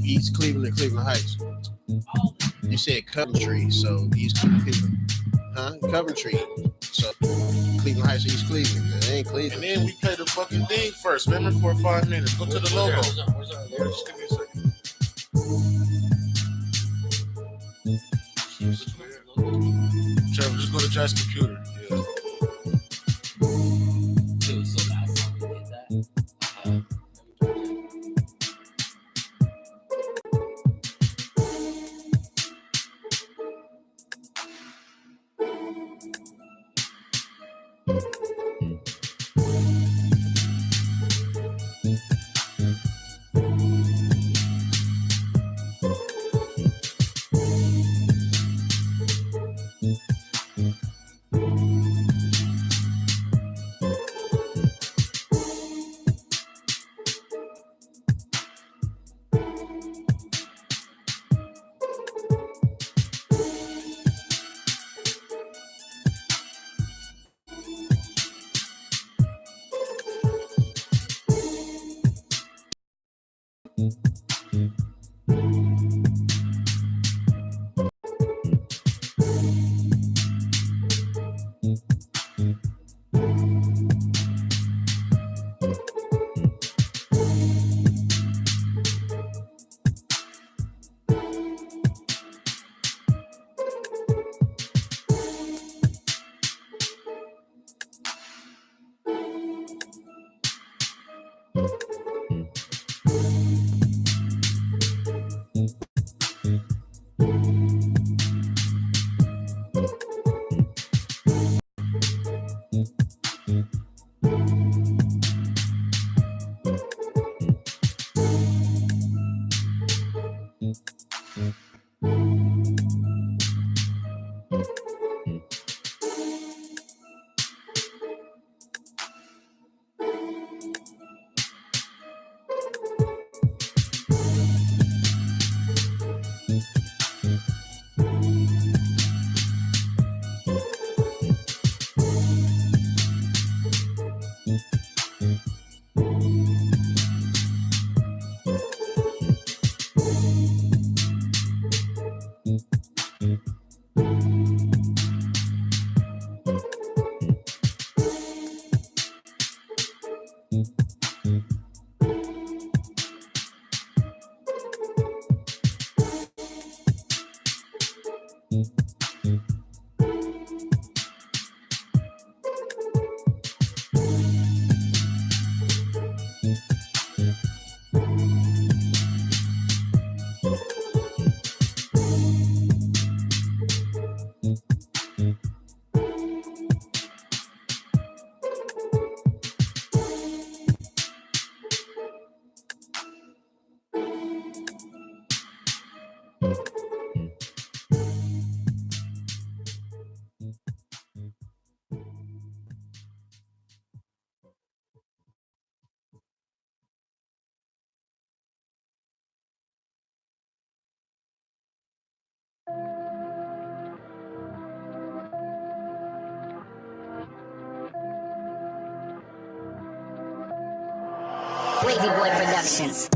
East Cleveland or Cleveland Heights? You said Coventry, so East Cleveland. Huh? Coventry. So Cleveland Heights, East Cleveland. It ain't Cleveland. And then we play the fucking thing first. Remember, for 5 minutes. Go to the logo. Where's our Just give me a second. Trevor, just go to Josh's computer. Yeah. Dude, so last time we did that, Wavy Boy Productions.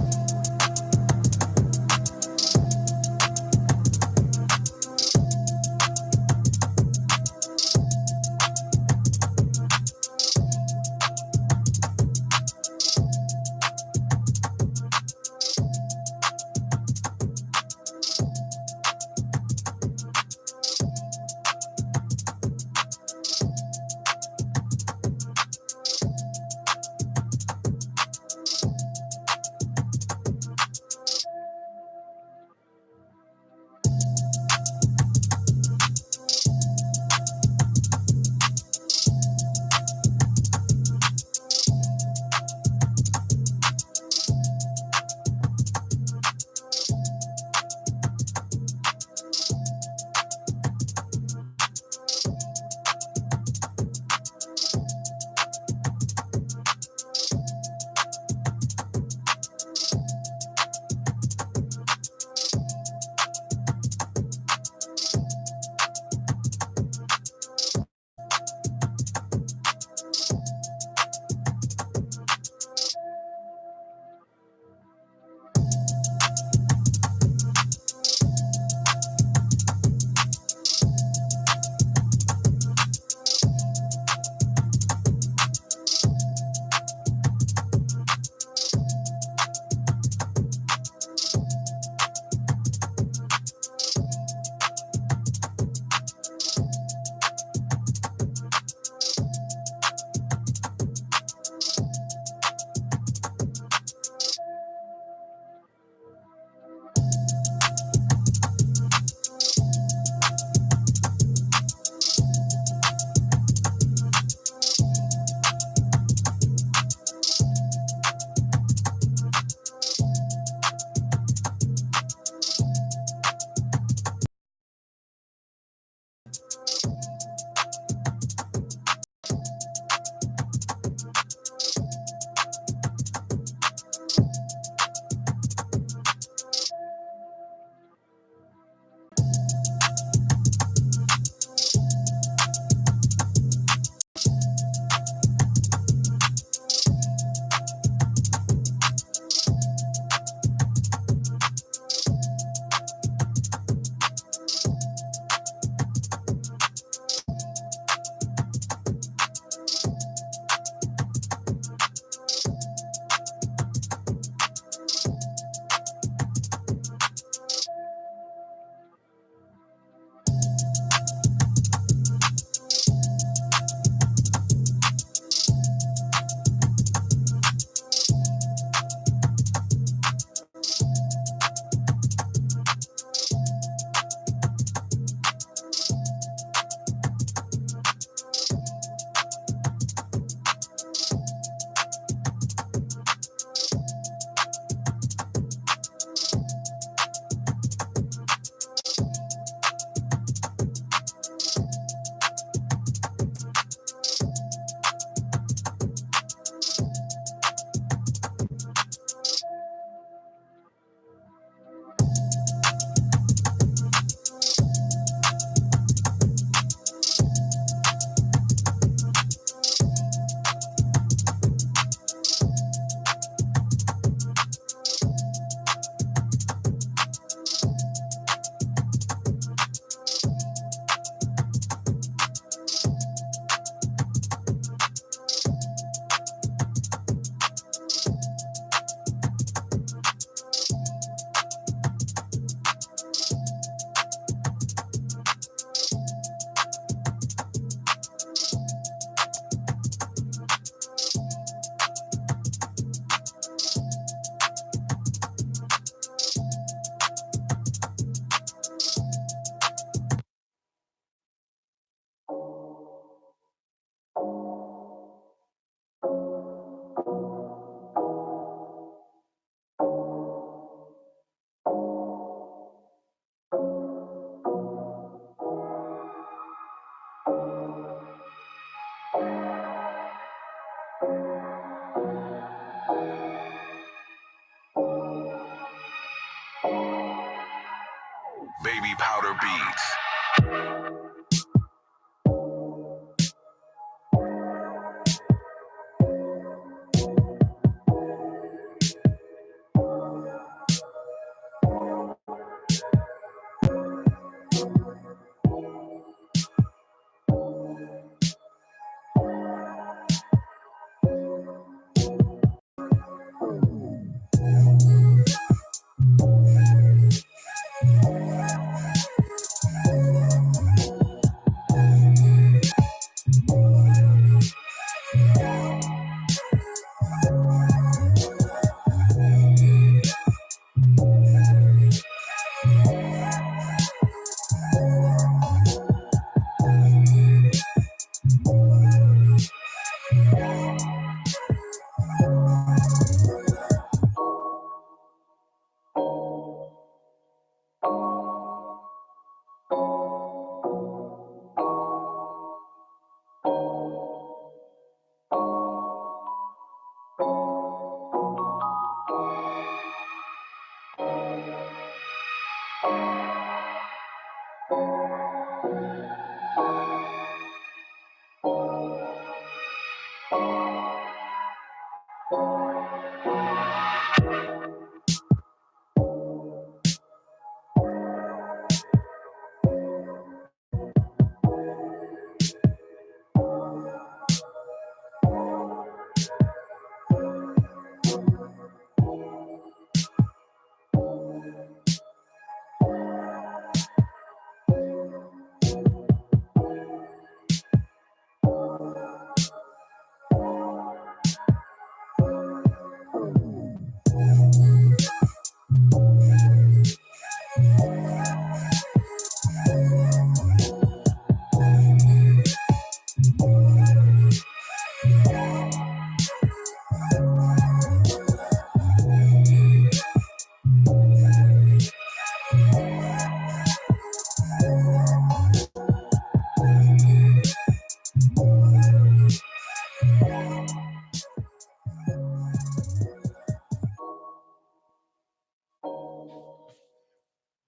Baby Powder Beats.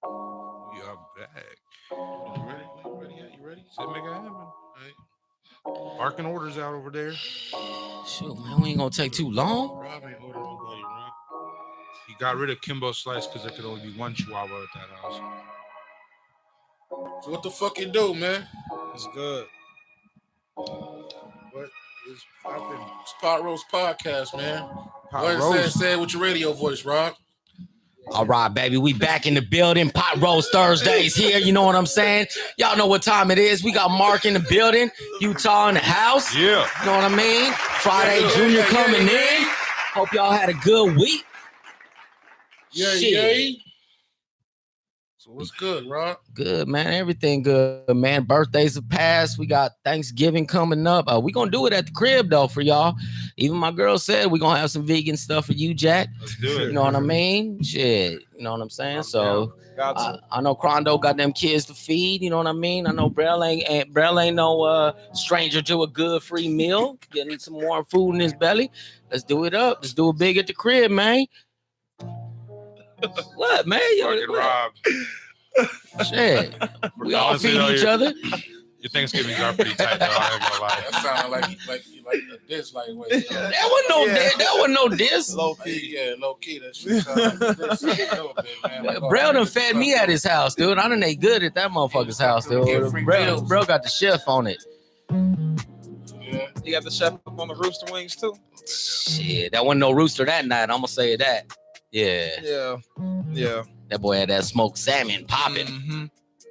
We are back. You ready? You ready yet? You ready? Say make it happen. All right. Barking orders out over there. Shoot, man, we ain't gonna take too long. Rob ain't ordering nobody, right? He got rid of Kimbo Slice because there could only be one Chihuahua at that house. So what the fuck you do, man? It's good. What is popping? It's PotRoast Podcast, man. Go ahead Pot and roast. say it with your radio voice, Rob. All right, baby, we back in the building. PotRoast Thursdays here. You know what I'm saying? Y'all know what time it is. We got Mark in the building. Utah in the house. Yeah. You know what I mean? Friday Junior coming in. Hope y'all had a good week. Yeah, Shit. yeah. So what's good, Rob? Good, man. Everything good, man. Birthdays have passed. We got Thanksgiving coming up. We gonna do it at the crib though for y'all. Even my girl said we gonna have some vegan stuff for you, Jack. Let's do it. You know what I mean? Shit. You know what I'm saying? I'm So Got to. I know Crondo got them kids to feed. You know what I mean? I know Brell ain't no stranger to a good free meal. Getting some more food in his belly. Let's do it up. Let's do it big at the crib, man. What, man? Fucking What? Rob. Shit. We all Honestly, feed though, each your- other. Your Thanksgivings are pretty tight, though. I ain't gonna lie. That sounded like a diss, like wait. That wasn't no diss. That wasn't no diss. Low key, yeah, low key. That shit sounded like a diss a little bit, man. Like, Brell done fed me at his house, dude. I done ate good at that motherfucker's house, dude. Get free Brell meals. got the chef on it. Yeah. You got the chef up on the rooster wings too. Shit, that wasn't no rooster that night. I'm gonna say that. Yeah. Yeah. That boy had that smoked salmon popping. Mm-hmm.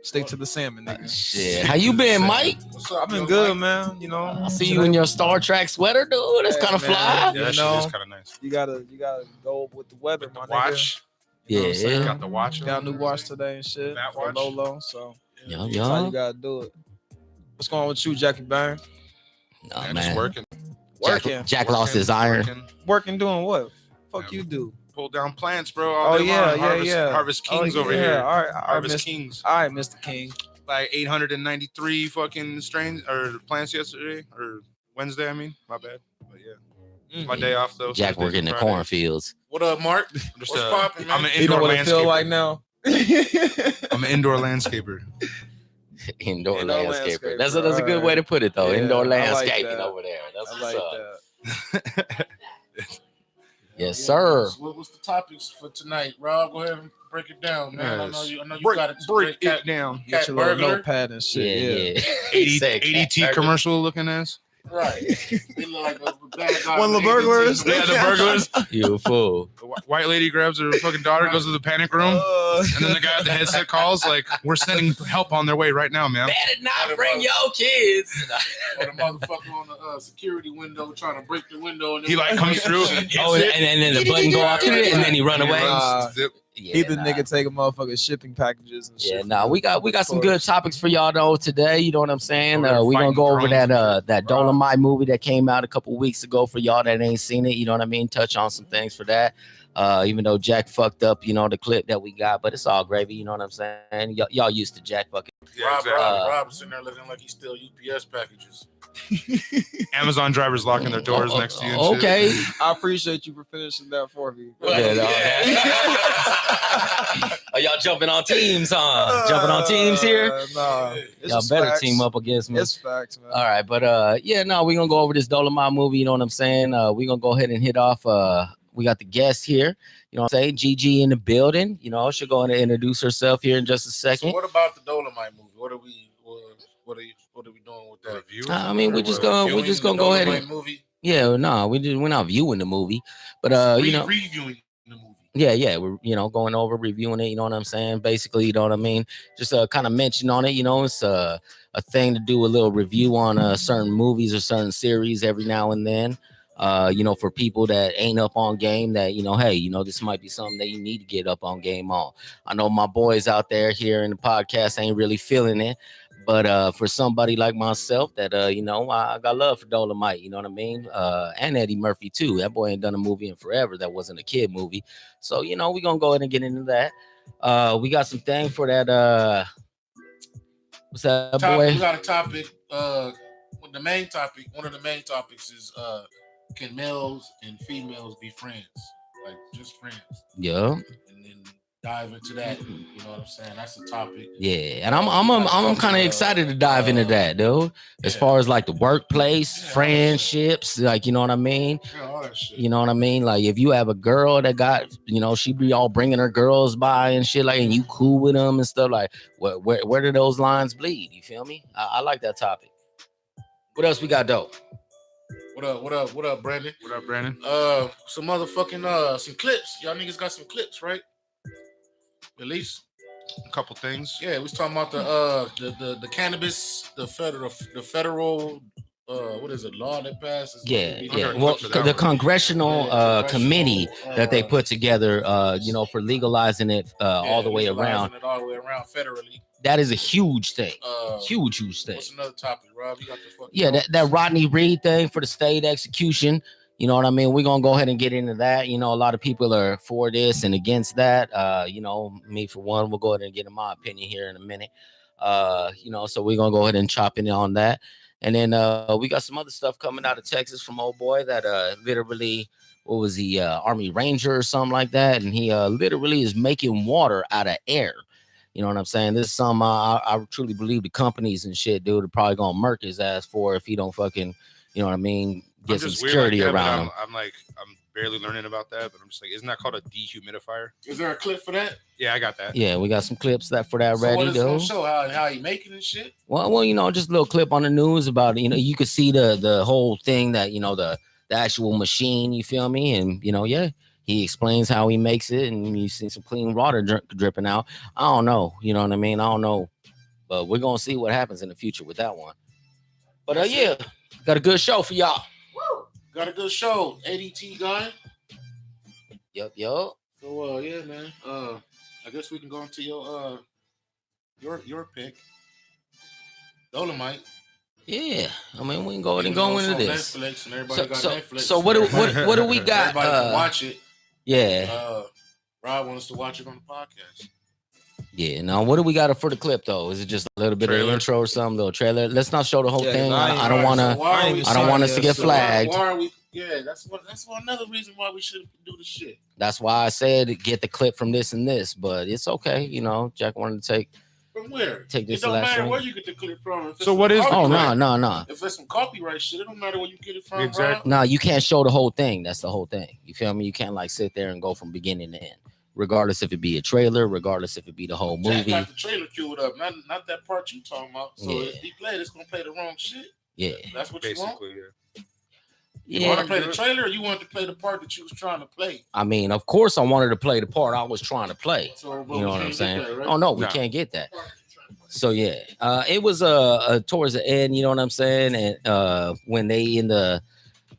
Stick to the salmon, nigga. Shit. How you been, Mike? What's up? I've been yo, good, Mike? man. You know, I see you in your Star Trek sweater, dude. That's Yeah, kind of man. fly. Yeah, You that know, shit is kind of nice. you gotta go with the weather, my nigga. Watch. You know what I'm saying? Got the watch. Got a new watch today and shit. That For watch? Lolo, so Yo, that's how you yo. gotta do it. What's going on with you, Jackie Bang? Nah, Man, just man. working. Working. Jack lost his iron. Working. Working doing what? Fuck Yeah. you do. Pull down plants, bro. All Oh day yeah, long. yeah. Harvest Kings Oh, over yeah. here. All right, Harvest Mr. Kings. All right, Mr. King. Like 893 fucking strains or plants yesterday or Wednesday. I mean, my bad. But yeah, it's my day off though. Jack Thursday working in the to Friday. cornfields. What up, Mark? Just, What's poppin', man? I'm an You know indoor what it feel landscaper. like now? I'm an indoor landscaper. Indoor Indoor landscaper. landscaper, That's a good way alright. to put it though. Yeah, Indoor I like landscaping that. over there. That's I what's like up. that. Yes, Yeah, sir. So what's the topics for tonight, Rob? Go ahead and break it down, man. I know Yes. you break got it. break cat, it down. cat Get your little burglar. notepad and shit. Yeah. 80, Said cat 80T burglar. commercial looking ass. Right. They look like a bad guy. One of the with burglars. ADT. Yeah, the burglars. You a fool. The white lady grabs her fucking daughter, goes to the panic room, and then the guy at the headset calls like, "We're sending help on their way right now, ma'am." Better not bring your kids. Or the motherfucker on the security window trying to break the window. And He like comes through. Oh, and then the button go off, and then he run away. Zip. Yeah, He the nah. nigga taking motherfucking shipping packages and shit. Yeah, nah, we got some good topics for y'all though today. You know what I'm saying? Oh, We gonna fighting go over drones and that Dolomite movie that came out a couple weeks ago for y'all that ain't seen it. You know what I mean? Touch on some things for that. Even though Jack fucked up, you know, the clip that we got, but it's all gravy. You know what I'm saying? Y'all used to Jack fucking. Yeah, exactly. Rob's sitting there looking like he's still UPS packages. Amazon drivers locking their doors next to you. And Okay. Shit. I appreciate you for finishing that for me. Yeah, no, Are y'all jumping on teams, huh? Jumping on teams here? Nah, it's Y'all just better facts. team up against me. It's facts, man. All right, but yeah, no, we're gonna go over this Dolomite movie, you know what I'm saying? We're gonna go ahead and hit off we got the guest here, you know what I'm saying? Gigi in the building, you know, she'll go ahead and introduce herself here in just a So second. what about the Dolomite movie? What are we doing with that? Review? I mean, we're just Or gonna Viewing the go ahead Dolomite and movie. yeah, no, we're not viewing the movie, but you know, reviewing the movie. yeah, we're going over reviewing it, you know what I'm saying? Basically, you know what I mean? Just kind of mention on it, you know, it's a thing to do a little review on certain movies or certain series every now and then. You know, for people that ain't up on game, that, you know, hey, you know, this might be something that you need to get up on game on. I know my boys out there here in the podcast ain't really feeling it, but for somebody like myself that you know, I got love for Dolomite, you know what I mean? And Eddie Murphy too. That boy ain't done a movie in forever that wasn't a kid movie. So, you know, we're gonna go ahead and get into that. We got some thing for that what's that boy? We got a topic. One of the main topics is can males and females be friends? Like just friends. Yeah. And then dive into that. You know what I'm saying? That's the topic. Yeah, and I'm kind of excited to dive into that, dude. As far as like the workplace, friendships, like, you know what I mean? Yeah, all that shit. You know what I mean? Like if you have a girl that got, you know, she be all bringing her girls by and shit, like, and you cool with them and stuff, like where do those lines bleed? You feel me? I like that topic. What else we got, though? What up, Brandon? What up, Brandon? Some motherfucking some clips. Y'all niggas got some clips, right? At least A couple things. yeah, we was talking about the cannabis, the federal what is it, law that passed? Yeah. Well, the congressional committee that they put together, you know, for legalizing it all the way around. It all the way around federally. That is a huge thing. Huge thing. What's another topic, Rob? You got the fucking Yeah, that Rodney Reed thing for the state execution. You know what I mean? We're gonna go ahead and get into that. You know, a lot of people are for this and against that. You know, me for one, we'll go ahead and get in my opinion here in a minute. You know, so we're gonna go ahead and chop in on that. And then we got some other stuff coming out of Texas from old boy that literally, what was he, Army Ranger or something like that? And he literally is making water out of air. You know what I'm saying? This is something I truly believe the companies and shit, dude, are probably gonna murk his ass for if he don't fucking, you know what I mean, get some security around him. I'm barely learning about that, but I'm just like, isn't that called a dehumidifier? Is there a clip for that? Yeah, I got that. Yeah, we got some clips for that So ready, what is it dude. gonna show? How he making and shit? Well, you know, just a little clip on the news about it. You know, you could see the whole thing that, you know, the actual machine, you feel me? And, you know, yeah, he explains how he makes it, and you see some clean water dripping out. I don't know, you know what I mean? I don't know, but we're gonna see what happens in the future with that one. But yeah, got a good show for y'all. Woo! Got a good show, ADT guy. Yup. So yeah, man. I guess we can go into your pick, Dolomite. Yeah, I mean, we can go ahead and go into this. Netflix, and everybody got Netflix. So what do we got? Everybody can watch it. Yeah. Rob wants to watch it on the podcast. Yeah. Now, what do we got for the clip though? Is it just a little bit of Trailer. intro or something? Little trailer. Let's not show the whole Yeah, thing. I I don't want to. So why are we I don't want us to get so flagged. Why are we? Yeah, that's another reason why we should do the shit. That's why I said get the clip from this and this, but it's okay. Jack wanted to From where? take this It don't matter last where one. you get the clip from. If it's So what some is the Oh copyright- no. If it's some copyright shit, it don't matter where you get it from. Exactly. No, you can't show the whole thing. That's the whole thing. You feel me? You can't like sit there and go from beginning to end, regardless if it be a trailer, regardless if it be the whole Jack movie. got the trailer queued up, not that part you talking about. So Yeah. if he played, it's gonna play the wrong shit. Yeah, That's what you want. Basically, yeah. You want to play the trailer, or you want to play the part that you was trying to play? I mean, of course, I wanted to play the part I was trying to play. So, but You we know what can't I'm get saying? that, right? Oh no, we No. can't get that. So yeah, it was towards the end. You know what I'm saying? And when they in the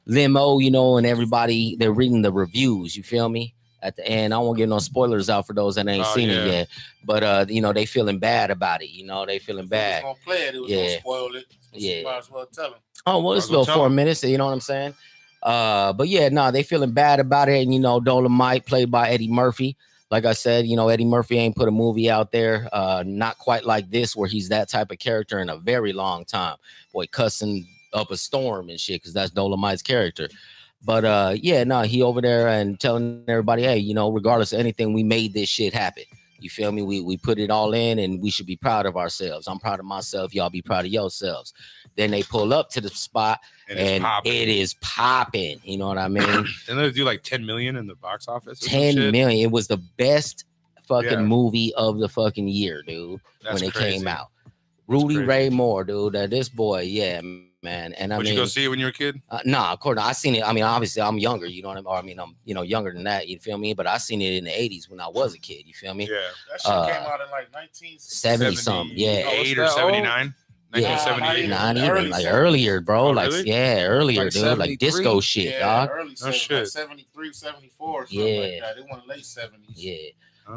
limo, and everybody they're reading the reviews. You feel me? At the end, I won't give no spoilers out for those that ain't Oh, seen yeah. it yet. But they feeling bad about it. They feeling If bad. It was gonna play it. It was Yeah. gonna spoil it. So Yeah. You might as well tell him. Oh well, it's I'll go about tell 4 them. minutes. You know what I'm saying? But yeah, no, they feeling bad about it. And Dolomite played by Eddie Murphy. Like I said, Eddie Murphy ain't put a movie out there, not quite like this, where he's that type of character in a very long time. Boy, cussing up a storm and shit, because that's Dolomite's character. But yeah, no, he over there and telling everybody, hey, regardless of anything, we made this shit happen. You feel me? We put it all in, and we should be proud of ourselves. I'm proud of myself. Y'all be proud of yourselves. Then they pull up to the spot, And it's and popping. it is popping. You know what I mean? And they do like 10 million in the box office. or some 10 shit. million. It was the best fucking Yeah. movie of the fucking year, dude. That's when it crazy. came out. Rudy crazy. Ray Moore, dude. This boy, yeah, man. And I Would mean, you go see it when you were a kid? nah, of course not. I seen it. I mean, obviously, I'm younger. You know what I mean? Or, I mean, I'm younger than that. You feel me? But I seen it in the '80s when I was a kid. You feel me? Yeah. That shit came out in like 70 something. Yeah. 78 Oh, or it's that old? 79? Yeah. 1978. Not Early even like 70s. earlier, bro. Oh, like really? yeah, earlier, Like dude. Like 73? disco shit, Yeah, dog. early No 70s, shit. like 73, 74, or something Yeah. like that. It wasn't late 70s. Yeah.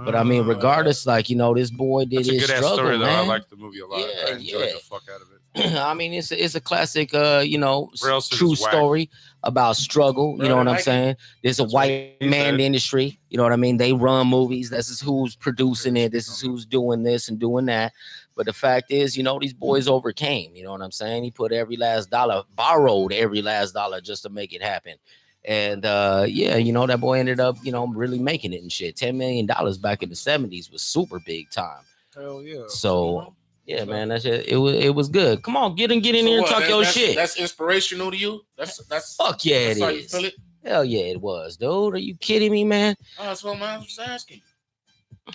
But I mean, Oh. regardless, like this boy did That's a his good ass struggle, story, though. I man. like the movie a lot. Yeah, I enjoyed yeah. the fuck out of it. I mean, it's a classic, Where else is true this whack? story about struggle. You Bro, know they what I'm like it. saying? There's a That's what white he man said. industry. You know what I mean? They run movies. This is who's producing it. This is who's doing this and doing that. But the fact is, these boys overcame. You know what I'm saying? He put every last dollar, borrowed every last dollar just to make it happen. And yeah, that boy ended up, really making it and shit. $10 million back in the 70s was super big time. Hell yeah. So yeah, man, that shit, it was good. Come on, get in So here and what, talk your that's, shit. That's inspirational to you? That's Fuck yeah, that's it how you is. feel it? Hell yeah, it was, dude. Are you kidding me, man? Oh, that's what I was just asking.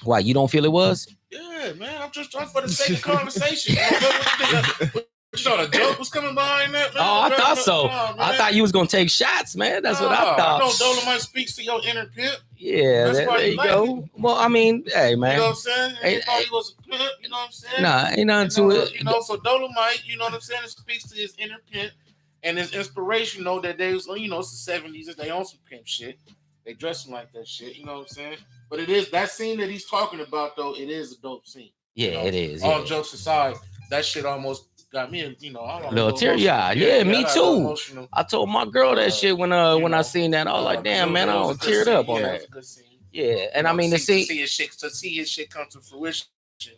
Why, you don't feel it was? Yeah, man. I'm just trying for the sake of conversation. The joke was coming behind that, man. Oh, I thought so. Nah, I man. thought you was gonna take shots, man. That's what I Nah, thought. I know Dolomite speaks to your inner pimp. Yeah, That's there, why there you you like go. Well, I mean, hey, You know man. what I'm saying? Hey, He thought he was a pimp, you know what I'm saying? Nah, ain't nothing to it. So Dolomite, you know what I'm saying? It speaks to his inner pimp and his inspiration, that they was, it's the 70s, they own some pimp shit. They dressing like that shit, you know what I'm saying? But it is that scene that he's talking about, though, it is a dope scene. Yeah, it is. All Yeah. jokes aside, that shit almost got me, I Little teary-eyed. Yeah, me I got a too. little emotional. I told my girl that shit when I seen that. I was like, damn, man, I don't teared up on It that. was a good scene. Yeah, and I mean to to see. see his shit come to fruition.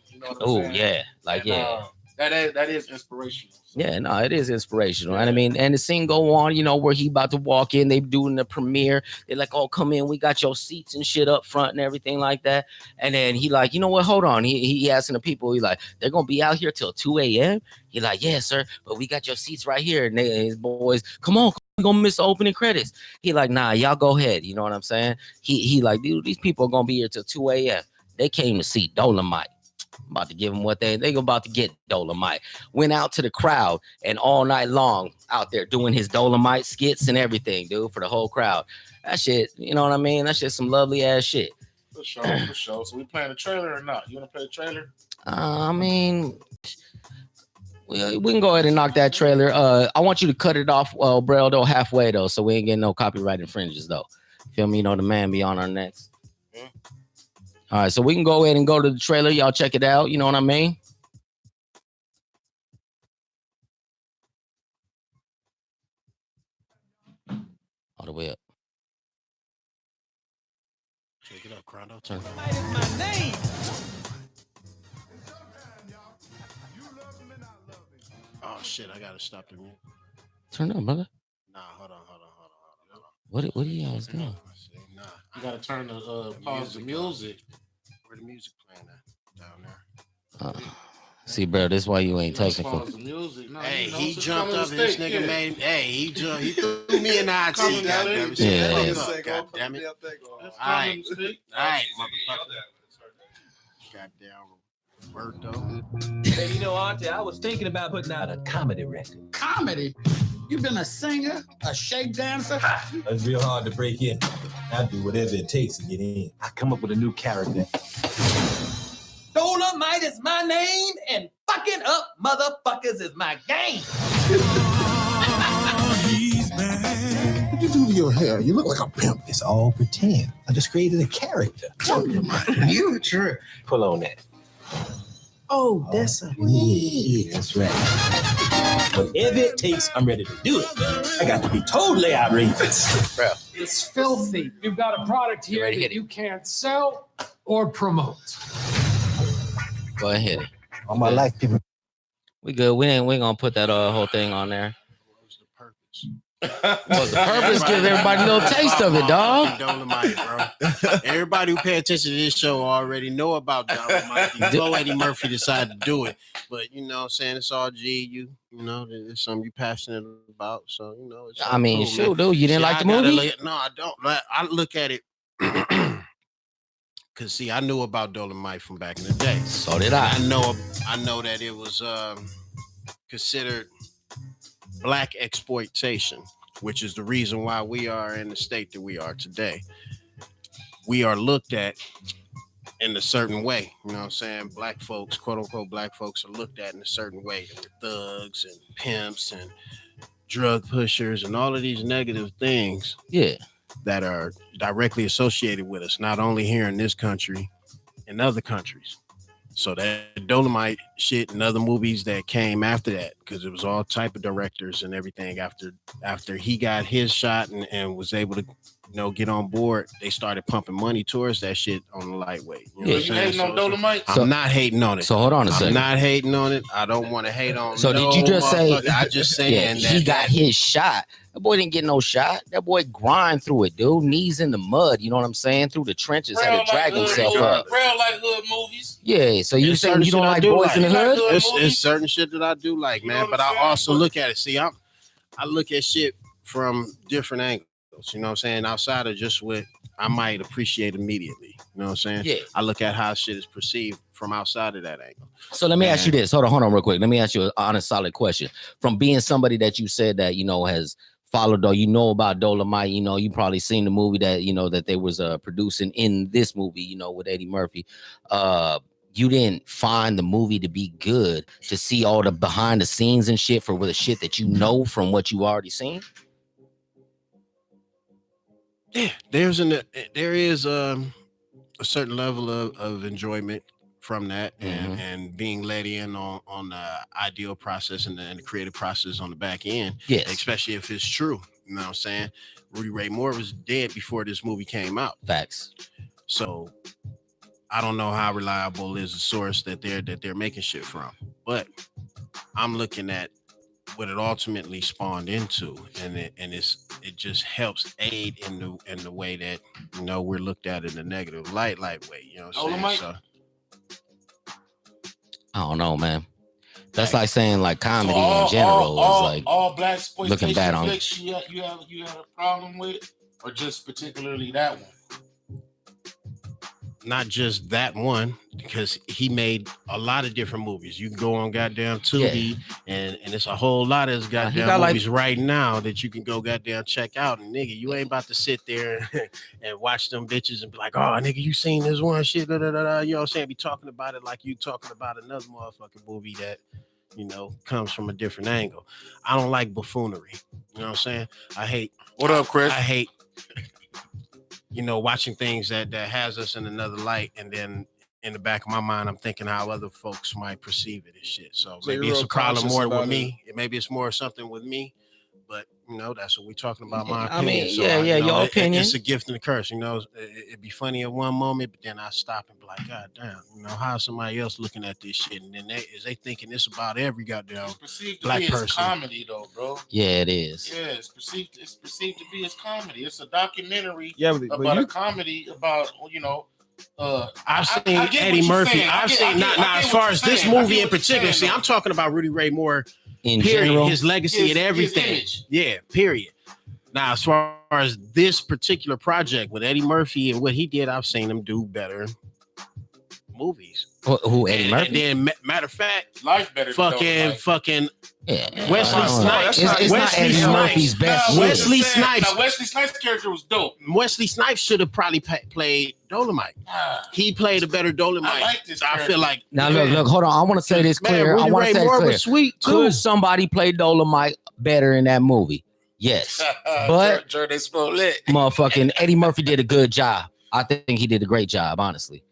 You know what I'm Oh saying? yeah, like And, yeah. that is inspirational. Yeah, no, it is inspirational. And I mean, and the scene go on, where he about to walk in, they doing the premiere. They're like, oh, come in, we got your seats and shit up front and everything like that. And then he like, you know what, hold on. He asking the people, he like, they're gonna be out here till 2 a.m. He like, yeah, sir, but we got your seats right here. And his boys, come on, we gonna miss the opening credits. He like, nah, y'all go ahead. You know what I'm saying? He like, dude, these people are gonna be here till 2 a.m. They came to see Dolomite. I'm about to give them what they about to get. Dolomite went out to the crowd and all night long out there doing his Dolomite skits and everything, dude, for the whole crowd. That shit, you know what I mean? That shit some lovely ass shit. For sure. So we playing the trailer or not? You want to play the trailer? I mean, we can go ahead and knock that trailer. I want you to cut it off, bro, though, halfway though, so we ain't getting no copyright infringes though. Feel me? The man be on our necks. All right, so we can go ahead and go to the trailer. Y'all check it out. You know what I mean? All the way up. Check it out, Crondo. Turn. Oh shit, I gotta stop the music. Turn up, brother. Nah, hold on. What do you guys do? I say, nah. You gotta turn the pause the music. Where the music playing at? Down there. See, bro, this is why you ain't technical. Pause the music. No, Hey, you know, he it's a jumped common up and this mistake, nigga yeah. made. Hey, he threw me in the hot Common seat. Goddamn mistake. it! Yeah, Fuck yeah. up, goddamn it! That's All right. common mistake. All right, motherfucker. Goddamn Roberto. Hey, you know, Auntie, I was thinking about putting out a comedy record. Comedy? You been a singer, a shake dancer? It's real hard to break in. I do whatever it takes to get in. I come up with a new character. Dolomite is my name, and fucking up motherfuckers is my game. What you do to your hair? You look like a pimp. It's all pretend. I just created a character. You trip. Pull on that. Oh, that's a Yeah, that's right. Whatever it takes, I'm ready to do it. I got to be totally outrageous. It's filthy. You've got a product here ready, hit that it. you can't sell or promote. Go ahead. All my life, people. We good. We ain't gonna put that whole thing on there. What was the purpose? Well, the purpose give everybody a little taste of it, dog. Dolomite, bro. Everybody who pay attention to this show already know about Dolomite. Before Eddie Murphy decided to do it, but you know what I'm saying, it's all G. You know, it's something you're passionate about. So, you know, it's I mean, cool, shoot, man. dude, you didn't See, like I the gotta movie? No, I don't. I look at it because see, I knew about Dolomite from back in the day. So did I I. know that it was considered black exploitation, which is the reason why we are in the state that we are today. We are looked at in a certain way. You know what I'm saying? Black folks, quote unquote, black folks are looked at in a certain way. We're thugs and pimps and drug pushers and all of these negative things Yeah. that are directly associated with us, not only here in this country, in other countries. So that Dolomite shit and other movies that came after that, because it was all type of directors and everything after he got his shot and was able to, you know, get on board, they started pumping money towards that shit on the lightweight. You know Yeah. what I'm You saying? hating on Dolomite? I'm not hating on it. So hold on a I'm second. not hating on it. I don't want to hate on. So did you just say? motherfucker. I just saying Yeah, that he got his shot. That boy didn't get no shot. That boy grind through it, dude. Knees in the mud. You know what I'm saying? Through the trenches, had to drag himself up. Real like hood movies. Yeah. So you There's saying certain you don't shit I like do boys in the like. hood? Good It's movies. certain shit that I do like, You man. know what But I'm I saying? also look at it. See, I look at shit from different angles. You know what I'm saying? Outside of just what I might appreciate immediately. You know what I'm saying? Yeah. I look at how shit is perceived from outside of that angle. So let me ask you this. Hold on real quick. Let me ask you an honest, solid question. From being somebody that you said that, you know, has followed or you know about Dolomite, you know, you probably seen the movie that, you know, that they was producing in this movie, you know, with Eddie Murphy. You didn't find the movie to be good to see all the behind the scenes and shit for the shit that you know from what you already seen? Yeah, there is a certain level of enjoyment from that and being let in on the ideal process and the creative process on the back end. Yes. Especially if it's true. You know what I'm saying? Rudy Ray Moore was dead before this movie came out. Facts. So I don't know how reliable is the source that they're making shit from. But I'm looking at what it ultimately spawned into, and it just helps aid in the way that, you know, we're looked at in a negative lightweight. You know what I'm saying? So I don't know, man. That's like saying like comedy in general is like all black exploitation looking bad on- flicks you had a problem with, or just particularly that one? not just that one, because he made a lot of different movies. You can go on goddamn Tubi, and it's a whole lot of his goddamn got, movies right now that you can go goddamn check out. And nigga, you ain't about to sit there and watch them bitches and be like, oh nigga, you seen this one shit, da, da, da, da. You know what I'm saying? Be talking about it like you talking about another motherfucking movie that, you know, comes from a different angle. I don't like buffoonery. You know what I'm saying? I hate. What up, Chris? I hate, you know, watching things that has us in another light, and then in the back of my mind, I'm thinking how other folks might perceive it and shit. So maybe you're it's real a problem conscious more about with me. Maybe it's more something with me, But you know, that's what we're talking about. My I mean, opinion. yeah, you know, your opinion. It's a gift and a curse. You know, it'd be funny at one moment, but then I stop and be like, God damn, you know, how's somebody else looking at this shit? And then they thinking this about every goddamn It's perceived to black be as person. comedy, though, bro. Yeah, it is. Yeah, it's perceived to be as comedy. It's a documentary Yeah, but about you, a comedy about, you know. I've seen I get Eddie what you're Murphy. saying. I I've get- seen I get- not I get as what far you're as this saying. I movie get in what you're particular. saying, See, I'm though. talking about Rudy Ray Moore. In Period. general, His legacy and His everything. image. Yeah. Period. Now, as far as this particular project with Eddie Murphy and what he did, I've seen him do better movies. who Eddie And Murphy? then, matter of fact, Life better than Dolomite. fucking Yeah, Wesley no, Snipes. It's not Wesley Eddie Snipes. Murphy's best. Nah, movie. Wesley Snipes. Now, Wesley Snipes' character was dope. Wesley Snipes should have probably played Dolomite. Ah, He played a better Dolomite. I like this I character. feel like Now look, hold on. I want to say this Man, clear. I Rudy want Ray to say Moore this clear. was sweet too. Could somebody play Dolomite better in that movie? Yes, but Jordan Smollett. motherfucking Eddie Murphy did a good job. I think he did a great job, honestly.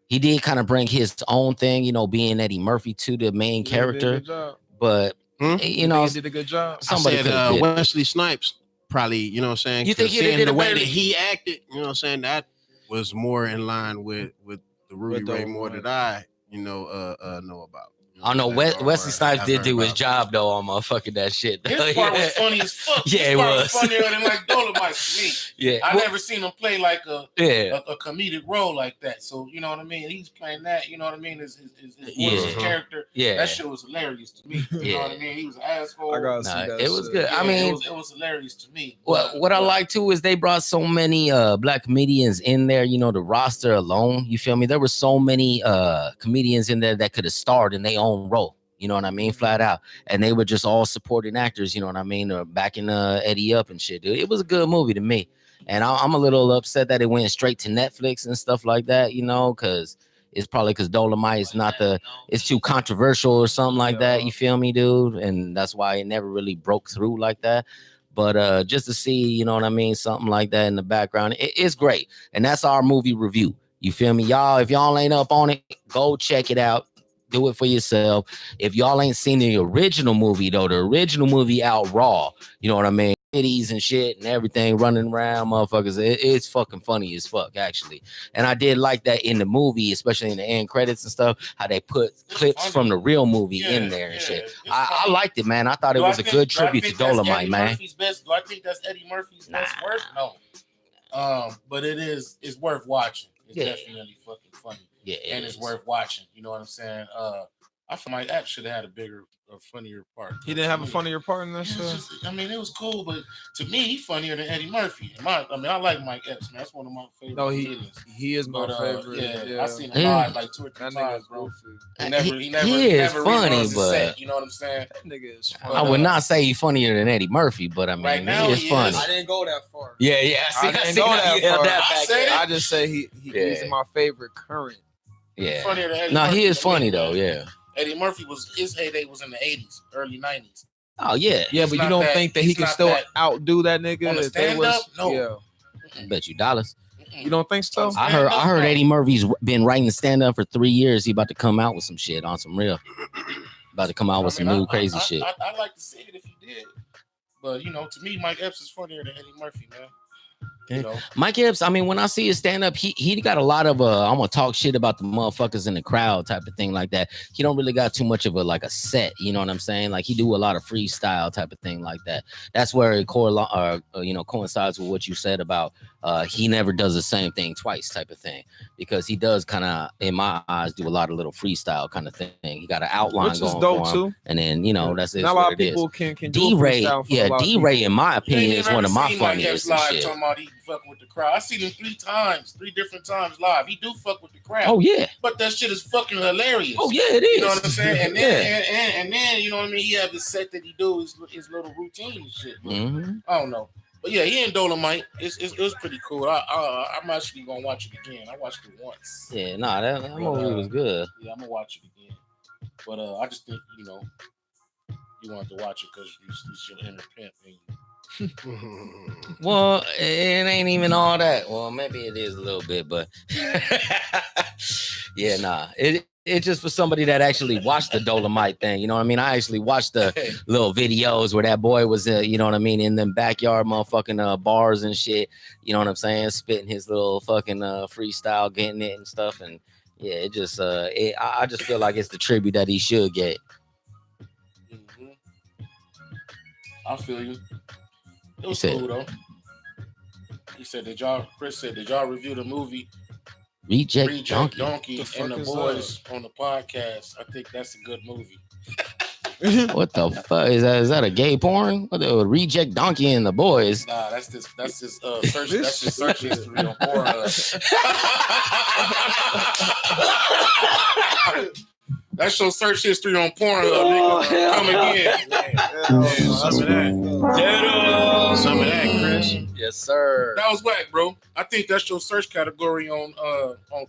He did kind of bring his own thing, you know, being Eddie Murphy to the main He did a character. good job. But you know, he did a good job. somebody I could said have Wesley Snipes probably, you know what I'm saying? You think he 'Cause seeing did the a way better- that he acted, you know what I'm saying? That was more in line with the Rudy With Ray the Moore one. that I, you know about. You I know what I'm saying? Wesley Or Snipes I've did heard do his about. job though on motherfucking that shit. His part was funny as fuck. Yeah, His it part was. funnier than like Dolomite to me. Yeah, I well, never seen him play like a yeah, comedic role like that. So you know what I mean. He's playing that. You know what I mean. His Yeah. voice, his character. yeah. That shit was hilarious to me. You know what I mean. He was an asshole. I gotta Nah, see that. it was shit. good. I mean, it was hilarious to me. what I like too is they brought so many black comedians in there. You know, the roster alone. You feel me? There were so many comedians in there that could have starred in their own role. You know what I mean? Flat out. And they were just all supporting actors, you know what I mean? Or backing Eddie up and shit, dude. It was a good movie to me. And I'm a little upset that it went straight to Netflix and stuff like that, you know, because it's probably because Dolomite is it's too controversial or something like that. You feel me, dude? And that's why it never really broke through like that. But just to see, you know what I mean, something like that in the background, it's great. And that's our movie review. You feel me? Y'all, if y'all ain't up on it, go check it out. Do it for yourself. If y'all ain't seen the original movie, though, the original movie out raw, you know what I mean? Titties and shit and everything running around, motherfuckers. It's fucking funny as fuck, actually. And I did like that in the movie, especially in the end credits and stuff, how they put clips funny. from the real movie Yeah, in there and yeah, shit. it's I funny. liked it, man. I thought it Do I was a think- good do I tribute to think that's Dolomite, Eddie man. Murphy's best? Do I think that's Eddie Murphy's best work? No. But it's worth watching. It's Yeah. definitely fucking funny. Yeah, And it's worth watching. You know what I'm saying? I feel like Epps should have had a funnier part. He didn't have a funnier part in that It shit. was just- I mean, it was cool, but to me, he's funnier than Eddie Murphy. I like Mike Epps, man. That's one of my favorite No, comedians. he is my But, favorite. yeah, I seen him Yeah. live like 2 or 3 That times, nigga's bro. goofy. He never he is reruns funny, his but set, you know what I'm saying? That nigga is I funny. would not say he's funnier than Eddie Murphy, but I mean, Right now he is he funny. is. I didn't go that far. Yeah, yeah. I didn't go that how you held far. that I back said there. it. I just say he's Yeah. my favorite current. Yeah. Funnier than Eddie No, Murphy he is to me, funny man. though. Yeah. Eddie Murphy his heyday was in the 80s, early 90s. Oh yeah. Yeah, He's but you not don't that- think that he he's can not still that- outdo that nigga? On the if they stand-up? No. Yeah. I bet you dollars. You don't think so? I heard Eddie Murphy's been writing stand up for 3 years. He about to come out with some shit on some real. About to come out with some new crazy shit. I'd like to see it if he did. But, you know, to me, Mike Epps is funnier than Eddie Murphy, man. You know, Mike Epps, I mean, when I see his stand up, he got a lot of I'm gonna talk shit about the motherfuckers in the crowd type of thing like that. He don't really got too much of a set, you know what I'm saying? Like he do a lot of freestyle type of thing like that. That's where it coincides with what you said about he never does the same thing twice type of thing, because he does kind of, in my eyes, do a lot of little freestyle kind of thing. He got an outline Which is going dope for him, too. and then that's Not a lot of people can do D-Ray, freestyle for a yeah, lot of D-Ray, in my you opinion, ain't is never one of my seen Mike Epps funniest and live shit. talking about he fucking with the crowd. I seen him 3 different times live. He do fuck with the crowd. Oh yeah, But that shit is fucking hilarious. oh yeah, it is. You know what I'm saying? And Yeah. then, and then, you know what I mean? He have his set that he do, his little routine and shit. But Mhm. I don't know. But yeah, he in Dolomite. It was pretty cool. I'm actually gonna watch it again. I watched it once. Yeah, nah, that movie was good. Yeah, I'm gonna watch it again. But I just think, you want to watch it because it's your inner pimp. Well, it ain't even all that. Well, maybe it is a little bit, but yeah, nah, it it's just for somebody that actually watched the Dolomite thing. You know what I mean? I actually watched the little videos where that boy was, you know what I mean, in them backyard motherfucking bars and shit. You know what I'm saying? Spitting his little fucking freestyle, getting it and stuff. And yeah, it just, I just feel like it's the tribute that he should get. Mm-hmm. I feel you. It was He said- cool though. He said, Chris said, did y'all review the movie Reject Donkey. Donkey The and the fuck is boys on the podcast? I think that's a good movie. What the fuck is that? Is that a gay porn? What the Reject Donkey and the boys? Nah, that's his search. That's his search history on Pornhub. That's your search history on Pornhub, nigga. Come again. Some of that, Chris. Yes, sir. That was whack, bro. I think that's your search category on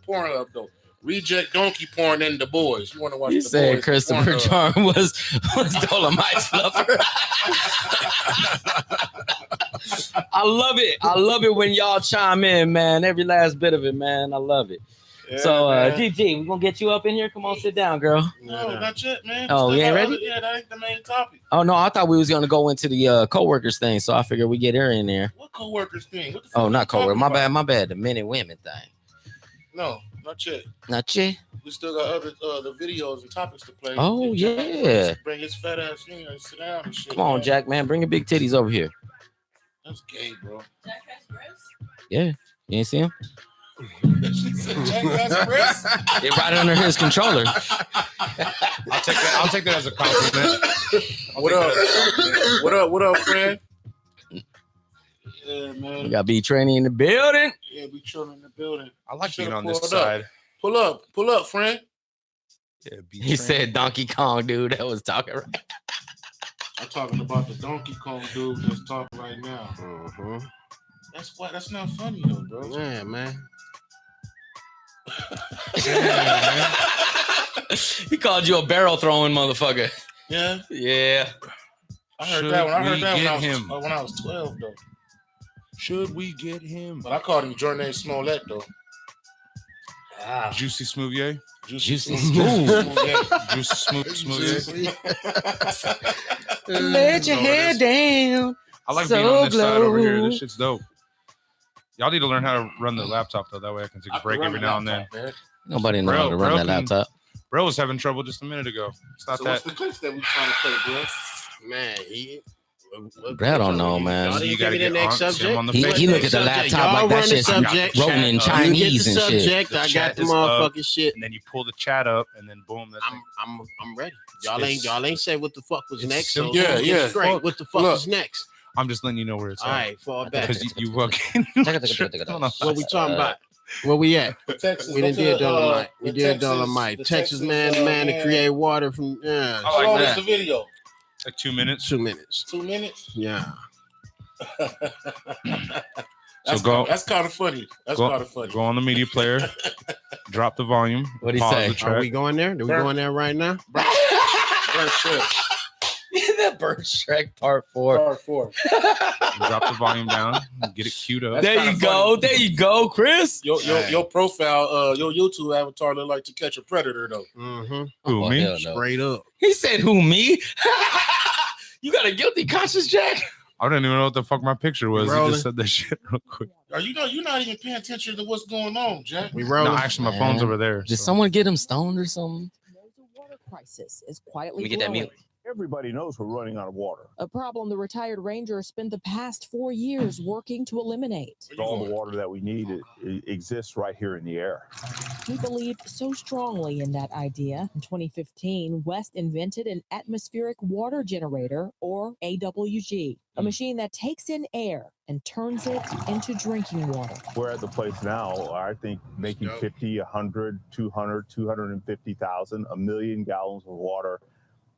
Pornhub though. Reject donkey porn and the boys. You want to watch? You the said boys Christopher Pornhub. Charm was Dolomite's fluffer. I love it. I love it when y'all chime in, man. Every last bit of it, man. I love it. Yeah, So, man. GG, we're gonna get you up in here. Come on, sit down, girl. No, not yet, man. Oh, you ain't Still got ready? Yeah, that ain't the main topic. Oh no, I thought we was gonna go into the co-workers thing, so I figured we get her in there. What co-workers thing? What the fuck Oh, you not co-worker. talking My about? bad, my bad. The men and women thing. No, not yet. Not yet. We still got other the videos and topics to play. Oh, Jack yeah. bring his fat ass in and sit down and shit. Come on, man. Jack, man. Bring your big titties over here. That's gay, bro. Yeah. You ain't see him? She said Jack has breasts? They're right under his controller. I'll take that as a compliment. What up? What up, friend? Yeah, man. We got B Training in the building. Yeah, we chilling in the building. I like being Should've on this pulled up. side. Pull up, friend. Yeah, be He trained. said Donkey Kong, dude. That was talking right. I'm talking about the Donkey Kong dude that's talking right now. Mm-hmm. That's not funny though, bro. Yeah, man. He called you a barrel throwing motherfucker. Yeah, Yeah. I heard Should that one. I we heard that get when I was 12 though. Should we get him? But I called him Jordan Smollett though. Juicy Smoothier? Juicy Smooth. Juicy Smoothier? Let your hair down. I like So being on this side over here. glow. This shit's dope. Y'all need to learn how to run the laptop though. That way I can take a break every now and then. Nobody knows how to run that laptop. Bro was having trouble just a minute ago. It's not So that. what's the clips that we trying to play, bro? Man, he. Bro, I don't know, man. Y'all So you didn't gotta give me the get next on- subject. on the He face. look at the Subject. laptop Y'all like that run the shit's subject. rolling in You get the Chinese and shit. subject. The I got chat the is up. motherfucking shit. And then you pull the chat up, and then boom. That's I'm ready. Y'all ain't say what the fuck was It's next. So simple. Yeah, get yeah. straight. What the fuck Look. is next? I'm just letting you know where it's All right, fall back. Because you fucking. What we talking about? Where we at? Texas. We done did Dolomite. We did Dolomite. the Texas man to create water from. Yeah, How long is that. the video? Like 2 minutes. 2 minutes. 2 minutes? Yeah. That's kind of funny. That's kind of funny. Go on the media player, drop the volume. What'd he pause say? the Are track. we going there? Do we Burn. going there right now? Burn shit. That Bird Shrek Part 4. Part 4. Drop the volume down, get it queued up. That's There you kinda go. funny. There you go, Chris. Your profile, your YouTube avatar look like To Catch a Predator though. Mm-hmm. Who, Oh, me? hell no. Straight up. He said, "Who me?" You got a guilty conscience, Jack? I don't even know what the fuck my picture was. He Rolling. just said that shit real quick. You're not even paying attention to what's going on, Jack. We No, rolling. actually, my phone's over there. Did so. someone get him stoned or something? The water crisis is quietly Let me get that mute. growing. Everybody knows we're running out of water. A problem the retired ranger spent the past 4 years working to eliminate. All the water that we need it exists right here in the air. He believed so strongly in that idea. In 2015, West invented an atmospheric water generator, or AWG, a machine that takes in air and turns it into drinking water. We're at the place now, I think, making 50, 100, 200, 250,000, a million gallons of water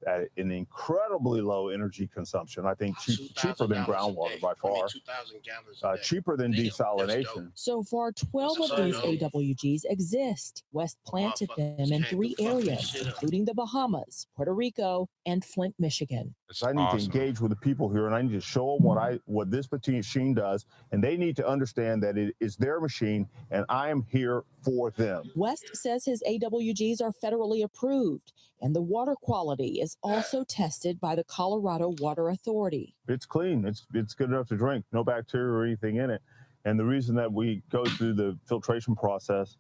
at an incredibly low energy consumption. I think cheaper than groundwater by far. 2,000 gallons. Cheaper than desalination. So far, 12 of these AWGs exist. West planted them in 3 areas, including the Bahamas, Puerto Rico, and Flint, Michigan. I need to engage with the people here, and I need to show them what this machine does, and they need to understand that it is their machine, and I am here for them. West says his AWGs are federally approved, and the water quality is also tested by the Colorado Water Authority. It's clean. It's good enough to drink. No bacteria or anything in it. And the reason that we go through the filtration process,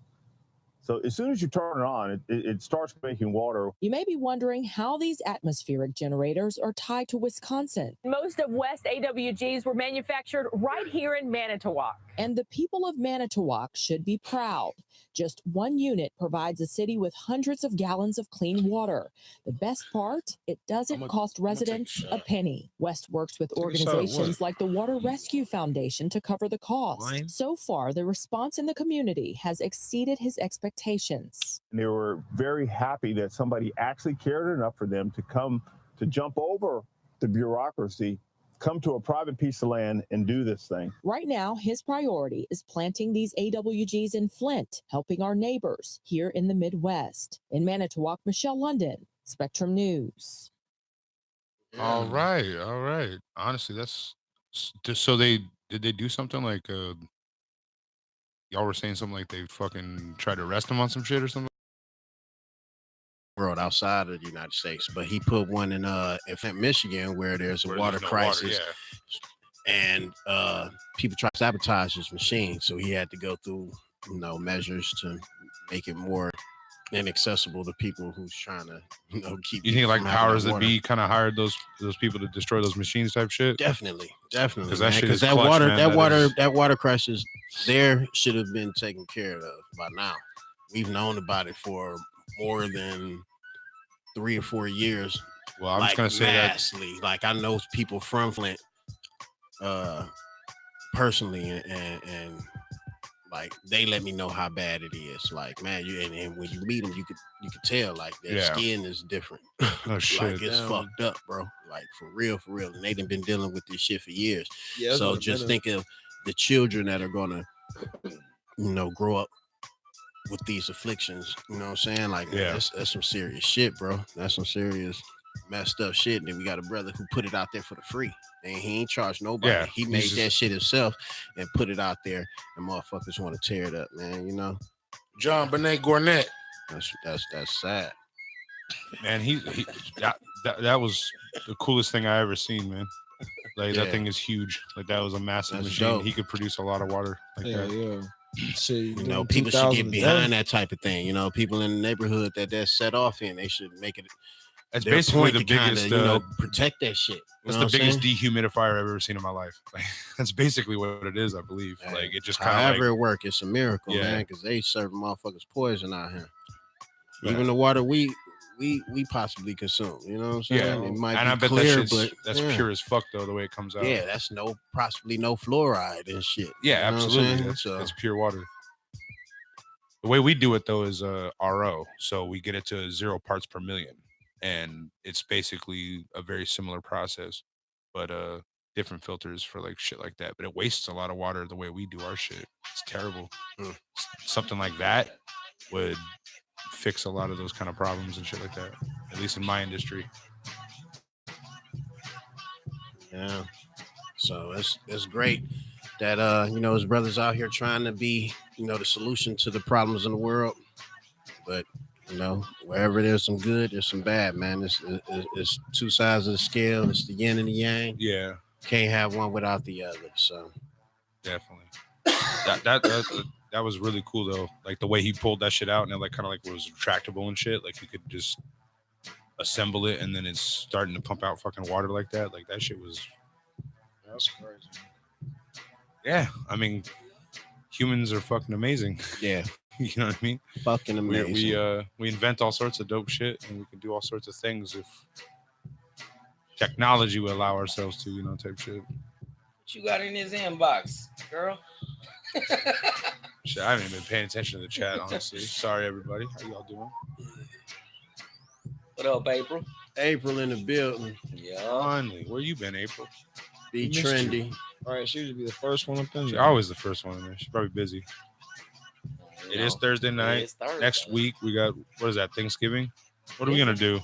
so as soon as you turn it on, it starts making water. You may be wondering how these atmospheric generators are tied to Wisconsin. Most of West AWGs were manufactured right here in Manitowoc. And the people of Manitowoc should be proud. Just one unit provides a city with hundreds of gallons of clean water. The best part, it doesn't cost residents a penny. West works with organizations like the Water Rescue Foundation to cover the cost. So far, the response in the community has exceeded his expectations. And they were very happy that somebody actually cared enough for them to come to jump over the bureaucracy, come to a private piece of land and do this thing. Right now, his priority is planting these AWGs in Flint, helping our neighbors here in the Midwest. In Manitowoc, Michelle London, Spectrum News. All right. Honestly, that's so did they do something like y'all were saying something like they fucking tried to arrest him on some shit or something? World outside of the United States, but he put one in Flint, Michigan, where there's a water crisis, and people try to sabotage his machine, so he had to go through measures to make it more inaccessible to people who's trying to keep. You think like powers that be kind of hired those people to destroy those machines type shit? Definitely, because that water crisis there should have been taken care of by now. We've known about it for more than 3 or 4 years. Well, I'm just gonna say vastly. Like I know people from Flint personally, and like they let me know how bad it is. Like, man, and when you meet them, you could tell like their skin is different. Oh shit, like it's fucked up, bro. Like for real. And they done been dealing with this shit for years. Yeah, so just think of the children that are gonna, grow up with these afflictions. You know what I'm saying? Like, man, that's some serious shit, bro. That's some serious messed up shit. And then we got a brother who put it out there for the free. And he ain't charged nobody. Yeah, he made that shit himself and put it out there. And motherfuckers want to tear it up, man. John Benet Gornet. That's sad. Man, that was the coolest thing I ever seen, man. Like that thing is huge. Like that was a massive machine. Dope. He could produce a lot of water like that. Yeah. Shit, People should get behind that type of thing. People in the neighborhood that's set off in, they should make it. That's basically the biggest. Protect that shit. That's the biggest dehumidifier I've ever seen in my life. Like, that's basically what it is, I believe. Man, like it just kind of however it works, it's a miracle, man. Because they serve motherfuckers poison out here. Right. Even the water we possibly consume. You know what I'm saying? Yeah, it might and be I bet clear, but that's pure as fuck though. The way it comes out. Yeah, that's possibly no fluoride and shit. Yeah, you know absolutely. That's pure water. The way we do it though is RO, so we get it to 0 parts per million, and it's basically a very similar process, but different filters for like shit like that. But it wastes a lot of water the way we do our shit. It's terrible. Something like that would fix a lot of those kind of problems and shit like that. At least in my industry. Yeah. So it's great that his brothers out here trying to be the solution to the problems in the world. But wherever there's some good, there's some bad, man. It's two sides of the scale. It's the yin and the yang. Yeah. Can't have one without the other. So definitely. That was really cool though. Like the way he pulled that shit out and it like kind of like was retractable and shit. Like you could just assemble it and then it's starting to pump out fucking water like that. Like that shit was. That's crazy. Yeah, I mean, humans are fucking amazing. Yeah. You know what I mean? Fucking amazing. We invent all sorts of dope shit and we can do all sorts of things if technology will allow ourselves to, type shit. What you got in his inbox, girl? Shit, I haven't even been paying attention to the chat, honestly. Sorry, everybody. How y'all doing? What up, April? April in the building. Yeah. Finally. Where you been, April? Be trendy. You. All right, she should be the first one up in there. She's always the first one in there. She's probably busy. It is Thursday night. Next week, we got, what is that, Thanksgiving? What are we going to do?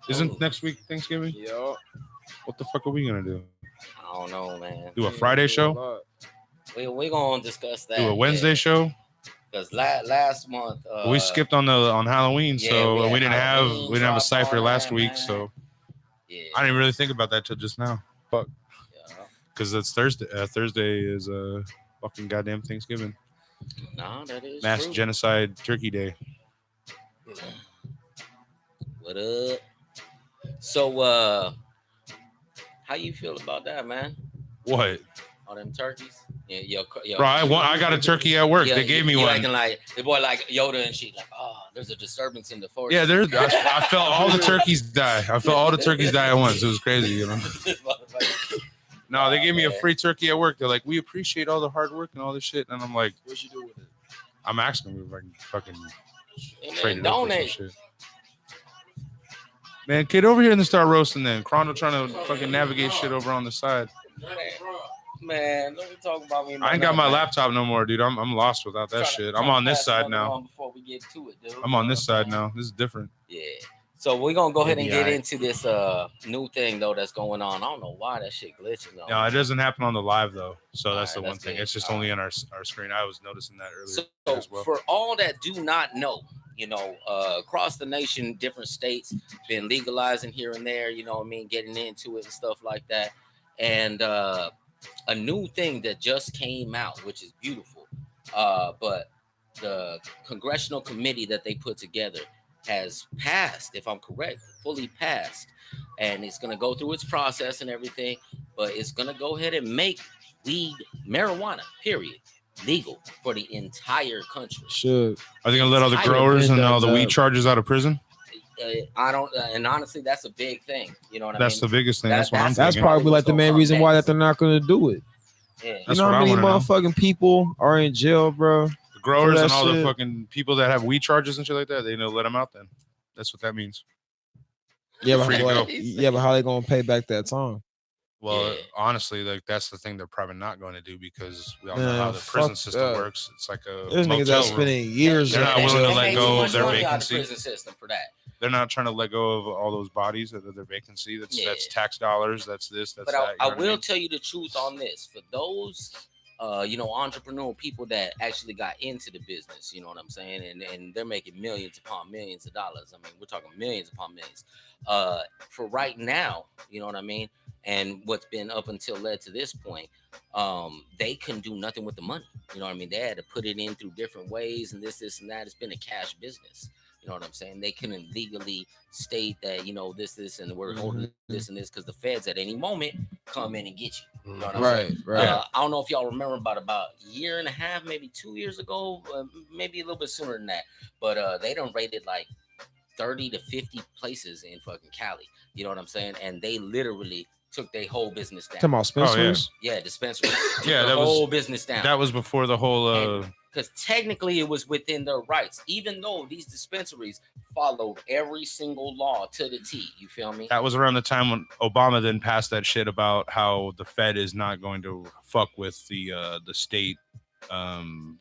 Isn't next week Thanksgiving? Yeah. What the fuck are we going to do? I don't know, man. Do a Friday show? We're going to discuss that. Do a Wednesday show? Because last month we skipped on Halloween, yeah, so we didn't have Halloween we didn't have a drop, cipher all last that, week, man. so Yeah. I didn't really think about that till just now. Fuck. Yeah. Because it's Thursday. Thursday is fucking goddamn Thanksgiving. No, that is Mass true. Genocide Turkey Day. What up? So, how you feel about that, man? What? All them turkeys? Yeah, Bro, I got a turkey at work. They gave me you one. acting like the boy like Yoda and shit. Like, oh, there's a disturbance in the forest. Yeah, I felt all the turkeys die. I felt all the turkeys die at once. It was crazy, you know. No, they gave me a free turkey at work. They're like, we appreciate all the hard work and all this shit. And I'm like, What you do with it? I'm asking them if I can fucking And trade then it up for some donate. shit. Man, kid, over here and start roasting then. Chrono trying to fucking navigate shit over on the side. Man, don't be talking about me. I ain't got my laptop no more, dude. I'm lost without that shit. I'm on this side now. Before we get to it, dude. I'm on this side now. This is different. Yeah. So we're gonna go ahead and get Maybe into this new thing though that's going on. I don't know why that shit glitching though. No, it doesn't happen on the live though. So that's Alright, the one that's thing. good. It's just only on our screen. I was noticing that earlier So as well. for all that do not know, you know, across the nation, different states been legalizing here and there, you know what I mean, getting into it and stuff like that. And a new thing that just came out, which is beautiful. But the congressional committee that they put together has passed, if I'm correct, fully passed. And it's going to go through its process and everything, but it's going to go ahead and make weed, marijuana, period, legal for the entire country. Should. Are they gonna let all the growers and all the weed chargers out of prison? I don't, and honestly, that's a big thing. You know what I mean? That's the biggest thing. That's what I'm That's thinking. probably like the main reason why that they're not going to do it. Yeah. You know how many motherfucking people are in jail, bro? The growers for and that all the shit? fucking people that have weed charges and shit like that, they know let them out then. That's what that means. Yeah, but Free to go. how they going to pay back that time? Well, honestly, like that's the thing they're probably not going to do because we all know Man, how the prison fuck system that. works. It's like a There's niggas that motel spending room. years They're not in willing to jail. let They go make of their too much money out of the vacancy. prison system for that. They're not trying to let go of all those bodies of their vacancy. That's tax dollars. That's this. That's But that. I You know what will mean? tell you the truth on this. For those, you know, entrepreneurial people that actually got into the business, you know what I'm saying, and they're making millions upon millions of dollars. I mean, we're talking millions upon millions. For right now, you know what I mean, and what's been up until led to this point, they couldn't do nothing with the money. You know what I mean? They had to put it in through different ways, and this and that. It's been a cash business. You know what I'm saying? They couldn't legally state that, you know, this, and we're holding this and this because the feds at any moment come in and get you. You know what I'm saying? Right. I don't know if y'all remember about a year and a half, maybe 2 years ago, maybe a little bit sooner than that. But they done raided like 30 to 50 places in fucking Cali. You know what I'm saying? And they literally took their whole business down. Talking about dispensaries? Yeah, dispensaries. Yeah, the that whole was business down. That was before the whole. Because technically it was within their rights, even though these dispensaries followed every single law to the T. You feel me? That was around the time when Obama then passed that shit about how the Fed is not going to fuck with the state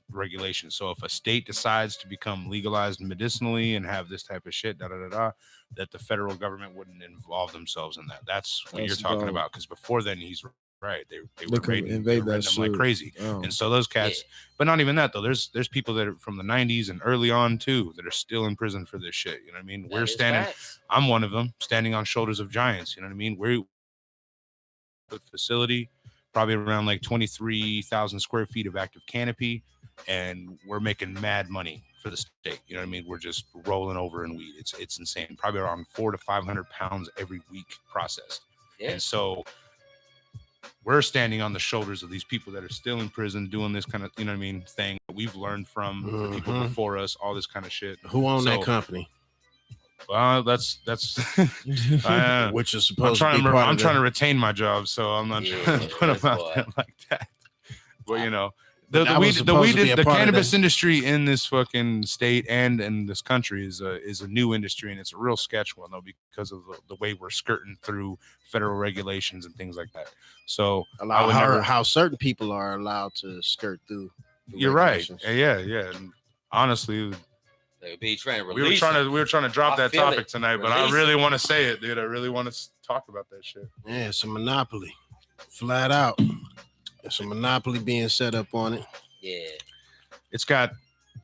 regulations. So if a state decides to become legalized medicinally and have this type of shit, that the federal government wouldn't involve themselves in that. That's what you're talking dope. about. Because before then, he's right. They were could raiding, invade they were that raiding them like shit. crazy. Oh. And so those cats, but not even that though. There's people that are from the 90s and early on too that are still in prison for this shit. You know what I mean? That We're is standing. facts. I'm one of them, standing on shoulders of giants. You know what I mean? We're a facility, probably around like 23,000 square feet of active canopy, and we're making mad money for the state. You know what I mean? We're just rolling over in weed. It's insane. Probably around 400 to 500 pounds every week processed. Yeah. And so we're standing on the shoulders of these people that are still in prison doing this kind of, you know what I mean, thing that we've learned from the people before us, all this kind of shit. Who owned that company? Well, that's which is supposed to be part I'm of trying to retain my job, so I'm not trying to put them out there like that. But you know, the cannabis industry in this fucking state and in this country is a new industry, and it's a real sketch one though because of the way we're skirting through federal regulations and things like that. So how certain people are allowed to skirt through. You're right. Yeah. And honestly, they would be trying to we were trying to drop that topic tonight, but I really want to say it, dude. I really want to talk about that shit. Yeah, it's a monopoly, flat out. It's a monopoly being set up on it. Yeah, it's got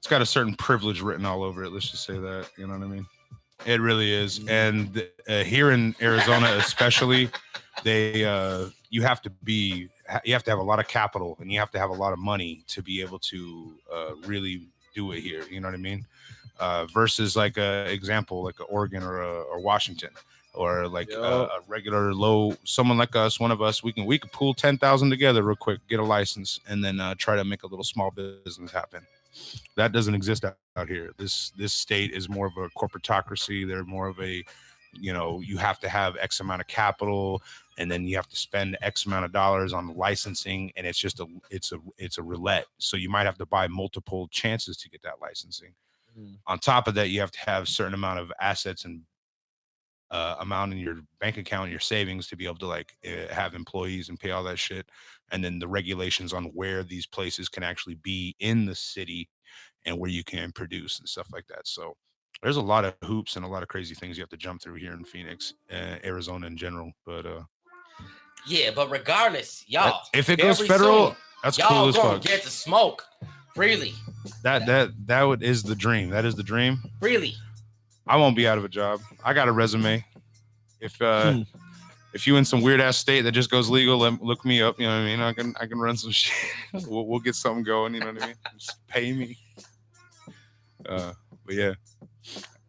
it's got a certain privilege written all over it. Let's just say that. You know what I mean? It really is. And here in Arizona, especially, you have to have a lot of capital and you have to have a lot of money to be able to really do it here. You know what I mean? Versus like a example, like a Oregon or Washington, or like a regular someone like us, one of us, we can pull 10,000 together real quick, get a license, and then try to make a little small business happen. That doesn't exist out here. This state is more of a corporatocracy. They're more of a, you have to have X amount of capital, and then you have to spend X amount of dollars on licensing, and it's just it's a roulette. So you might have to buy multiple chances to get that licensing. On top of that, you have to have a certain amount of assets and amount in your bank account, your savings, to be able to have employees and pay all that shit. And then the regulations on where these places can actually be in the city and where you can produce and stuff like that. So there's a lot of hoops and a lot of crazy things you have to jump through here in Phoenix, Arizona in general. But yeah, but regardless, y'all, if it goes federal, soon, that's y'all cool as gonna fuck. get to smoke freely. That is the dream. That is the dream. Freely. I won't be out of a job. I got a resume. If you in some weird ass state that just goes legal, look me up. You know what I mean? I can run some shit. We'll get something going. You know what I mean? Just pay me. But yeah,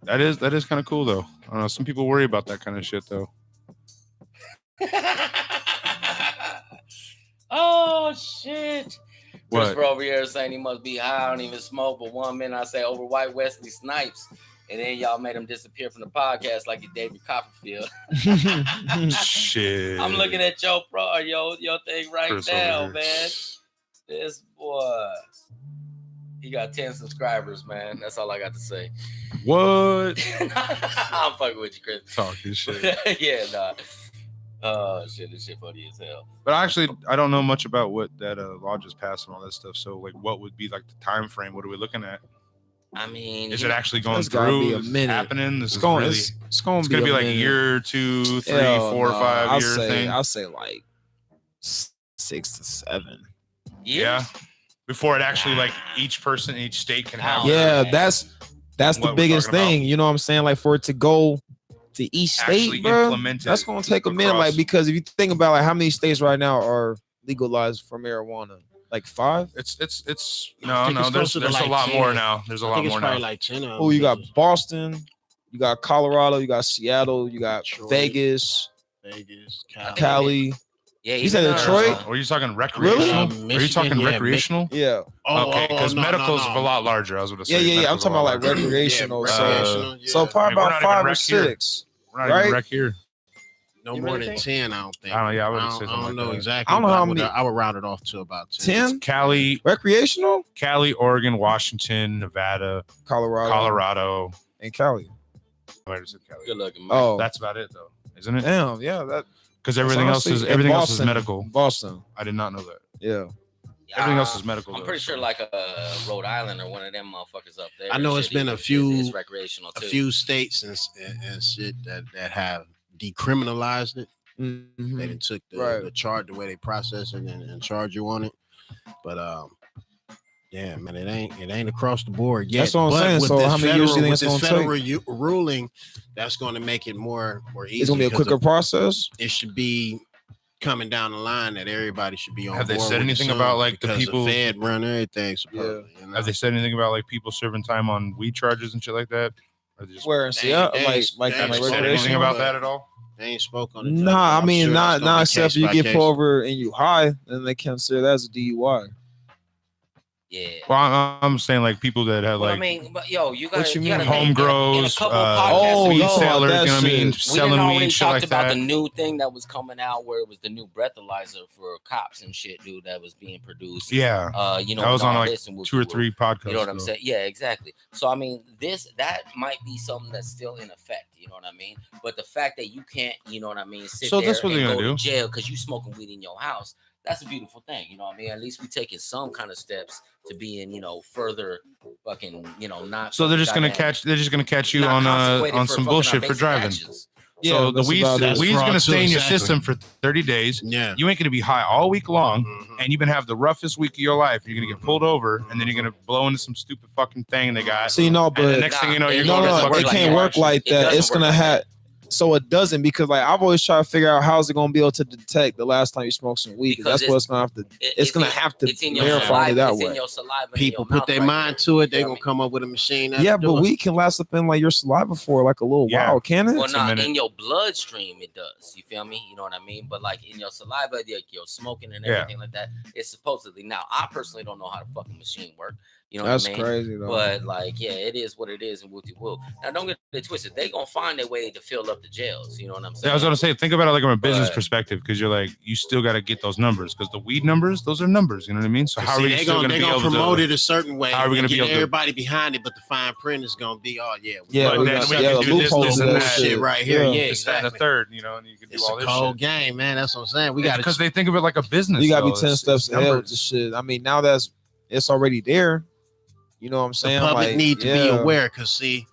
that is kind of cool though. I don't know. Some people worry about that kind of shit though. Oh shit. What? Christopher over here saying he must be high. I don't even smoke, but 1 minute I say over White Wesley Snipes, and then y'all made him disappear from the podcast like you David Copperfield. Shit. I'm looking at your thing right Chris now, over here. man. This boy, he got 10 subscribers, man. That's all I got to say. What? I'm fucking with you, Chris. Talking shit. Yeah, nah. Oh shit, this shit funny as hell. But actually, I don't know much about what that law just passed and all that stuff. So, like, what would be like the time frame? What are we looking at? I mean, is it actually going It's gotta through? be a Is it minute. happening? This It's is going. really. It's going to It's gonna be like a minute. year, 2, 3, Hell 4, no. 5 year thing. I'll say like 6 to 7. Yeah. Before it actually like each person, each state can have. Yeah, their- that's the what we're biggest talking about. thing. You know what I'm saying? Like for it to go to each Actually state, bro, implement that's it gonna take a minute. across. Like because if you think about like how many states right now are legalized for marijuana, like 5. It's I think no. it's There's closer to a like lot 10. more now. There's a I lot think it's more probably now. like 10 of Oh, you got them. Boston, you got Colorado, you got Seattle, you got Detroit. Vegas, Cali. Cali. Yeah, You said Detroit? Are you talking recreational? Really? Are you talking Michigan, yeah, recreational? Yeah. Okay, because no, medical's no. a lot larger. I was going to Yeah, say. yeah, yeah. I'm medical's a talking about lot like larger. recreational. Yeah, recreational, yeah. So probably I mean, we're about not even 5 or rec here. 6. We're not even right? rec here. No You more really than think? 10, I don't think. I don't know, yeah, I I would don't, say I something don't like know that. exactly. I don't know but how I would- many- I would route it off to about 10. 10 Cali, recreational, Oregon, Washington, Nevada, Colorado. and Cali. I might have said Cali. Good looking, man. Oh, That's about it, though, isn't it? damn, yeah, that Because everything else is in Boston, medical. Boston, I did not know that. yeah. Everything else is medical. I'm though, pretty so. sure like Rhode Island or one of them motherfuckers up there. I know it's shit been a is few recreational a too. few states and shit that have decriminalized it. Mhm. They done took Right. the charge, the way they process it and charge you on it. But yeah, man, it ain't across the board yet. That's what I'm But saying. with So this how many years do you think with it's this gonna federal ruling, that's going to make it more easy. It's gonna be a quicker process. It should be coming down the line that everybody should be on. Have they board said with anything the about song like the because people? Fed run everything? Supposedly, you know? Have they said anything about like people serving time on weed charges and shit like that? Or they just, Where in Seattle, they like ain't- like they on ain't the said anything recreational. about that at all? They ain't spoke on it. Nah, I I'm mean sure not that's gonna be except case you by get case. pulled over and you high, then they consider that as a DUI. Yeah. Well, I'm saying like people that have Well, like I mean, but yo, you got What you gotta mean? think, home grows, in a couple of Oh, podcasts weed you ago, talking about sellers, that you know what I mean? shit. we done Selling already weed, shit talked like about that. the new thing that was coming out where it was the new breathalyzer for cops and shit, dude, that was being produced. Yeah, You know, that was and on all like this and 2 or 3 podcasts. You know what I'm ago. saying? Yeah, exactly. So I mean, that might be something that's still in effect. You know what I mean? But the fact that you can't, you know what I mean, sit So there that's what and they're go gonna to do. jail because you smoking weed in your house. That's a beautiful thing. You know what I mean? At least we taking some kind of steps to being, further fucking, not. So they're just gonna goddamn- catch. They're just gonna catch you not on consequated on for some fucking our bullshit for basic driving. actions. So the weed's gonna stay in your exactly. system for 30 days. Yeah. You ain't gonna be high all week long, Mhm. and you're gonna have the roughest week of your life. You're gonna get pulled over, and then you're gonna blow into some stupid fucking thing they got. See, no, and the but next thing you know, you're no, going to no, fucking it can't work like that. It's gonna have. So it doesn't, because like I've always tried to figure out how's it gonna be able to detect the last time you smoked some weed. Because That's what it's gonna have to. It's gonna have to It's in your verify saliva. it that It's in way. your saliva. People in your put their mouth mind to it. They gonna come up with a machine. Yeah, but weed can last up in like your saliva for like a little while, can it? Well, not in your bloodstream, it does. You feel me? You know what I mean? But like in your saliva, like your smoking and everything like that, it's supposedly. Now, I personally don't know how the fucking machine work. You know That's what I mean? crazy, though. But like, yeah, it is what it is, and woo. Now, don't get it twisted. They gonna find their way to fill up the jails. You know what I'm saying? Yeah, I was gonna say, think about it like from a business But- perspective, because you're like, you still got to get those numbers, because the weed numbers, those are numbers. You know what I mean? So how are we they still gonna be able promote to it a certain way? How are we gonna and be get able to? everybody behind it? But the fine print is gonna be, oh yeah, Yeah, But then we can do this, this, and that shit right here. Yeah, this, that, and the exactly. third. You know, and you can do It's all a this cold shit. game, man. That's what I'm saying. We got because they think of it like a business. You gotta be though. 10 It's steps ahead with numbers. the shit. I mean, now it's already there. You know what I'm saying? The public Like, need to be aware, because see,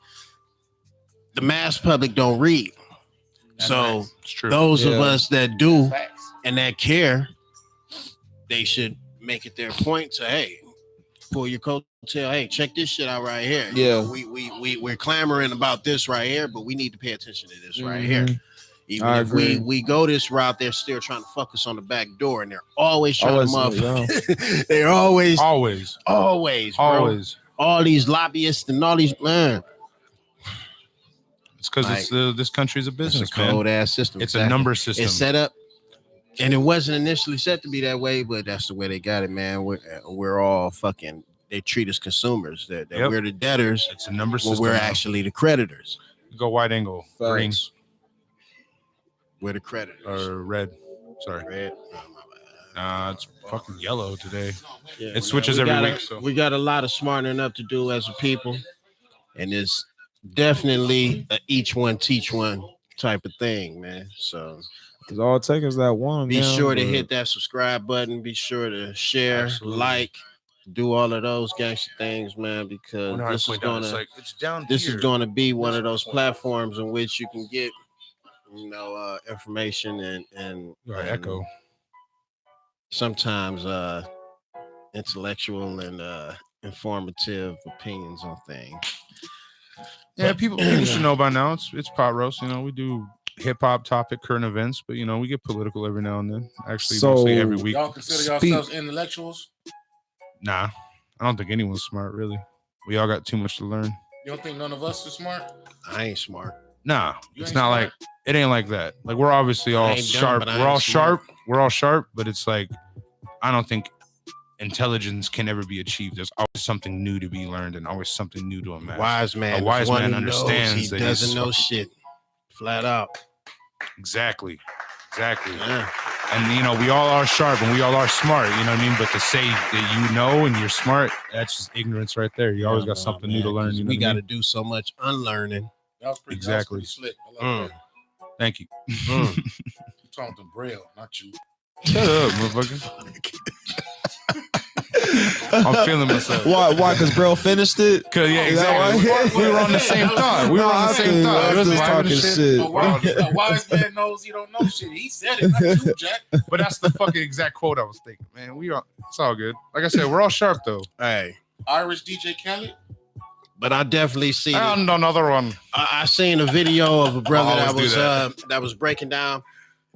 the mass public don't read. So It's true. those of Yeah. us that do and that care, they should make it their point to, hey, pull your coattail. Hey, check this shit out right here. You Yeah. know, we're clamoring about this right here, but we need to pay attention to this right here. Mhm. Even I if agree. we go this route, they're still trying to fuck us on the back door, and they're always trying Always, to motherfucker. They're always, bro. All these lobbyists and all these man. It's because this country's a business, It's a cold ass system. It's a exactly. number system. It's set up, and it wasn't initially set to be that way, but that's the way they got it, man. We're all fucking. They treat us consumers. That Yep. we're the debtors. It's a number when system. we're now. actually the creditors. Go wide angle, green Facts. We're the creditors. or red. Sorry, Red. it's fucking yellow today. Yeah, It switches every week. So we got a lot of smartening up to do as a people, and it's definitely a each one teach one type of thing, man. So Because all it takes is that one. be man, sure to but- hit that subscribe button. Be sure to share, Absolutely. like, do all of those gangster things, man. Because when I this play is down, gonna it's like it's down this here. is going to be one This of those point. platforms in which you can get, information and Right, echo. sometimes intellectual and informative opinions on things. Yeah, people should know by now. It's PotRoast. You know, we do hip hop topic, current events, but you know, we get political every now and then. Actually, mostly every week. Y'all consider yourselves intellectuals? Nah, I don't think anyone's smart, really. We all got too much to learn. You don't think none of us are smart? I ain't smart. Nah, You it's ain't not smart? like it ain't like that. Like we're obviously I all ain't dumb, sharp. but I We're all ain't smart. sharp. We're all sharp, but it's like I don't think intelligence can ever be achieved. There's always something new to be learned and always something new to imagine. Wise man, A wise is one man who knows understands that he he's doesn't know shit. Flat out. Exactly. Yeah. And you know, we all are sharp and we all are smart, you know what I mean? But to say that you know and you're smart, that's just ignorance right there. You always got something new to learn. You know We what I got to mean? do so much unlearning. That was pretty, Exactly. That was pretty slick. I like that. Thank you. You talking to Braille, not you. Shut up, motherfucker. I'm feeling myself. Why? Because Bro finished it? Cause yeah, Is that exactly. why? We were on the same thought. We were on the same thought. I was just Vibing talking and shit. A wise man knows he don't know shit. He said it, not you, Jack. But that's the fucking exact quote I was thinking, man. It's all good. Like I said, we're all sharp though. Hey, Irish DJ Khaled. but I definitely see. And another one. I seen a video of a brother that always was do that was breaking down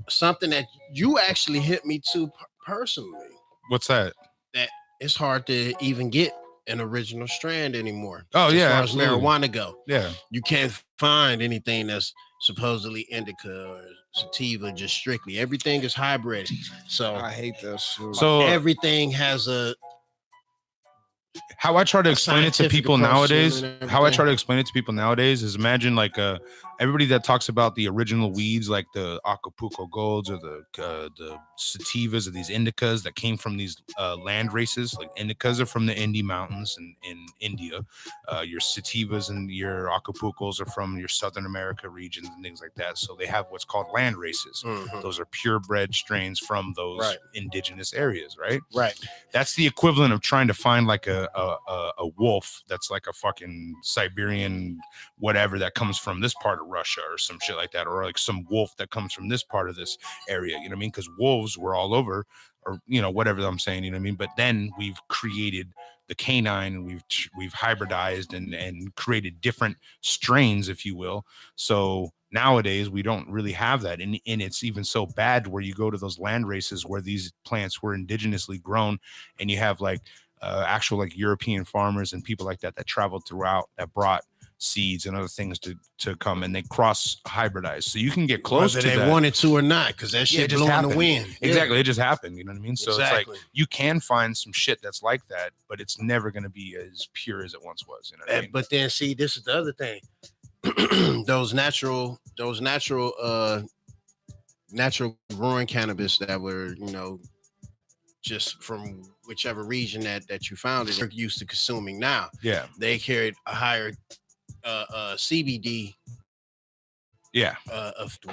something that you actually hit me to personally. What's that? That it's hard to even get an original strand anymore. Oh, yeah, as far absolutely. as marijuana go. Yeah. You can't find anything that's supposedly indica or sativa, just strictly. Everything is hybrid. So I hate that shit. So everything has a how I try to explain it to scientific people approach to it nowadays, and how I everything. try to explain it to people nowadays is imagine like everybody that talks about the original weeds, like the Acapulco Golds or the sativas or these indicas that came from these land races. Like indicas are from theIndi Mountains in India. Your sativas and your Acapulcos are from your Southern America regions and things like that. So they have what's called land races. Mhm. Those are purebred strains from those Right. indigenous areas, right? Right. That's the equivalent of trying to find like a a wolf that's like a fucking Siberian whatever that comes from this part of Russia or some shit like that, or like some wolf that comes from this part of this area, you know what I mean? Because wolves were all over, or you know, whatever I'm saying, you know what I mean? But then we've created the canine, and we've hybridized and created different strains, if you will. So nowadays we don't really have that, and it's even so bad where you go to those land races where these plants were indigenously grown, and you have like actual like European farmers and people like that traveled throughout that brought seeds and other things to come, and they cross hybridize, so you can get close whether to they that. wanted to or not, because that shit just blew in happened. the wind. Exactly, it just happened. You know what I mean? So Exactly. it's like you can find some shit that's like that, but it's never going to be as pure as it once was. You know what I mean? But then see, this is the other thing. those natural growing cannabis that were, you know, just from whichever region that you found it, they're used to consuming now. Yeah. They carried a higher CBD,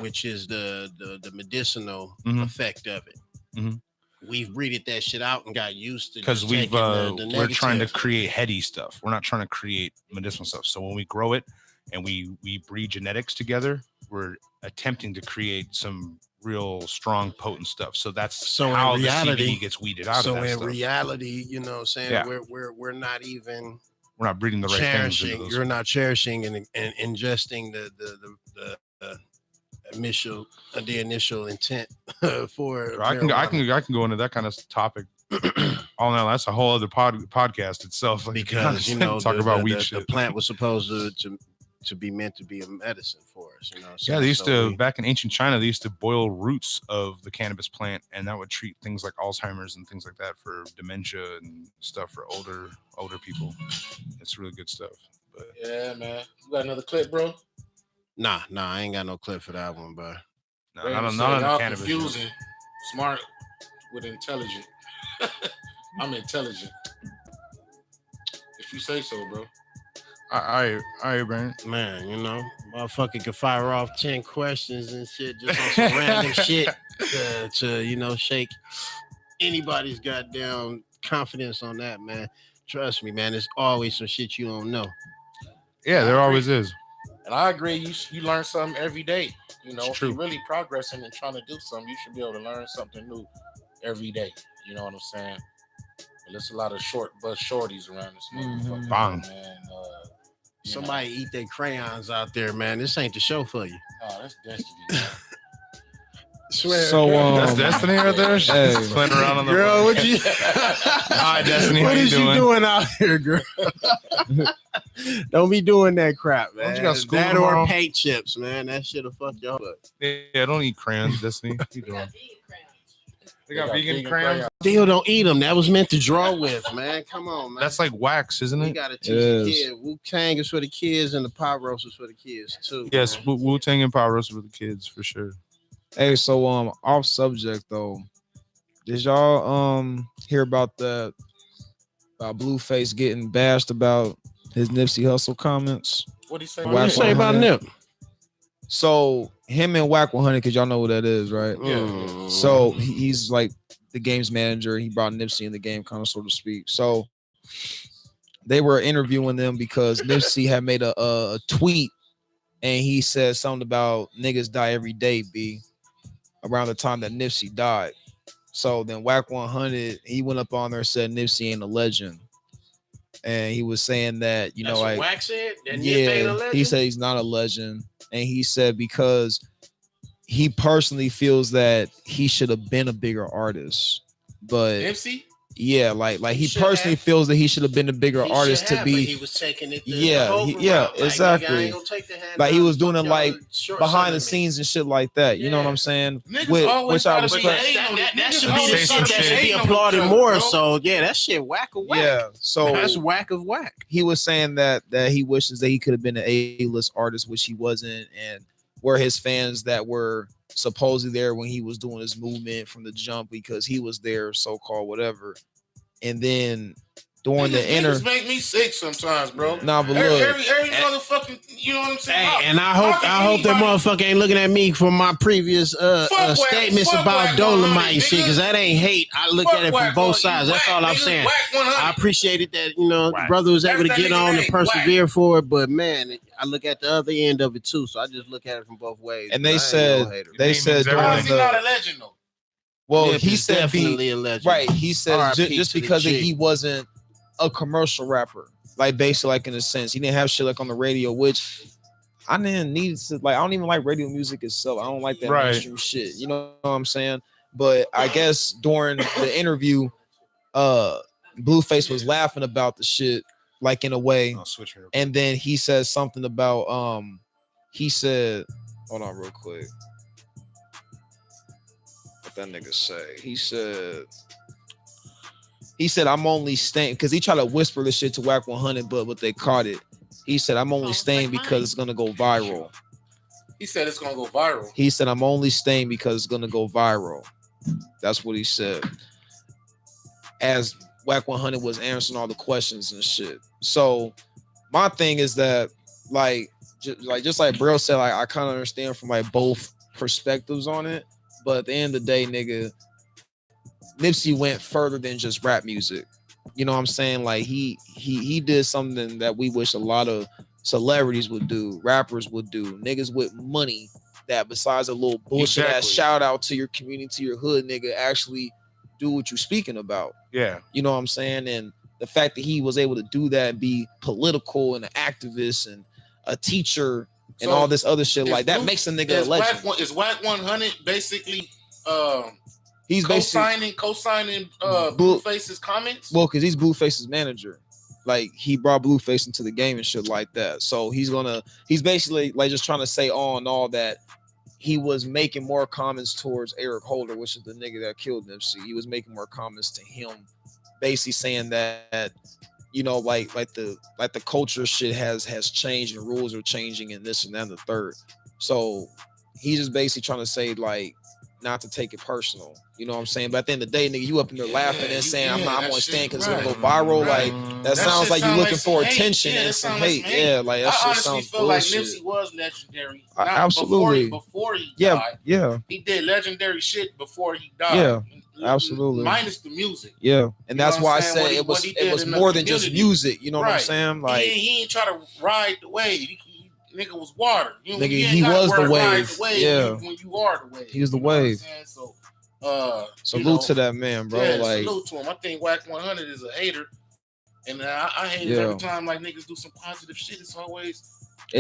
which is the medicinal effect of it. Mhm. We've breeded that shit out and got used to, Because we're we're trying to create heady stuff. We're not trying to create medicinal stuff. So when we grow it and we breed genetics together, we're attempting to create some real strong, potent stuff. So that's how the CBD gets weeded out. So of that in stuff. reality, you know what I'm saying? Yeah. We're not even breeding the right cherishing. things. You're not cherishing and ingesting the initial intent for. I can go into that kind of topic. All now, that's a whole other podcast itself. Like, because you know talk about weed shit. The plant was supposed to be meant to be a medicine for us. You know. Yeah, they used to back in ancient China. They used to boil roots of the cannabis plant, and that would treat things like Alzheimer's and things like that for dementia and stuff for older people. It's really good stuff. But yeah, man, you got another clip, bro? Nah, I ain't got no clip for that one, bro. No, not on the cannabis. Confusing smart with intelligent. I'm intelligent. If you say so, bro. All right, Brandon. Man, you know, motherfucker can fire off 10 questions and shit just on some random shit to you know, shake anybody's goddamn confidence on that, man. Trust me, man. There's always some shit you don't know. Yeah, there always is. And I agree. You learn something every day. You know, It's if true. you're really progressing and trying to do something, you should be able to learn something new every day. You know what I'm saying? And there's a lot of short bus shorties around this motherfucker. Bang. Man, Somebody eat their crayons out there, man. This ain't the show for you. Oh, that's Destiny. Man. Swear. So that's Destiny right there. She's playing around on the girl. What you? Hi, Destiny. What how is you doing out here, girl? Don't be doing that crap, man. Don't you got school that tomorrow? or paint chips, man. That shit'll fuck y'all up. Yeah, don't eat crayons, Destiny. What you doing? They got vegan crayons. Still don't eat them. That was meant to draw with, man. Come on, man. That's like wax, isn't We it? gotta teach the kid. Wu-Tang is for the kids, and the PotRoast is for the kids too. Yes, man. Wu-Tang and PotRoast for the kids for sure. Hey, so off subject though, did y'all hear about the Blueface getting bashed about his Nipsey Hussle comments? What did he say? What did he say about Nip? So him and Whack 100, because y'all know who that is, right? Yeah. So he's like the game's manager. He brought Nipsey in the game, kind of, so to speak. So they were interviewing them because Nipsey had made a tweet, and he said something about niggas die every day, B, around the time that Nipsey died. So then Whack 100, he went up on there and said Nipsey ain't a legend. And he was saying that, you That's know, what like, Wack said? That Nip ain't a legend? he said he's not a legend. And he said because he personally feels that he should have been a bigger artist. But Nipsey? yeah, like he personally feels that he should have been a bigger artist to be. He was taking it. Exactly. Like he was doing it like behind the scenes and shit like that. You know what I'm saying? Which I respect. That should be the shit that should be applauded more. So yeah, that shit whack of whack. Yeah, so that's whack of whack. He was saying that he wishes that he could have been an A-list artist, which he wasn't, and were his fans that were supposedly there when he was doing his movement from the jump because he was there, so-called whatever. And then during the Niggas make me sick sometimes, bro. Nah, but every, look, every motherfucking, you know what I'm saying? Hey, and I hope that motherfucker ain't looking at me for my previous statements about Dolomite and shit, because that ain't hate. I look at it from both sides. That's all I'm saying. I appreciated that, the brother was able to get on and persevere for it, but man, I look at the other end of it too, so I just look at it from both ways. And they said Why is he not a legend though? Well, Nip he is said definitely a legend. Right. He said RIP just to the because G. he wasn't a commercial rapper, like basically like in a sense, he didn't have shit like on the radio, which I didn't need to like. I don't even like radio music itself. I don't like that mainstream shit. You know what I'm saying? But I guess during the interview, Blueface was laughing about the shit, like in a way. And then he said something about he said, hold on real quick. What that nigga say? He said, I'm only staying, because he tried to whisper this shit to Whack 100, but they caught it. He said, I'm only staying because it's going to go viral. He said it's going to go viral. He said, I'm only staying because it's going to go viral. That's what he said. As Whack 100 was answering all the questions and shit. So my thing is that, just like Brill said, like, I kind of understand from like both perspectives on it. But at the end of the day, nigga, Nipsey went further than just rap music. You know what I'm saying? Like he did something that we wish a lot of celebrities would do, rappers would do, niggas with money that besides a little bullshit ass shout out to your community, to your hood, nigga, actually do what you're speaking about. Yeah. You know what I'm saying? And the fact that he was able to do that and be political and an activist and a teacher and all this other shit, like that makes a nigga a legend. Is Whack 100 basically he's co-signing Blueface's comments? Well, because he's Blueface's manager. Like he brought Blueface into the game and shit like that. So he's basically like just trying to say all in all that he was making more comments towards Eric Holder, which is the nigga that killed Nipsey. He was making more comments to him, basically saying that, you know, like the culture shit has changed and rules are changing and this and that and the third. So he's just basically trying to say like not to take it personal. You know what I'm saying? But at the end of the day, nigga, you up in there laughing and saying I'm gonna stand because it's gonna go viral. Right. Like that sounds like you looking for attention and some hate. Yeah, like that shit sounds bullshit. I honestly feel like Nipsey was legendary. Absolutely. Before he died. Yeah. He did legendary shit before he died. Yeah. Absolutely. Minus the music. Yeah. And that's why I said it was more than just music. You know what I'm saying? Like he ain't try to ride the wave. Nigga was water. Nigga, he was the wave. Yeah. When you are the wave. He was the wave. So salute to that man, bro. Yeah, like salute to him. I think Whack 100 is a hater. And I hate it every time like niggas do some positive shit. It's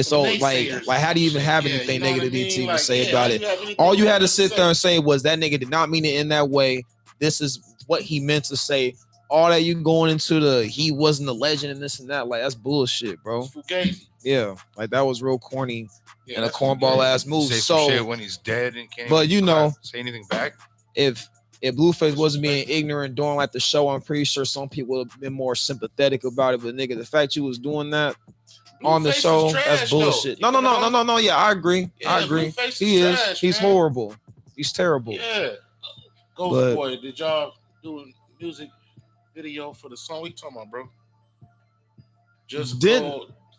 so like how do you even have anything negative to even say about it? All you had to sit there and say was that nigga did not mean it in that way. This is what he meant to say. All that you going into he wasn't a legend and this and that, like that's bullshit, bro. Yeah, like that was real corny and a cornball ass move. Say so some shit when he's dead and can't. But you know, say anything back. If Blueface wasn't being ignorant during like the show, I'm pretty sure some people would have been more sympathetic about it. But nigga, the fact you was doing that on the show, that's bullshit. No. Yeah, I agree. I agree. He is. Trash, he's man. horrible. He's terrible. Yeah. Ghost Boy, did y'all do a music video for the song? What you talking about, bro?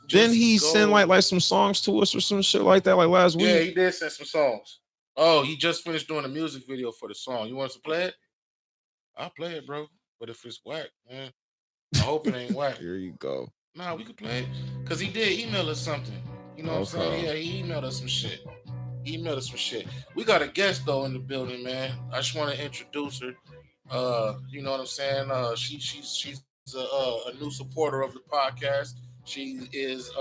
Didn't he send like some songs to us or some shit like that like last week? Yeah, he did send some songs. Oh, he just finished doing a music video for the song. You want us to play it? I'll play it, bro. But if it's whack, man, I hope it ain't whack. Here you go. Nah, we could play it. Because he did email us something. You know what I'm saying? Yeah, he emailed us some shit. We got a guest, though, in the building, man. I just want to introduce her. You know what I'm saying? She's a new supporter of the podcast. She is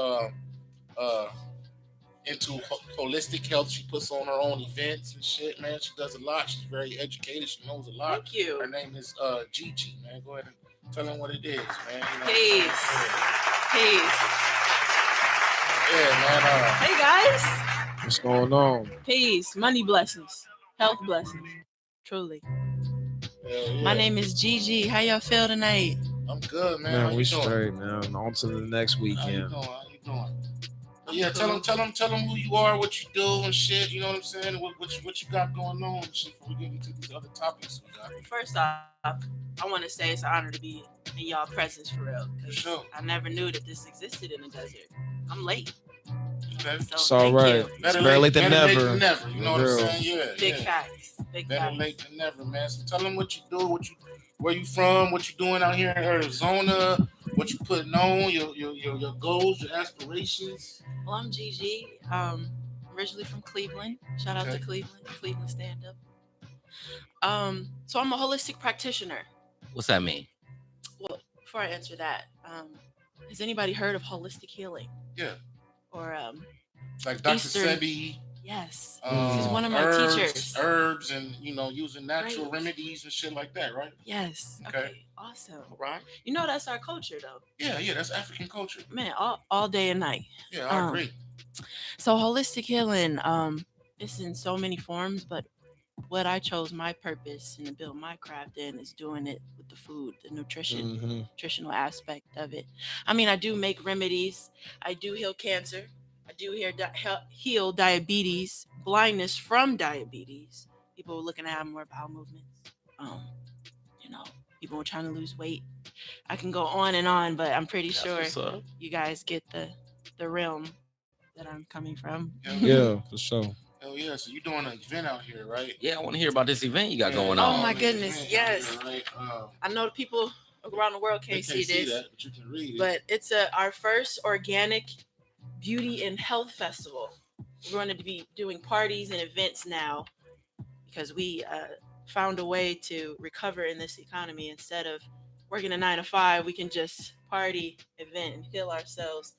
into holistic health. She puts on her own events and shit, man. She does a lot. She's very educated. She knows a lot. Thank you. Her name is Gigi, man. Go ahead and tell them what it is, man. Peace. Yeah, man. Hey, guys. What's going on? Peace. Money blessings. Health blessings. Truly. Yeah. My name is Gigi. How y'all feel tonight? I'm good, man. Man, we straight, man. On to the next weekend. How you doing? Yeah, tell them who you are, what you do and shit. You know what I'm saying? What you got going on and shit before we get into these other topics we got. First off, I want to say it's an honor to be in y'all presence for real. For sure. I never knew that this existed in the desert. I'm late. Okay. So It's all thank right. you. It's better late than better late never. than never. You know what I'm Real. saying? Yeah. Big yeah. facts. Big Better facts. late than never, man. So tell them what you do, where you from, what you doing out here in Arizona, what you putting on, your goals, your aspirations. Well, I'm Gigi. Originally from Cleveland. Shout out to Cleveland stand up. So I'm a holistic practitioner. What's that mean? Well, before I answer that, has anybody heard of holistic healing? Yeah. Or like Dr. Eastern... Sebi. Yes. He's one of my teachers. Herbs and using natural remedies and shit like that, right? Yes. Okay. Awesome. All right. You know that's our culture though. Yeah, that's African culture. Man, all day and night. Yeah, I agree. So holistic healing, it's in so many forms, but what I chose my purpose and to build my craft in is doing it with the food, the nutritional aspect of it. I mean, I do make remedies. I do heal cancer. I do heal diabetes, blindness from diabetes. People looking to have more bowel movements. People are trying to lose weight. I can go on and on, but I'm pretty sure you guys get the realm that I'm coming from. Yeah, for sure. Hell yeah! So you're doing an event out here, right? Yeah, I want to hear about this event you got going on. Oh my goodness, yes. Here, right? I know the people around the world can't see this, that, but you can read it. But it's our first organic beauty and health festival. We're going to be doing parties and events now because we found a way to recover in this economy. Instead of working a 9 to 5, we can just party, event, and heal ourselves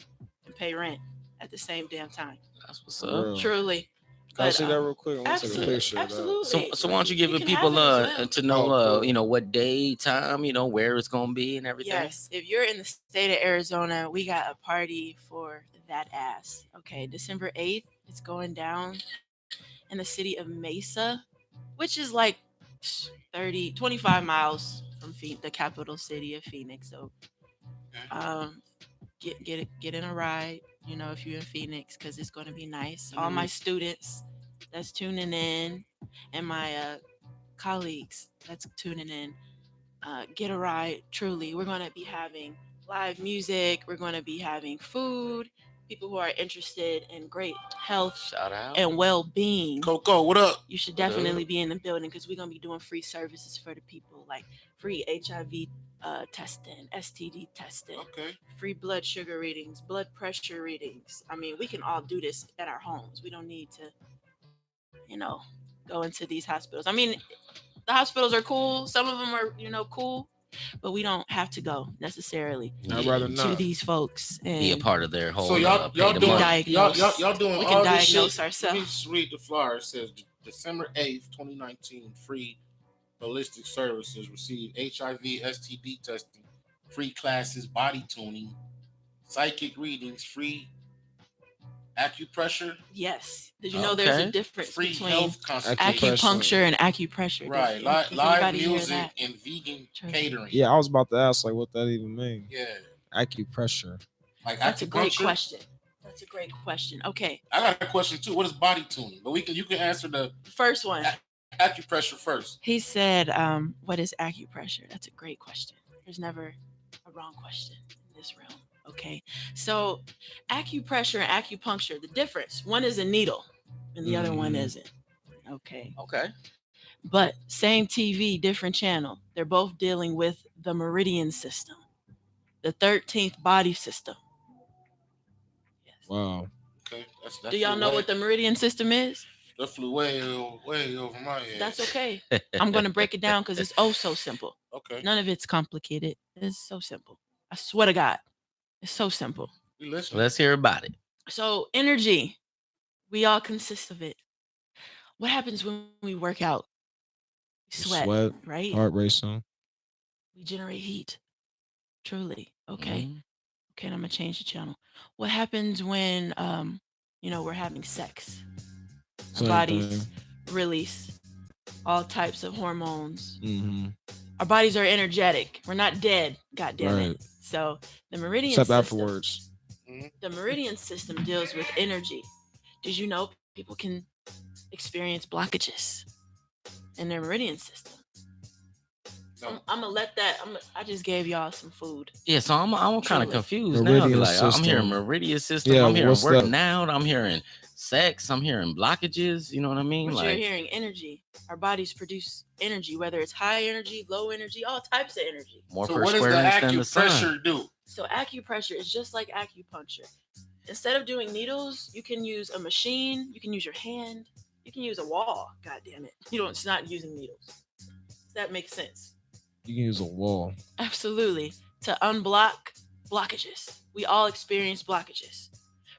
and pay rent at the same damn time. That's what's up. Truly. Can I see that real quick? I want to take a picture. Absolutely. So why don't you give the people to know what day, time, where it's gonna be and everything? Yes. If you're in the state of Arizona, we got a party for that ass. Okay, December 8th, it's going down in the city of Mesa, which is like 25 miles from the capital city of Phoenix. So get in a ride, if you're in Phoenix, because it's going to be nice. All my students that's tuning in and my colleagues that's tuning in, get a ride. Truly, we're going to be having live music. We're going to be having food. People who are interested in great health Shout out. and well-being. Coco, what up? You should definitely be in the building because we're going to be doing free services for the people, like free HIV testing, STD testing, free blood sugar readings, blood pressure readings. I mean, we can all do this at our homes. We don't need to, go into these hospitals. I mean, the hospitals are cool. Some of them are, cool, but we don't have to go necessarily to these folks and be a part of their whole. So y'all doing we can all diagnose this shit. ourselves. Let me just read the flyer. It says December 8th, 2019, free holistic services. Receive HIV, STD testing, free classes, body tuning, psychic readings, free acupressure. Yes. Did you know there's a difference free between health acupuncture and acupressure? Right. Live music and vegan catering. Yeah, I was about to ask what that even means. Yeah. Acupressure. Like That's a great acupuncture? question. That's a great question. Okay. I got a question too. What is body tuning? But you can answer the first one. Acupressure first. He said, what is acupressure? That's a great question. There's never a wrong question in this realm. Okay. So acupressure and acupuncture, the difference, one is a needle and the other one isn't. Okay. But same TV, different channel. They're both dealing with the meridian system, the 13th body system. Yes. Wow. Okay. Do y'all know what the meridian system is? That flew way over my head. That's okay. I'm going to break it down because it's so simple. Okay. None of it's complicated. It's so simple. I swear to God. It's so simple. Let's hear about it. So energy, we all consist of it. What happens when we work out? We sweat, right? Heart racing. We generate heat. Truly. Okay. Okay, I'm going to change the channel. What happens when, we're having sex? Our bodies release all types of hormones. Our bodies are energetic. We're not dead. God damn it. So the meridian except system, afterwards. The meridian system deals with energy. Did you know people can experience blockages in their meridian system? I'm gonna let that. I just gave y'all some food. Yeah, so I'm kind of Truly. confused now. Meridian Like I'm hearing system. meridian system. Yeah, I'm hearing what's working that? out. I'm hearing sex. I'm hearing blockages. You know what I mean? But you're Like hearing energy. Our bodies produce energy, whether it's high energy, low energy, all types of energy. more So per what does square the inch than the sun. acupressure do? So acupressure is just like acupuncture. Instead of doing needles, you can use a machine. You can use your hand. You can use a wall. God damn it! It's not using needles. Does that make sense? You can use a wall. Absolutely. To unblock blockages. We all experience blockages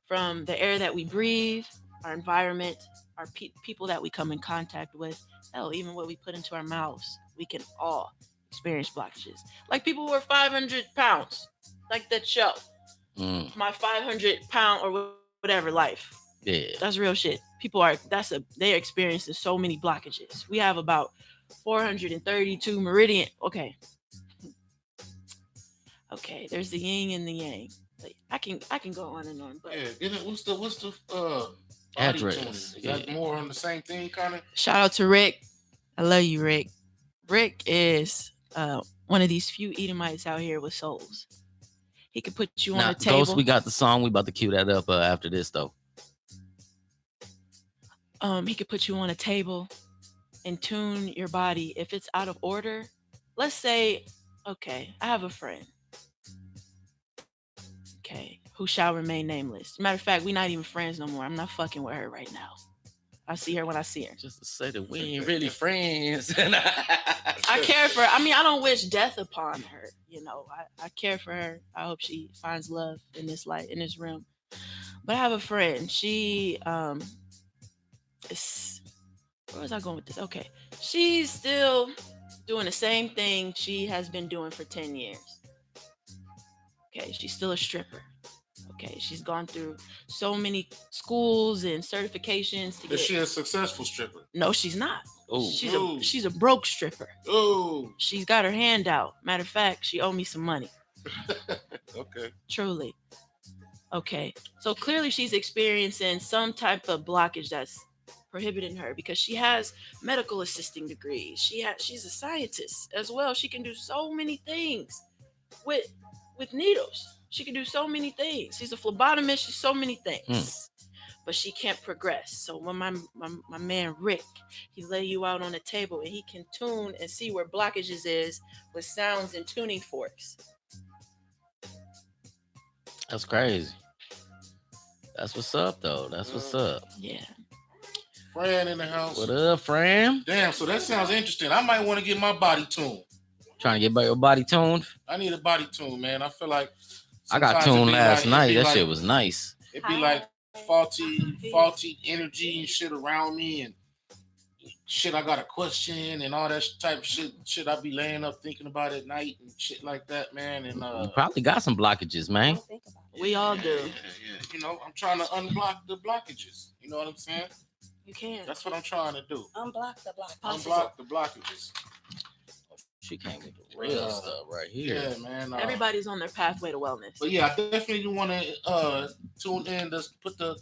from the air that we breathe, our environment, our people that we come in contact with. Hell, even what we put into our mouths. We can all experience blockages. Like people who are 500 pounds, like that show. My 500-pound or whatever life. Yeah. That's real shit. People they're experiencing so many blockages. We have about 432 meridian. Okay, there's the yin and the yang. Like, I can go on and on, but yeah, what's the address? Is that more on the same thing, kind of? Shout out to Rick. I love you, Rick. Rick is one of these few Edomites out here with souls. He could put you on a table. Ghost, we got the song. We about to cue that up after this, though. He could put you on a table and tune your body. If it's out of order, let's say, okay, I have a friend, okay, who shall remain nameless. Matter of fact, we're not even friends no more. I'm not fucking with her right now. I see her when I see her. Just to say that we ain't really friends. I care for her. I mean, I don't wish death upon her. I care for her. I hope she finds love in this light, in this realm. But I have a friend. She where was I going with this? Okay. She's still doing the same thing she has been doing for 10 years. Okay. She's still a stripper. Okay. She's gone through so many schools and certifications to Is she a successful stripper? No, she's not. Oh, She's a broke stripper. Oh, she's got her hand out. Matter of fact, she owed me some money. Okay. Truly. Okay. So clearly she's experiencing some type of blockage that's prohibiting her because she has medical assisting degrees. She's a scientist as well. She can do so many things with needles. She can do so many things. She's a phlebotomist. She's so many things. But she can't progress. So when my man Rick, he lay you out on a table and he can tune and see where blockages is with sounds and tuning forks. That's crazy. That's what's up, though. That's what's up. Yeah. Fran in the house. What up, Fran? Damn, so that sounds interesting. I might want to get my body tuned. Trying to get your body tuned? I need a body tune, man. I feel like I got tuned last night. That shit was nice. It'd be like faulty energy and shit around me and shit I got a question and all that type of shit I be laying up thinking about at night and shit like that, man. And you probably got some blockages, man. We all do. Yeah. I'm trying to unblock the blockages. You know what I'm saying? You can. That's what I'm trying to do. Unblock the blockages. Unblock the blockages. She came with the real stuff right here. Yeah, man. Everybody's on their pathway to wellness. But yeah, I definitely want to tune in to put the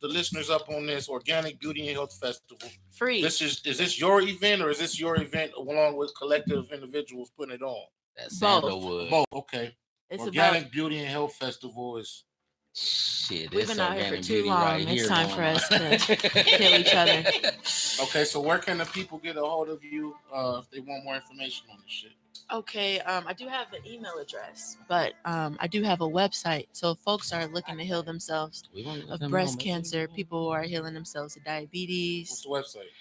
listeners up on this Organic Beauty and Health Festival. Free. Is this your event or is this your event along with collective individuals putting it on? That's both. Sandalwood. Both. Okay. It's Organic Beauty and Health Festival is. Shit, we've been out here for organic too beauty long. right It's here time for us to kill each other. Okay, so where can the people get a hold of you if they want more information on this shit? Okay, I do have an email address, but I do have a website. So if folks are looking to heal themselves of breast cancer, people who are healing themselves of diabetes. What's the website?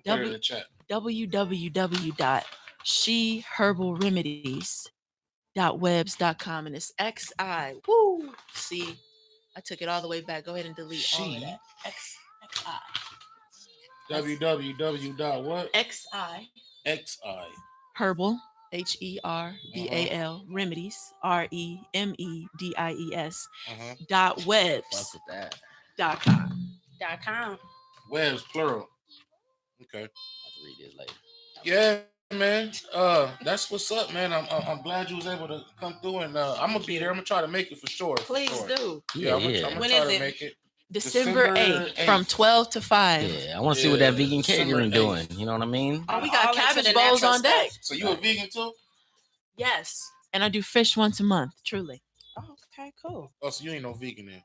Put it in the chat. www.sheherbalremedies.webs.com, and it's XI. Woo! See, I took it all the way back. Go ahead and delete all of that. XI. www.what? XI. XI. Herbal. HERBAL remedies REMEDIES .webs.com. Webs plural. Okay. I'll read this later. Yeah, man. That's what's up, man. I'm glad you was able to come through, and I'm gonna be there. I'm gonna try to make it for sure. Please do. Yeah, I'm gonna when try is to it? make it. December 8th from 12 to 5. Yeah, I want to see what that vegan catering doing. You know what I mean? Oh, we got cabbage bowls on deck. So you a vegan too? Yes, and I do fish once a month. Truly. Oh, okay, cool. Oh, so you ain't no vegan then?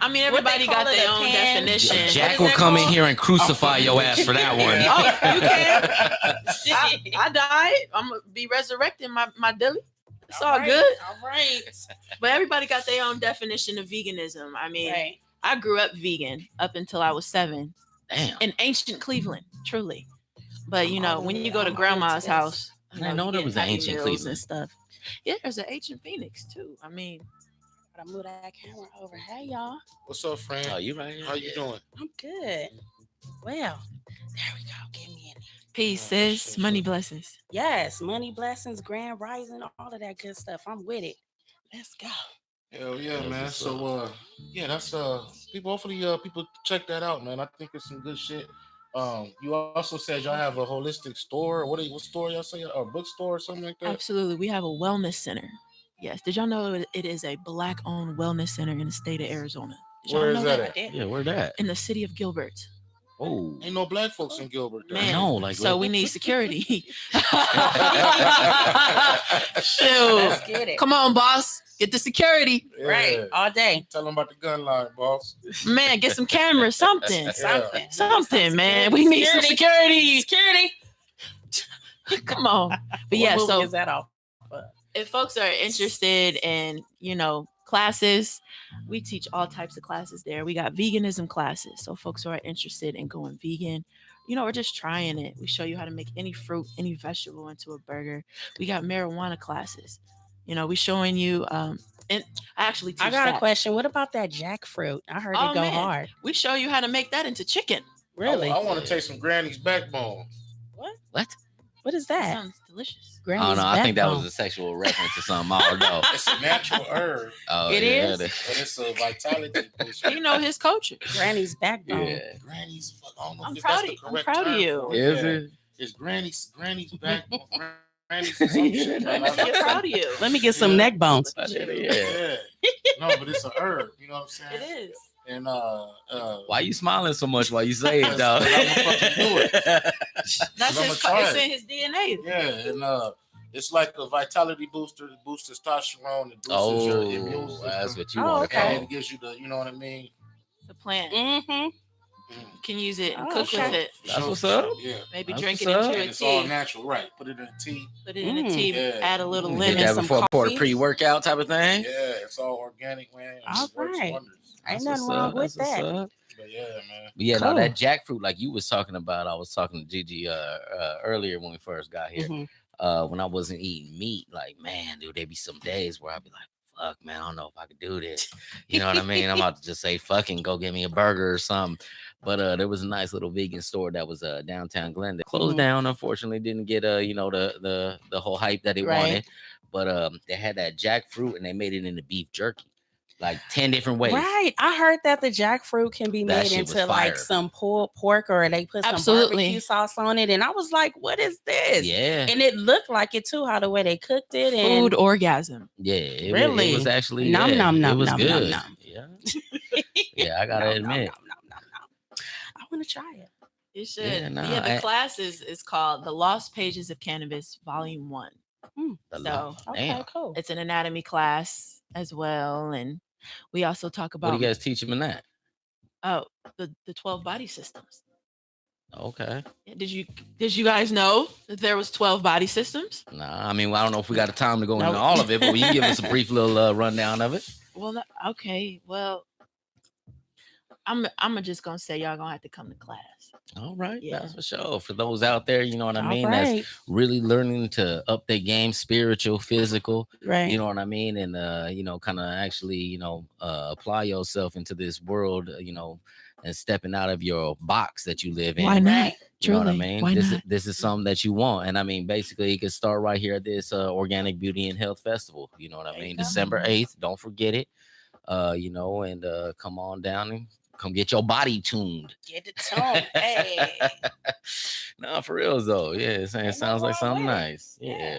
I mean, What they everybody call got it, their a own pan? definition. Jack will come in here and crucify your ass for that one. Oh, you can. I died. I'm gonna be resurrecting my dilly. It's all right, good. All right. But everybody got their own definition of veganism. I mean, Right. I grew up vegan up until I was 7. Damn. In ancient Cleveland, truly. But you know, Oh, when you yeah, go to I'm grandma's into this. house, I didn't know there you was get an Happy ancient Meals Cleveland. and stuff. Yeah, there's an ancient Phoenix too. I mean, Gotta move that camera over. Hey, y'all. What's up, friend? Oh, you right? How you doing? I'm good. Well, there we go. Give me in. peace, sis. Money blessings. Yes, money, blessings, grand rising, all of that good stuff. I'm with it. Let's go. Hell yeah, That's man. what's So yeah, that's people. Hopefully, people check that out, man. I think it's some good shit. You also said y'all have a holistic store. What store y'all say? A bookstore or something like that? Absolutely. We have a wellness center. Yes. Did y'all know it is a Black-owned wellness center in the state of Arizona? Did y'all Where know is that I at? did. Yeah, where that? In the city of Gilbert. Oh, Ain't no black folks in Gilbert. though. Man, know, like, so what- we need security. Shoot. Let's get it. Come on, boss. Get the security. Yeah. Right. All day. Tell them about the gun line, boss. Man, get some cameras, something. Yeah. Something, man. We need some security. Security. Come on. But What yeah, movie so is that off? if folks are interested in, classes, we teach all types of classes there. We got veganism classes. So folks who are interested in going vegan, we're just trying it. We show you how to make any fruit, any vegetable into a burger. We got marijuana classes. We showing you and I actually teach I got that. a question. What about that jackfruit? I heard Oh, it go man. hard. We show you how to make that into chicken. Really? I want to taste some Granny's backbone. what? What is That that? sounds delicious. I don't Granny's know. I think that backbone. was a sexual reference to something. I don't know. It's a natural herb, Oh, It yeah, is? that but it's a vitality booster. You know his culture. Granny's backbone. Yeah. Granny's. I don't know I'm if proud that's of the you. I'm correct proud of term you. for it. Is Yeah. it? It's Granny's backbone. Granny's some shit. man. I'm proud of you. Let me get some neck bones. Yeah. Yeah. No, but it's a herb. You know what I'm saying? It is. And Why you smiling so much while you say it, though? Because I'ma fucking do it. That's I'ma his, try it's it. in his DNA. Yeah, and it's like a vitality booster. It boosts testosterone. It boosts your immune Oh, system. that's what you Oh, want to okay. And call it gives you the, you know what I mean? The plant. Mm-hmm. You can use it and Oh, cook okay. with it. That's what's up. Yeah. Maybe That's drink it what's up. into And a it's all tea. natural, right? Put it in tea. Put it in a tea. Yeah. Add a little Get lemon. that some before I pour a coffee. pre-workout type of thing. Yeah, it's all organic, man. All It works right. wonders. Ain't That's nothing what's wrong up. with That's what's that. up. But yeah, man. But yeah, Cool. no, that jackfruit, like you was talking about, I was talking to Gigi earlier when we first got here. Mhm. When I wasn't eating meat, like, man, dude, there be some days where I'd be like, fuck, man, I don't know if I could do this. You know what I mean? I'm about to just say, fucking go get me a burger or something. But there was a nice little vegan store that was downtown Glendale. Closed Mhm. down, unfortunately, didn't get the whole hype that it Right. wanted. But they had that jackfruit and they made it into beef jerky, like 10 different ways. Right. I heard that the jackfruit can be That made shit was into like fire. some pulled pork or they put some Absolutely. barbecue sauce on it. And I was like, what is this? Yeah. And it looked like it too, how the way they cooked it. And Food orgasm. Yeah, it Really? was actually Nom, yeah, nom, it nom, was nom, good. nom, nom. Yeah, yeah, I gotta Nom, admit. nom, nom, nom, nom. I want to try it. You should. Yeah, Yeah, nah, the class is called The Lost Pages of Cannabis, Volume 1. The So lo- Okay, Damn. cool. it's an anatomy class as well. And we also talk What about do you guys teach them in that? the 12 body systems. Okay. Yeah, did you guys know that there was 12 body systems? Nah, I mean, I don't know if we got the time to go No. into all of it, but will you give us a brief little rundown of it? Well, okay. Well, I'm just gonna say y'all gonna have to come to class. All right, Yeah. that's for sure. For those out there, you know what I All mean, right. that's really learning to up their game, spiritual, physical. Right. You know what I mean, and kind of actually, apply yourself into this world, and stepping out of your box that you live in. Why not? You know what I Truly, mean? why This is not? this is something that you want, and I mean, basically, you can start right here at this Organic Beauty and Health Festival. You know what I There you mean? go. December 8th. Don't forget it. And come on down and come get your body tuned. Get it tuned. Hey. No, for real though. Yeah, it Ain't sounds no like wrong something with it. nice. Yeah.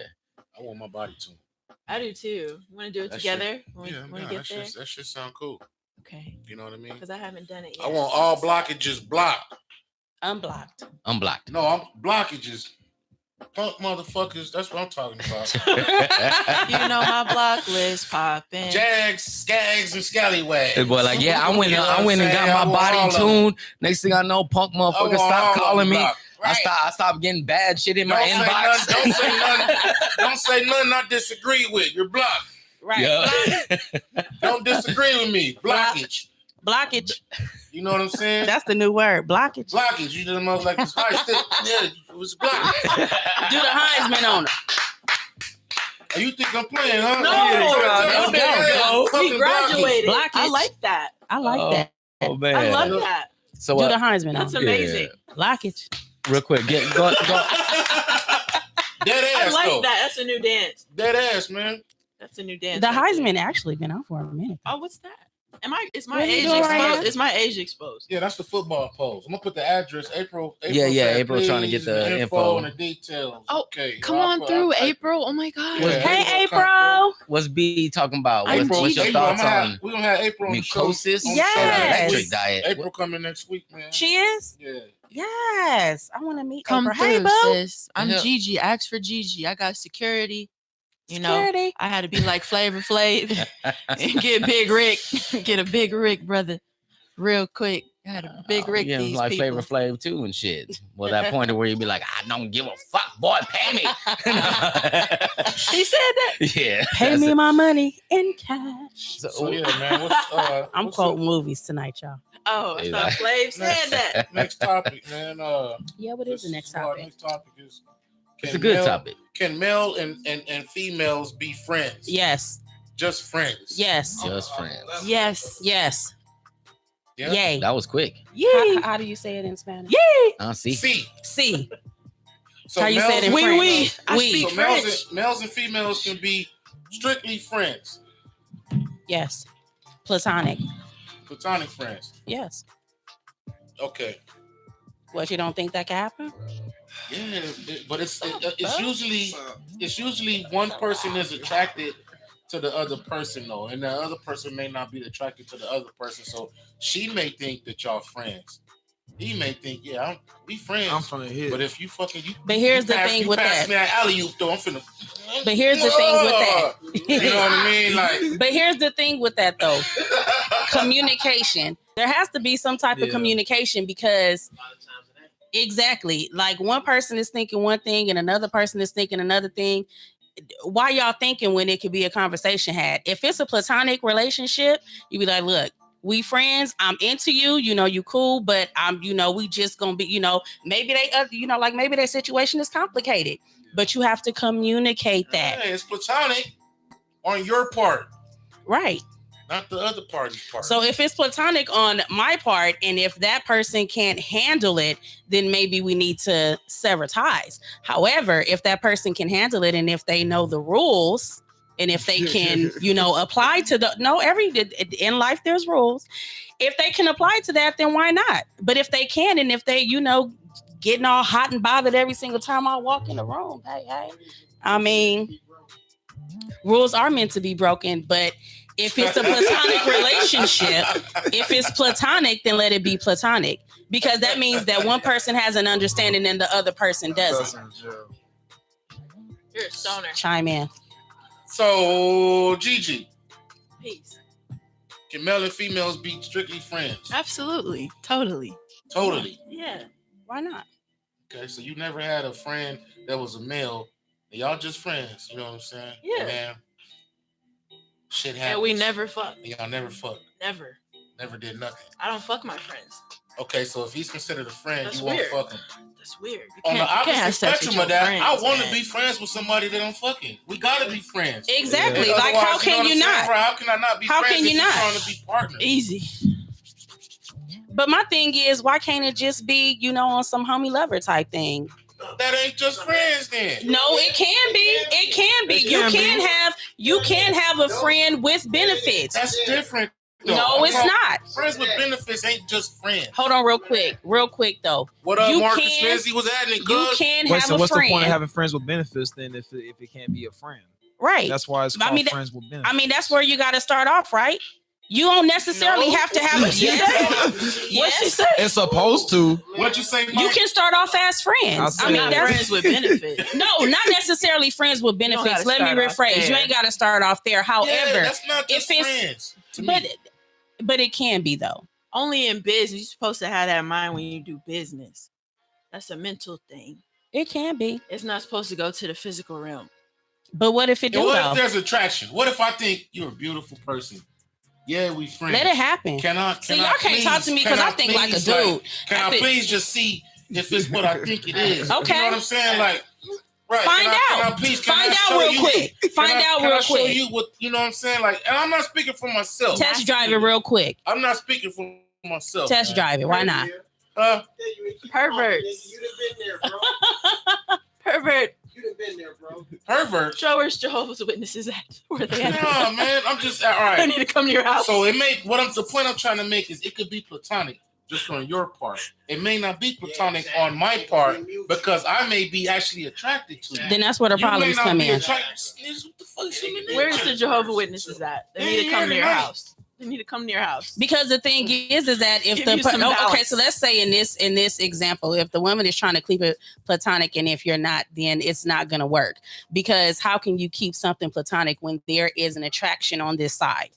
I want my body tuned. I do too. You want to do it That together? shit- When we Yeah, when we nah, get there? that shit sound cool. Okay. You know what I mean? Because I haven't done it yet. I want all blockages blocked. Unblocked. Unblocked. No, I'm blockages Punk motherfuckers. That's what I'm talking about. You know my block list popping. Jags, Skags, and Scallywags. Boy, like, yeah, I went You know what and I'm got saying? I my want all body of them. tuned. Next thing I know, punk I motherfuckers want all stopped of calling them me. blocked. I stopped getting bad shit in my Don't say inbox. nothing. Don't say nothing. Don't say nothing I disagree with. You're blocked. Right. Yeah. Don't disagree with me. Blockage. Blockage. You know what I'm saying? That's the new word. Blockage. Blockage. You did like this high stick. Yeah, it was blocked. Do the Heisman on it. Oh, you think I'm playing, huh? No, Yeah, he graduated. Blockage. I like that. I like that. Oh man. I love that. So Do the Heisman That's on it. amazing. Blockage. real quick, go. Dead I ass, like though. that. That's a new dance. Dead ass, man. That's a new dance. The right there. Heisman actually been out for a minute. Oh, what's that? Is my What are you age doing right exposed? now? Is my age exposed? Yeah, that's the football pose. I'm gonna put the address. April Yeah, said, April trying to get please, the info. and the details. Oh, okay. Come I'll on put- through, I'll- April. Oh my God. Yeah, Hey, April. April. What's B talking about? I'm What's your April, thoughts on we're gonna have April on the show. mucosis? on the show Yes. next Electric week. diet. April coming next week, man. She is? Yeah. Yes. I want to meet Come April. Hey, through, boo. sis. I'm Yeah. Gigi. Ask for Gigi. I got security. You know, Security. I had to be like Flavor Flav and get Big Rick. Get a Big Rick, brother, real quick. I had a Big Rick Yeah, these like people. Flavor Flav too and shit. Well, that point where you'd be like, I don't give a fuck, boy, pay me. He said that. Yeah. Pay that's me it. my money in cash. So yeah, man. What's I'm what's quoting movies tonight, y'all. Oh, I Hey, thought Flav said that. next topic, man? Yeah, what is the this next our topic? Next topic is. It's can a good male- topic. Can male and females be friends? Yes. Just friends. Yes. Just friends. Yes. Yes. Yeah. Yay. That was quick. How do you say it in Spanish? See. See. See. So How you say it in males- French? I Oui. speak So French. males and females can be strictly friends, Yes. Platonic. platonic friends. Yes. Okay. What, you don't think that can happen? Yeah, but it's usually one person is attracted to the other person though, and the other person may not be attracted to the other person. So she may think that y'all friends. He may think, yeah, we friends. I'm from the hill. But if you fucking you, But here's the thing with pass that. me that alley oop though, I'm finna. But here's the thing with that. You know what I mean? Like, But here's the thing with that though. Communication. There has to be some type of Yeah. communication because exactly, like one person is thinking one thing and another person is thinking another thing. Why y'all thinking when it could be a conversation had? If it's a platonic relationship, you be like, look, we friends, I'm into you, you know, you cool, but I'm, you know, we just gonna be, you know, maybe they, like maybe their situation is complicated, but you have to communicate that. hey, it's platonic on your part, Right. not the other party's part. So if it's platonic on my part, and if that person can't handle it, then maybe we need to sever ties. However, if that person can handle it, and if they know the rules, and if they can, you know, apply to in life there's rules. If they can apply to that, then why not? But if they can, and if they, you know, getting all hot and bothered every single time I walk in the room, hey, I mean, rules are meant to be broken, but if it's a platonic relationship, if it's platonic, then let it be platonic. Because that means that one person has an understanding and the other person doesn't. You're a stoner. Chime in. So Gigi, Peace. can male and females be strictly friends? Absolutely. Totally. Totally. Yeah. Why not? Okay, so you never had a friend that was a male, and y'all just friends. You know what I'm saying? Yeah. And then shit happens. And we never fuck. And y'all never fucked. Never. Never did nothing. I don't fuck my friends. Okay, so if he's considered a friend, That's you won't weird. fuck him. That's weird. You On the can't have opposite sex with spectrum your of that, friends, I want to man. be friends with somebody that I'm fucking. We gotta be friends. Exactly. Yeah. Like, Otherwise, how know can what you I'm saying, not? bro? How can I not be How friends can if you we're not? trying to be partners? Easy. But my thing is, why can't it just be, you know, on some homie lover type thing? That ain't just friends then. No, it can be. It can be. You can have a friend with benefits. That's different. though. No, it's not. Friends with benefits ain't just friends. Hold on, real quick though. What up, You Marcus can- Lindsay? Was that in You good? can Wait, have so a what's the point of friend, having friends with benefits then if it can't be a friend? right? That's why it's I called mean, friends with benefits. I mean, that's where you got to start off, right? You don't necessarily have to have a What she say? It's supposed to. What you say, Mike? You can start off as friends. I mean, that's friends with benefits. no, not necessarily friends with benefits. gotta Let me start off rephrase. You there. ain't got to start off there. However, that's not just friends. To me. but it can be though. Only in business. You're supposed to have that in mind when you do business. That's a mental thing. It can be. It's not supposed to go to the physical realm. But what if it do And what though? if there's attraction? What if I think you're a beautiful person? Yeah, we friends. Let it happen. Can I? See, y'all can't talk to me because I think like a dude. Can I please just see if it's what I think it is? Okay. You know what I'm saying? Like, right. Find out. Find out real quick. Find out real show quick. you what you know what I'm saying? Like, and I'm not speaking for myself. Test drive it real quick. I'm not speaking for myself. Test drive it. Why not? Perverts. You done been there, bro. Pervert. You done been there, bro. Pervert. Show where's Jehovah's Witnesses at? Where they at? No, man. I'm just all right. I need to come to your house. So the point I'm trying to make is it could be platonic just on your part. It may not be platonic on my part because I may be actually attracted to you. Then that's where the problems come in. What the fuck is human nature? Where's the Jehovah's Witnesses at? They need to come to your house. They need to come to your house. Because the thing is that if Give you some okay, balance. so let's say in this example, if the woman is trying to keep it platonic, and if you're not, then it's not gonna work. Because how can you keep something platonic when there is an attraction on this side?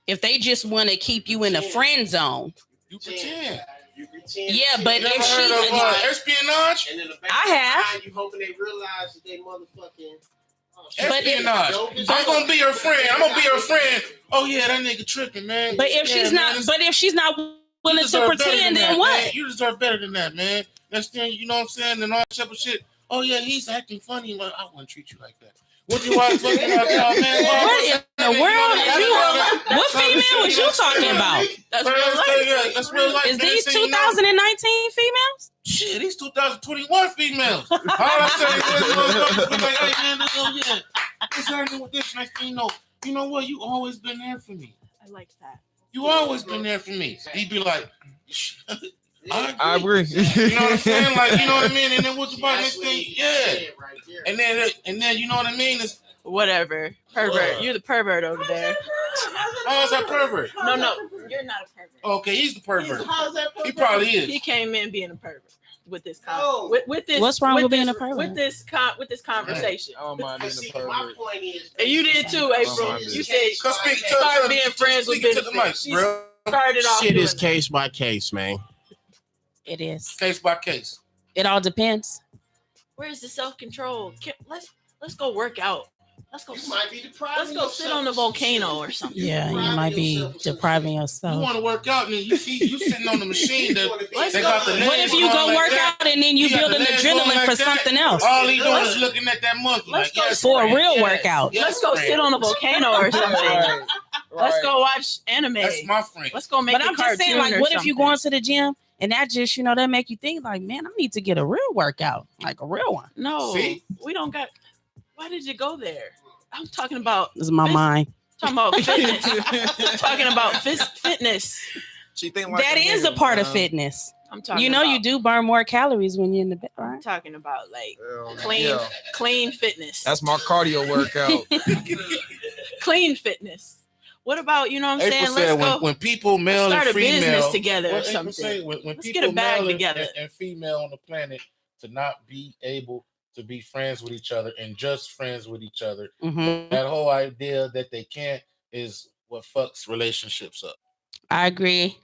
If they just want to keep you in the friend zone, you pretend. Yeah, but You if ever she, heard of, espionage, And in the back I of your have. mind, you hoping they realize that they motherfucking. espionage. I'm gonna be your friend. I'm gonna be your friend. Oh yeah, that nigga tripping, man. But if Yeah, she's man, not, but if she's not willing to deserve better pretend, than then that, what? man. You deserve better than that, man. Next thing you know what I'm saying, and all that type of shit. Oh yeah, he's acting funny. Well, I wouldn't treat you like that. What you want fucking like, oh, man? What in the world is you? What female was you talking about? That's real life. That's real life. Is man. these Next thing you know- 2019 females? Shit, these 2021 females. All I say is, motherfuckers be like, hey man, yeah, what's happening with this? Next thing you know what? You always been there for me. I like that. You always been there for me. He'd be like, I agree. You know what I'm saying? Like, you know what I mean? And then what's about next thing? Yeah. And then you know what I mean? It's Whatever. Pervert. You're the pervert over there. how is that pervert? No, you're not a pervert. Okay, he's the pervert. How's that He probably is. He came in being a pervert with this No. with this. What's wrong with being this, a pervert? With this conversation. I don't mind being See, a my pervert. point is. And you did too, April. You said Come speak start being friends with speak to the mic, benefits. She bro. started off Shit is doing case by case, man. It is. Case by case. It all depends. Where's the self-control? Let's go work out. Let's go. You might be depriving Let's go sit on the volcano or something. Yeah, you might be depriving You yourself. want to work out and then you see you sitting on the machine that Let's they go. got the legs What if you going go like work that? out and then you He got build the an legs going adrenaline like for that. something else? All he doing Let's- is looking at that monkey. let's Like, go yes, For a friend, real yes, workout. yes, Let's go friend. sit on a volcano or something. Right. Let's go watch anime. That's my friend. Let's go make But a I'm just saying, cartoon like, or what if you something. going to the gym and that just, that make you think, like, man, I need to get a real workout, like a real one. No, See? we don't got. Why did you go there? I'm talking about. This is my mind. Talking about fitness. Talking about fitness. She think like That is a part of fitness. I'm talking. You about, do burn more calories when you're in the bed, I'm right? talking about like Hell clean, yeah. clean fitness. That's my cardio workout. Clean fitness. What about you know what I'm April saying? said Let's go. when people male start and a female business together or what April something. say, when Let's people get a bag male and- together. and female on the planet to not be able to be friends with each other and just friends with each other. Mm-hmm. That whole idea that they can't is what fucks relationships up. I agree,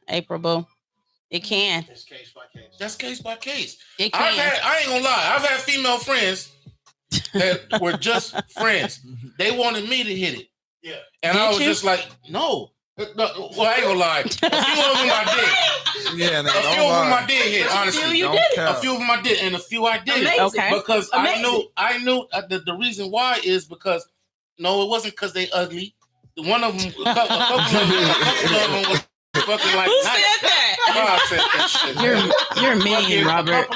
April Boo. It can. It's case by case. That's case by case. It I can. ain't gonna lie. I've had female friends that were just friends. They wanted me to hit it. Yeah. And Did I was you? just like, no. Well, I ain't gonna lie. A few of them I did. Yeah, A few of them I did hit, honestly. you Don't did it. count. A few of them I did, and a few I did. Amazing. Okay. Because Amazing. I knew the reason why is because no, it wasn't because they ugly. One of them, a couple of them was fucking like. Who nice. said that? I said that shit. You're mean, Fucking Robert.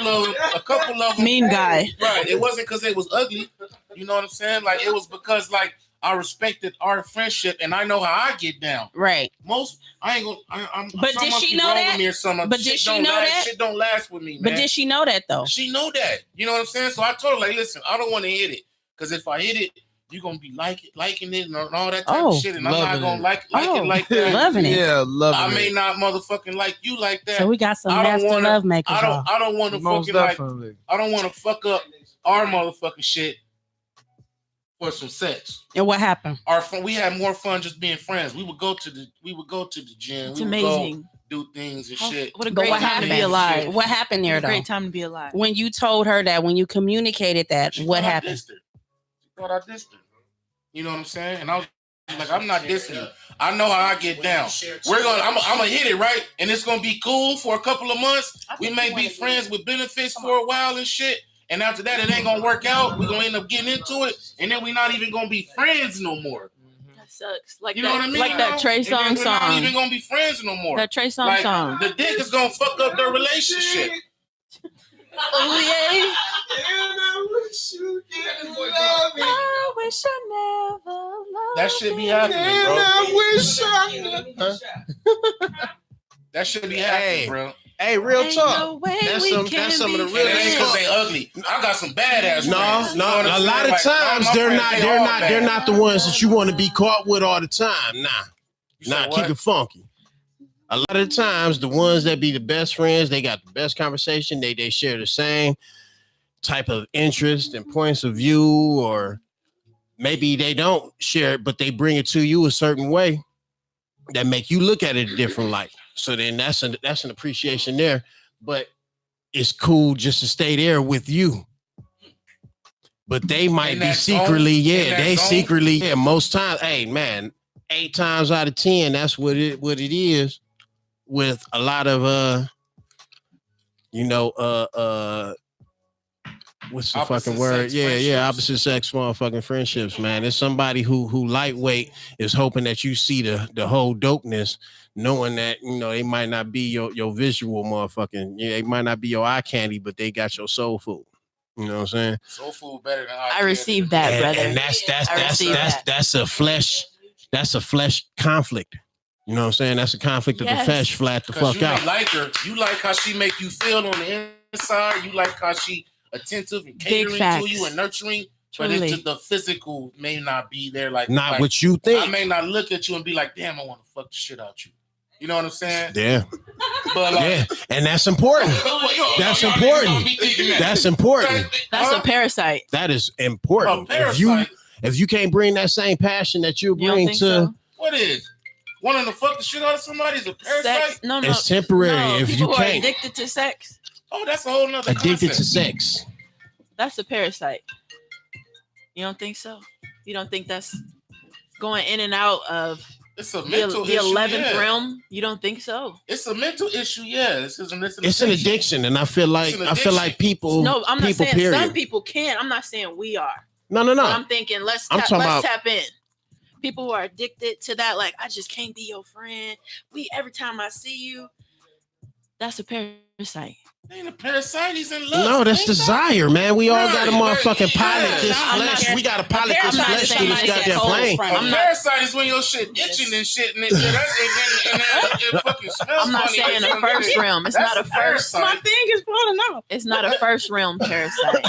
A couple of them. Mean guy. Right. It wasn't because they was ugly. You know what I'm saying? Like it was because like I respected our friendship and I know how I get down. Right. Most I ain't gonna. I'm. But something did must she be know wrong that? with me or something. But Shit did she don't know last- that? Shit don't last with me, man. But did she know that though? She know that. You know what I'm saying? So I told her like, listen, I don't want to hit it because if I hit it, you gonna be liking it and all that type of shit, and I'm not gonna like it like that. Loving it. Yeah, loving I it. may not motherfucking like you like that. So we got some I don't master wanna- love makers. I don't want to Most fucking like. definitely. I don't want to fuck up our motherfucking shit for some sex. And what happened? Our fun, we had more fun just being friends. We would go to the gym. It's we would amazing. Go do things and shit. What a But great what time to be happened? alive. What happened there, What a though? great time to be alive. When you told her that, when you communicated that, She what thought I happened? dissed her. She thought I dissed her. You know what I'm saying? And I was like, I'm not dissing you. I know how I get down. I'm gonna hit it right, and it's gonna be cool for a couple of months. We may be friends with benefits for a while and shit. And after that, it ain't gonna work out. We're gonna end up getting into it, and then we're not even gonna be friends no more. That sucks. Like You that, know what I mean? like that Trey And then Songz we're not song. even gonna be friends no more. That Trey Songz Like, song. the dick is gonna fuck up their relationship. Oh yeah. I wish I never loved That should be happening, bro. That should be happening, bro. Hey, real Ain't talk. no way That's we some. can That's some of the be real. It ain't because they ugly. I got some badass friends. You know what I'm A saying? lot of Like, times my they're friends, not. they They're all not. bad. They're not the ones that you want to be caught with all the time. Nah, You said keep what? it funky. A lot of the times, the ones that be the best friends, they got the best conversation. They share the same type of interest and points of view, or maybe they don't share it, but they bring it to you a certain way that make you look at it a different light. So then that's an appreciation there. But it's cool just to stay there with you. But they might In be that zone? secretly, In that they zone? secretly, most times, hey man, 8 times out of 10, that's what it is. With a lot of what's the Opposite fucking word? sex Yeah, friendships. opposite sex motherfucking friendships, man. It's somebody who lightweight is hoping that you see the whole dopeness, knowing that they might not be your visual motherfucking, they might not be your eye candy, but they got your soul food. You know what I'm saying? Soul food better than I received that, brother. And that's a flesh conflict. You know what I'm saying? That's a conflict of the Yes. flesh flat the Because fuck you out. may like her. You like how she make you feel on the inside. You like how she attentive and catering facts. to you and nurturing. But Truly. it's just the physical may not be there. Like Not what you think. I may not look at you and be like, damn, I want to fuck the shit out you. You know what I'm saying? Yeah. But like, Yeah. And that's important. That's important. That's important. That's a parasite. That is important. A parasite? If you can't bring that same passion that you You don't bring think to so? What is? Wanting to fuck the shit out of somebody is a parasite? Sex? No. It's temporary. No, If you people who are can't addicted to sex. Oh, that's a whole nother addicted concept. to sex. That's a parasite. You don't think so? You don't think that's going in and out of It's a the mental issue, 11th yeah. realm? You don't think so? It's a mental issue, yeah. It's It's an addiction, and I feel like people. No, I'm not people, saying period. some people can. I'm not saying we are. No. But I'm thinking let's I'm talking about- tap in. People who are addicted to that, like I just can't be your friend. Every time I see you, that's a parasite. Ain't a parasite, he's in love. No, that's desire, man. We all got to Right, motherfucking pilot yeah. this I'm not- flesh. We got to pilot this I'm not flesh saying through this somebody goddamn said plane. cold A front. parasite is when your shit itching and shit, and it fucking smells I'm not funny. saying a first realm. It's That's not a first. parasite. thing is falling off. It's not a first realm parasite.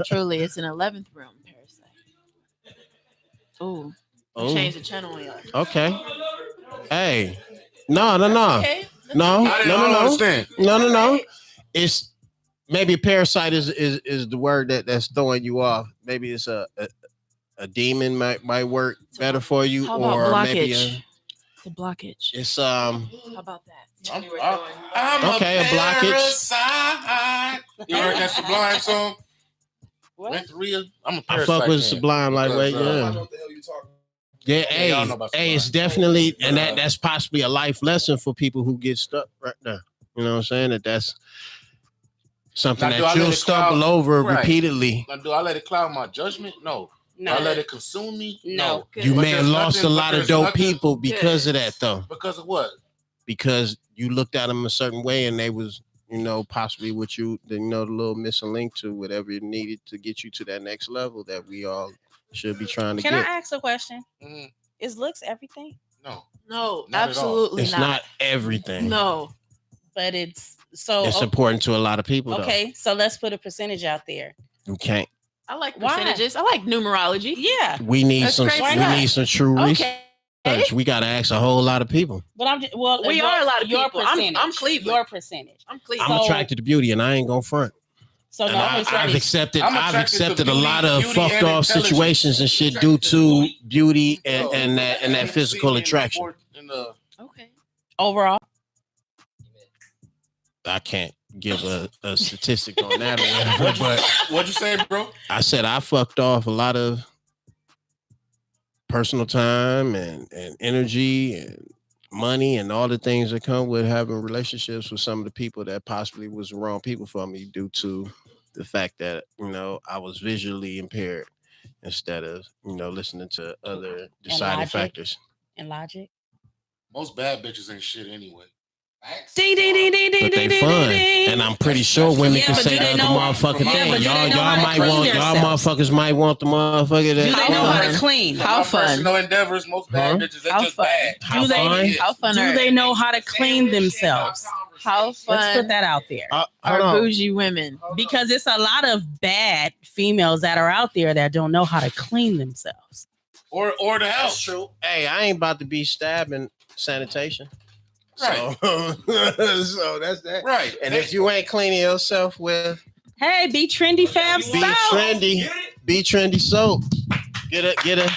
Truly, it's an 11th realm parasite. Ooh, Oh. change the channel on y'all. Okay. Hey. No. Okay. No. I don't understand. No. It's maybe a parasite is the word that's throwing you off. Maybe it's a demon might work better for you, How about or maybe blockage? It's a blockage. it's How about that? I'm Okay, a blockage. parasite. You heard that Sublime song? What? Renteria? I'm a I parasite. fuck with fan. Sublime lightweight, Because, yeah. Yeah, hey, y'all know about it's Sublime. definitely, and that's possibly a life lesson for people who get stuck right there. You know what I'm saying? That's something Now, do I that let you'll it stumble cloud- over Right. repeatedly. Now, do I let it cloud my judgment? No. No. Do I let it consume me? No. You But may have there's lost a nothing- lot but of there's dope nothing- people because of that, though. Because of what? Because you looked at them a certain way, and they was, possibly what you, the little missing link to whatever you needed to get you to that next level that we all should be trying to Can I get. ask a question? Mhm. Is looks everything? No. No, Not at all. absolutely It's not. not everything. No. But it's so It's important to a lot of people, though. okay. So let's put a percentage out there. You can't. I like Why? percentages. I like numerology. Yeah. We need That's some. great. We Why not? need some true Okay. research. We got to ask a whole lot of people. But I'm just, well, We your- are a lot of your people. percentage. I'm Cleveland. Your percentage. I'm Cleveland. I'm So- attracted to beauty, and I ain't gonna front. So And no I've percentage. accepted. I'm I've attracted to accepted a beauty- lot of beauty fucked and off intelligence. situations and shit due to beauty and that physical attraction. Okay. Overall. I can't give a statistic on that or whatever, but What'd you say, bro? I said I fucked off a lot of personal time and energy and money and all the things that come with having relationships with some of the people that possibly was the wrong people for me due to the fact that, I was visually impaired instead of, listening to other deciding logic. factors. And logic. Most bad bitches ain't shit anyway. Ding, ding, ding, ding, ding, But they ding, fun, ding, ding. and I'm pretty sure women Yeah, can but say do they the other know- motherfucking yeah, thing. but do Y'all, they know how to might clean want, y'all themselves? motherfuckers might want the motherfucker that. Do they know how to clean? How My fun. personal endeavors, most bad bitches, they're How just fun. bad. How Do they- fun? How fun Do are they know how to clean themselves? How fun Let's put that out there. Hold are on. bougie women? Because it's a lot of bad females that are out there that don't know how to clean themselves. Or the house. True. Hey, I ain't about to be stabbing sanitation. Right. So, so that's that. Right. And if you ain't cleaning yourself with Hey, be trendy, fab Be soap. trendy soap. Get a Get it.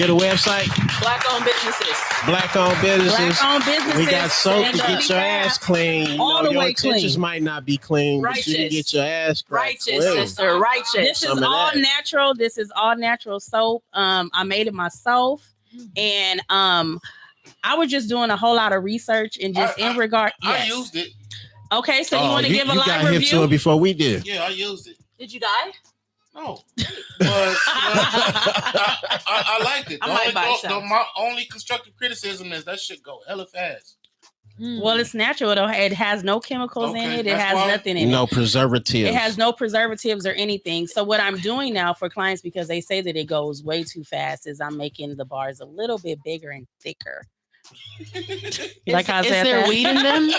website. Black-owned businesses. Black-owned businesses. Black-owned businesses. We got soap to and get your ass clean. You All know, the your way intentions clean. might not be clean, but you can Righteous. get your ass cracked Righteous, clean. sister. Righteous. This is Some of all that. natural. This is all natural soap. I made it myself, and I was just doing a whole lot of research and just in regard. I Yes. used it. Okay, so you want to give a you live got hip to review? it before we did. Yeah, I used it. Did you die? No. But I liked it. I might buy some. My only constructive criticism is that shit go hella fast. Well, it's natural though. It has no chemicals in Okay, it. It that's has why- nothing in No it. preservatives. It has no preservatives or anything. So what I'm doing now for clients, because they say that it goes way too fast, is I'm making the bars a little bit bigger and thicker. Like I is said, there that? weed in them?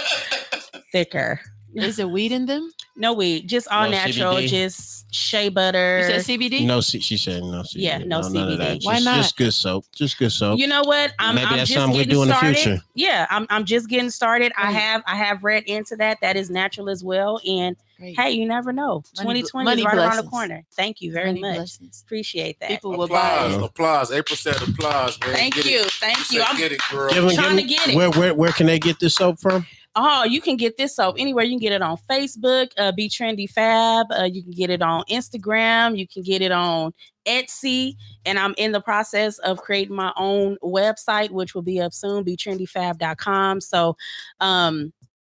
Thicker. Is there weed in them? No weed, just all No natural, CBD? just shea butter. You said CBD? No, she said no CBD. Yeah, no none of that. CBD. Why Just- not? Just good soap. Just good soap. You know what? Maybe I'm that's just something we getting do in the started. future. Yeah, I'm just getting started. I Great. have read into that. That is natural as well. And Great. hey, you never know. Money- 2020 money is right around the blessings. corner. Thank you very Money much. blessings. Appreciate that. People will buy Applause, it. applause. April said applause, man. Thank Get you. It. Thank You you. said I'm get it, girl. trying to get it. Where can they get this soap from? Oh, you can get this soap anywhere. You can get it on Facebook, Be Trendy Fab. You can get it on Instagram. You can get it on Etsy. And I'm in the process of creating my own website, which will be up soon, BeTrendyFab.com. So,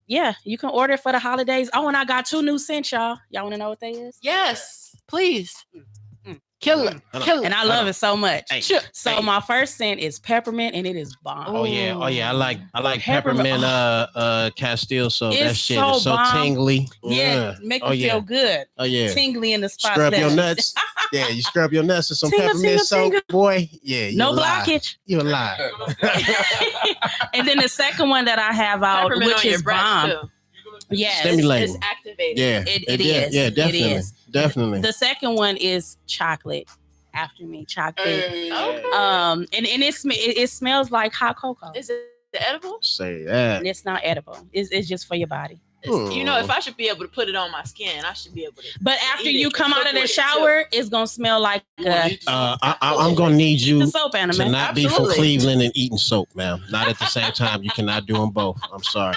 yeah, you can order for the holidays. Oh, and I got 2 new scents, y'all. Y'all want to know what they is? Yes, please. Kill it. Kill it. And I love it so much. Hey, So hey. my first scent is peppermint, and it is bomb. Oh yeah. I like Peppermint. peppermint Castile soap. That It's shit so is so bomb. tingly. Yeah, make Oh, you yeah. feel good. Oh yeah. Tingly in the spots. Scrub that- your nuts. Yeah, you scrub your nuts with some Tingle, peppermint tingle, soap, tingle. boy. Yeah, No you lie. blockage. You lie. And then the second one that I have out, Peppermint which on your is breast, bomb. too. Yes. Stimulating. It's activated. Yeah, It is. Yeah, It definitely, is. definitely. The second one is chocolate. After me, chocolate. Hey. Okay. And it smells like hot cocoa. Is it edible? Say that. And it's not edible. It's just for your body. You know, if I should be able to put it on my skin, I should be able to. But after eat you it, come out of cook the with it, shower, it's gonna smell like I'm gonna need you the soap to animal. not be from Absolutely. Cleveland and eating soap, ma'am. Not at the same time. You cannot do them both. I'm sorry.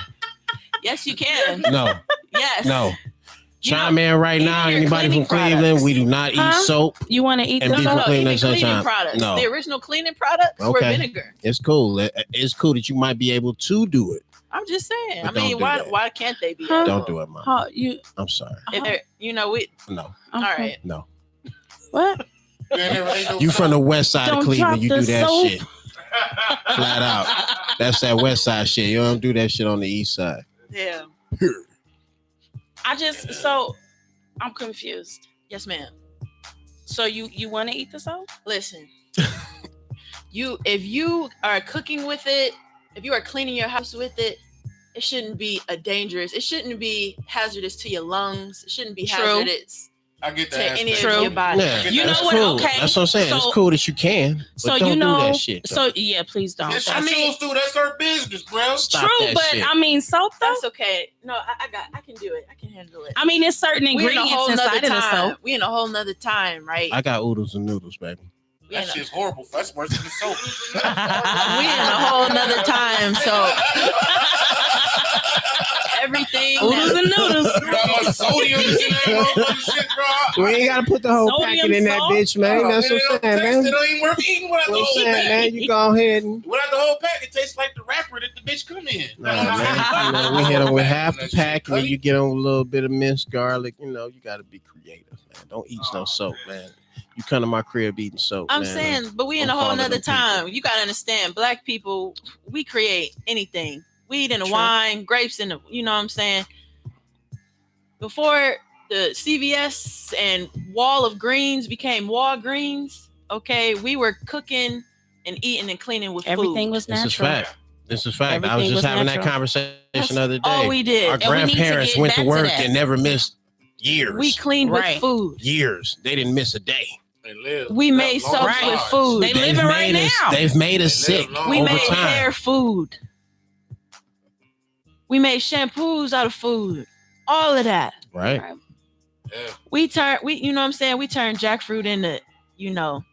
Yes, you can. No, Yes. no. You Chime in right now. your Anybody from cleaning Cleveland? products. We do not eat Huh? soap. You want to eat And the be soap? from Cleveland Any at the same cleaning time. products. No. The original cleaning products were Okay. vinegar. It's cool. It's cool that you might be able to do it. I'm just saying. But I mean, don't do that. why can't they be? Huh? Don't do it, mom. How you? I'm sorry. If they're, you know, we. No, All right. no. What? You from the west side Don't of Cleveland. drop You the do that soap. shit. Flat out. That's that west side shit. You don't do that shit on the east side. Yeah. I'm confused. Yes, ma'am. So you want to eat the soap? Listen. If you are cooking with it, if you are cleaning your house with it, it shouldn't be it shouldn't be hazardous to your lungs. It shouldn't be True. hazardous I get to that. any True. of your body. Yeah, You know that's what? cool. Okay. That's what I'm saying. So- It's cool that you can, but So don't you know, do that shit. though. so yeah, please don't. If she I mean, choose to, that's her business, bro. Stop true, that but shit. I mean, soap though. That's okay. No, I can do it. I can handle it. I mean, there's certain We in a ingredients whole nother inside of the time. soap. We in a whole nother time, right? I got oodles and noodles, baby. That shit's horrible. That's worse than the soap. We in a whole nother time, so everything. Oodles and noodles. How much sodium is in that motherfucking shit, bro? We ain't gotta put the whole Sodium, packet in that salt. bitch, man. That's what I'm saying, man. It don't even worth eating without the What I'm whole saying, man. packet. You go ahead and Without the whole pack, it tastes like the wrapper that the bitch come in. nah, man. You know, we hit them with half the pack, and then you get on with a little bit of minced garlic. You know, you gotta be creative, man. Don't eat no soap, man. You come to my crib eating soap. I'm man. saying, but we in a I'm whole calling nother them people. time. You gotta understand, black people, we create anything. Weed in the True. wine, grapes in the, you know what I'm saying? Before the CVS and Wall of Greens became Walgreens, okay, we were cooking and eating and cleaning with Everything food. was This is natural. fact. This is fact. I was Everything just was having natural. that conversation the other day. all we did. Our And we need to grandparents get went to back to work that. and never missed years. We cleaned Right. with food. years. They didn't miss a day. They live. We made long soaps with lives. food. They living right made us, now. They've made us They live sick long. We over made time. hair food. We made shampoos out of food. All of that. Right. Yeah. We you know what I'm saying? We turned jackfruit into, you know,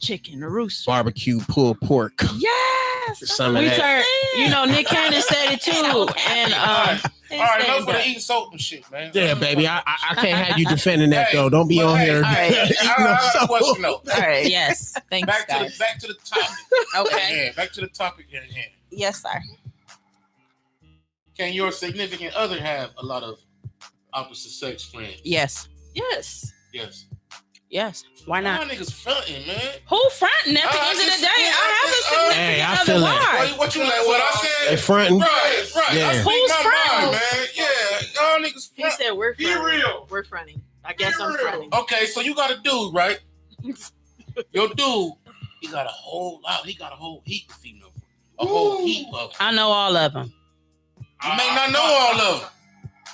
chicken, a rooster. Barbecue pulled pork. Yes. Some of We that. turned, you know, Nick Cannon said it too. And All right, stand enough of back. the eating soap and shit, man. Yeah, baby. I can't have you defending that though. Don't be But on hey, here. all right, eating I up have a soap. question though. All right. Yes. Thanks, Back guys. to the topic. Okay. Yeah, back to the topic at hand. Yes, sir. Can your significant other have a lot of opposite sex friends? Yes. Yes. Yes. Yes. Why Y'all not? niggas fronting, man. Who fronting? At the end of the day, I Hey, I have a feel significant that. other. Why? What you like? What I said? They fronting. Right. Yeah. I speak Who's my fronting? mind, man. Yeah, y'all niggas He front. said we're Be fronting. real. We're fronting. I guess I'm Be real. fronting. Okay, so you got a dude, right? Your dude, he got a whole lot. He got a whole heap of female. A whole heap of them. I know all of them. You may not know all of them.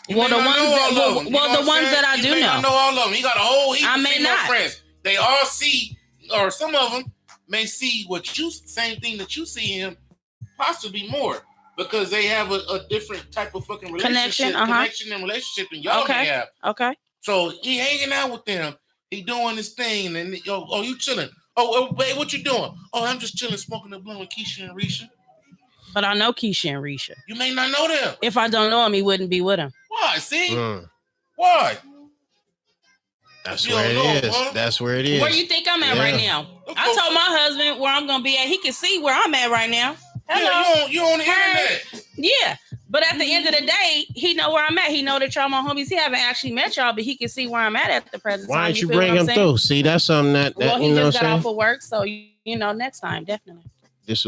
You Well, may the not ones know that- all of well, them. You well, know the what I'm ones saying? that I You do may not know. know all of them. He got a whole heap I of may female not. friends. They all see, or some of them may see what you, same thing that you see in him, possibly more, because they have a different type of fucking relationship, connection and relationship than y'all may have. Okay. So he hanging out with them. He doing his thing, and oh, you chilling. Oh, babe, what you doing? Oh, I'm just chilling, smoking a blunt with Keisha and Risha. But I know Keisha and Risha. You may not know them. If I don't know him, he wouldn't be with him. Why? See? Why? That's You where don't it know, is. huh? That's where it is. Where you think I'm at Yeah. right now? I told my husband where I'm gonna be at. He can see where I'm at right now. Hello. Yeah, you on the internet. Yeah. But at the end of the day, he know where I'm at. He know that y'all my homies. He haven't actually met y'all, but he can see where I'm at the present Why time. don't you feel bring what I'm him saying? through? See, that's something that Well, he you know just what got I'm off saying. of work, so you know, next time, definitely. This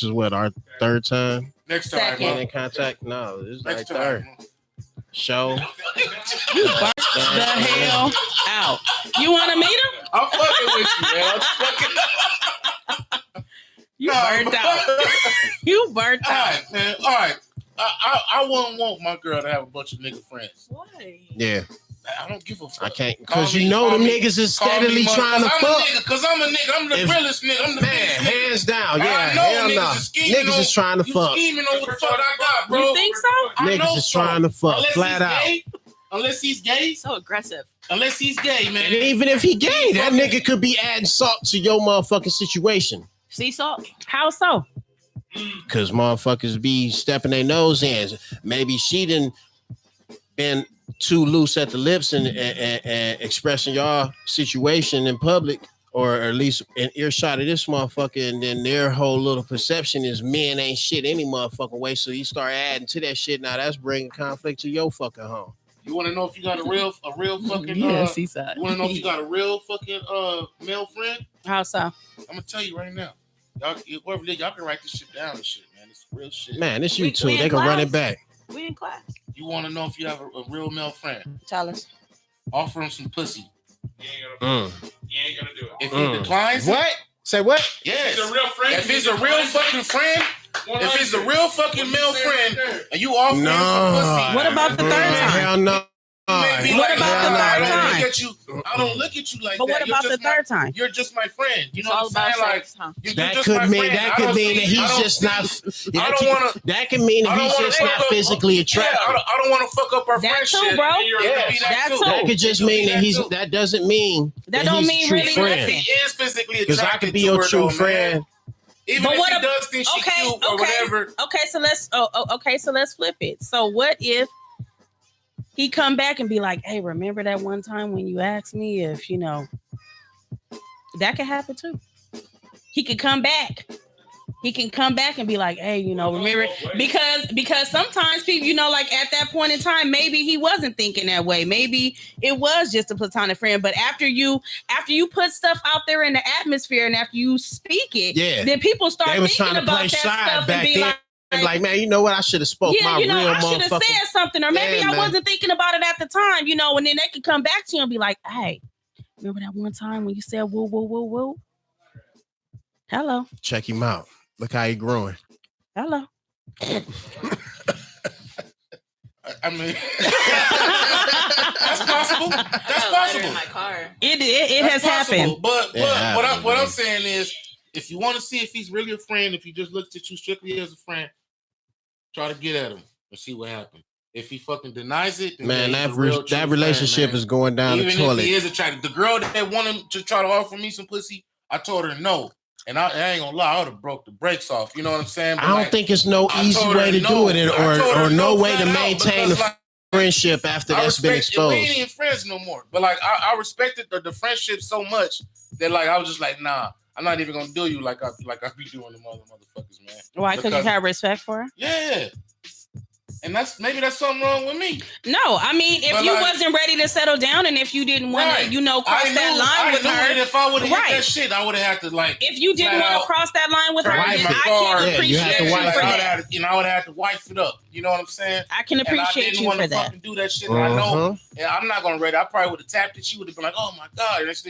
is what our third time Next time, Second. man. in contact. No, this is like Next time. third show. You burnt the hell out. You want to meet him? I'm fucking with you, man. I'm fucking. You burnt out. You burnt All out. right, man. All right. I wouldn't want my girl to have a bunch of nigga friends. Why? Yeah, I don't give a fuck. I can't Call because me- you know call them me- niggas is call me steadily mother- trying to I'm fuck. a nigga, cause I'm a nigga. I'm the If- realest nigga. I'm the Man, biggest nigga. hands down. I Yeah, know hell niggas no. is scheming Niggas on- is trying to you fuck. scheming on what the fuck I got, bro. You think so? I know Niggas is so. trying to fuck, Unless flat he's out. gay, unless he's gay. So aggressive. Unless he's gay, man. And even if he gay, that nigga could be adding salt to your motherfucking situation. Sea salt. How so? Cause motherfuckers be stepping their nose in. Maybe she didn't been too loose at the lips and expressing y'all situation in public, or at least in earshot of this motherfucker, and then their whole little perception is men ain't shit any motherfucking way. So you start adding to that shit. Now that's bringing conflict to your fucking home. You want to know if you got a real fucking Yeah, seaside. You want to know if you got a real fucking male friend? How so? I'm gonna tell you right now. Whoever did, y'all can write this shit down and shit, man. It's real shit. Man, it's We- YouTube. we in They can run it class. back. We in class. You want to know if you have a real male friend? Tell us. Offer him some pussy. You ain't gonna Mm. You ain't gonna do it. If he declines, it, What? Say what? yes. He's a real friend. If he's a real fucking friend, if he's a real fucking male friend, and you offer him some No. pussy, What about the third time? Hell no. you may be What like, about the I third don't time? look at you. I don't look at you like But that. what about the third time? You're just my friend. You know It's what all I'm saying? about Like, sex, huh? you're That just could my mean friend. that I could don't mean see- that he's I don't just see- not. I don't want to. That could mean that he's just not physically attractive. I don't want to fuck up our That friendship. too, bro. Yeah, That too. That could just mean that he's. too. That doesn't mean That don't he's mean a true really friend. nothing. He is physically Because attracted I could be to your her, true though, friend. man. Even But if what he ab- does think she's cute or whatever. Okay, so let's so let's flip it. So what if he come back and be like, "Hey, remember that one time when you asked me if that could happen too." He could come back. He can come back and be like, "Hey, remember?" Because sometimes people, like at that point in time, maybe he wasn't thinking that way. Maybe it was just a platonic friend. But after you put stuff out there in the atmosphere and after you speak it, then people start They was thinking trying to play about that side stuff back and be then. like, Like, man, you know what? I should have spoke my real I should have motherfucker. said something, or maybe Yeah, I man. wasn't thinking about it at the time, and then they could come back to you and be like, "Hey, remember that one time when you said woo, woo, woo, woo? Hello. Check him out. Look how he growing. Hello." I mean, that's possible. That's possible. In my car. It That's has happened. But Yeah, what I'm saying is, if you want to see if he's really a friend, if he just looks at you strictly as a friend, try to get at him and see what happens. If he fucking denies it, then Man, he's that a real true that relationship friend, man. is going down Even the toilet. if he is attracted, the girl that wanted to try to offer me some pussy, I told her no. And I ain't gonna lie, I would have broke the brakes off. You know what I'm saying? But I don't think it's no I easy told her way to no. do it, I told her or no way to flat out maintain because, the like, friendship after I that's been respect- We ain't exposed. even friends no more. But like I respected the friendship so much that like I was just like, nah, I'm not even gonna do you like I be doing the motherfuckers, man. Why? Because you have respect for her? Yeah. And that's something wrong with me. No, I mean, if But, you like- wasn't ready to settle down and if you didn't want Right. to, cross that line with her. That if I would have Right. hit that shit, I would have had to like. If you didn't flat want out to cross that line with her, wipe then my I car. can Yeah, you appreciate have to you wipe for it. I would that. have, I would have to wife it up. You know what I'm saying? I can And I appreciate didn't you want for to that. fucking do that shit. And I know. And I'm not gonna read it. I probably would have tapped it. She would have been like, "Oh my god!" Next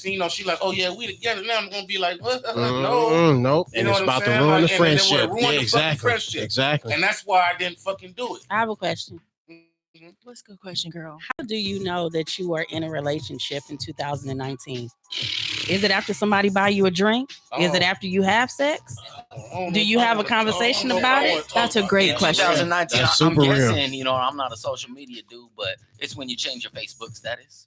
thing you know, she like, "Oh yeah, we together now." I'm gonna be like, "What? No, Nope. You And know it's what I'm about to saying? ruin Like, the and then friendship. what, ruin the Yeah, fucking exactly. friendship. Exactly. And that's why I didn't fucking do it. I have a question. What's a good question, girl? How do you know that you are in a relationship in 2019? Is it after somebody buy you a drink? Is it after you have sex? Do you have a conversation about it? That's a great question. 2019, That's I'm super real. guessing, I'm not a social media dude, but it's when you change your Facebook status.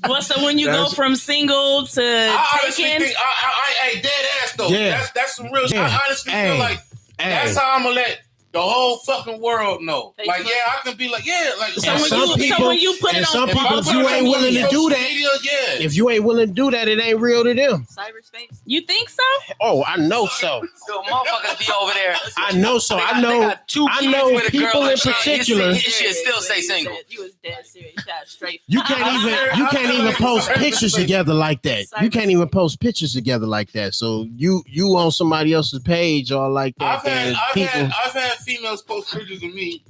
Well, so when you go from single to I honestly taken, think, I dead ass though. Yeah. That's some real shit. Yeah. I honestly feel like that's how I'm gonna let the whole fucking world know. Like, yeah, I can be like, yeah, like So And when some you people- when you put it and on some people, public if you ain't willing to do that, media, yeah. if you ain't willing to do that, it ain't real to them. Cyberspace. You think so? Oh, I know so. So motherfuckers be over there. I know so. They got- I they know. got 2 I kids know with a girl people in and shit. particular. You should still say single. You was dead serious. You got straight. You can't even post pictures together like that. You can't even post pictures together like that. So you on somebody else's page or like that. I've had females post pictures of me.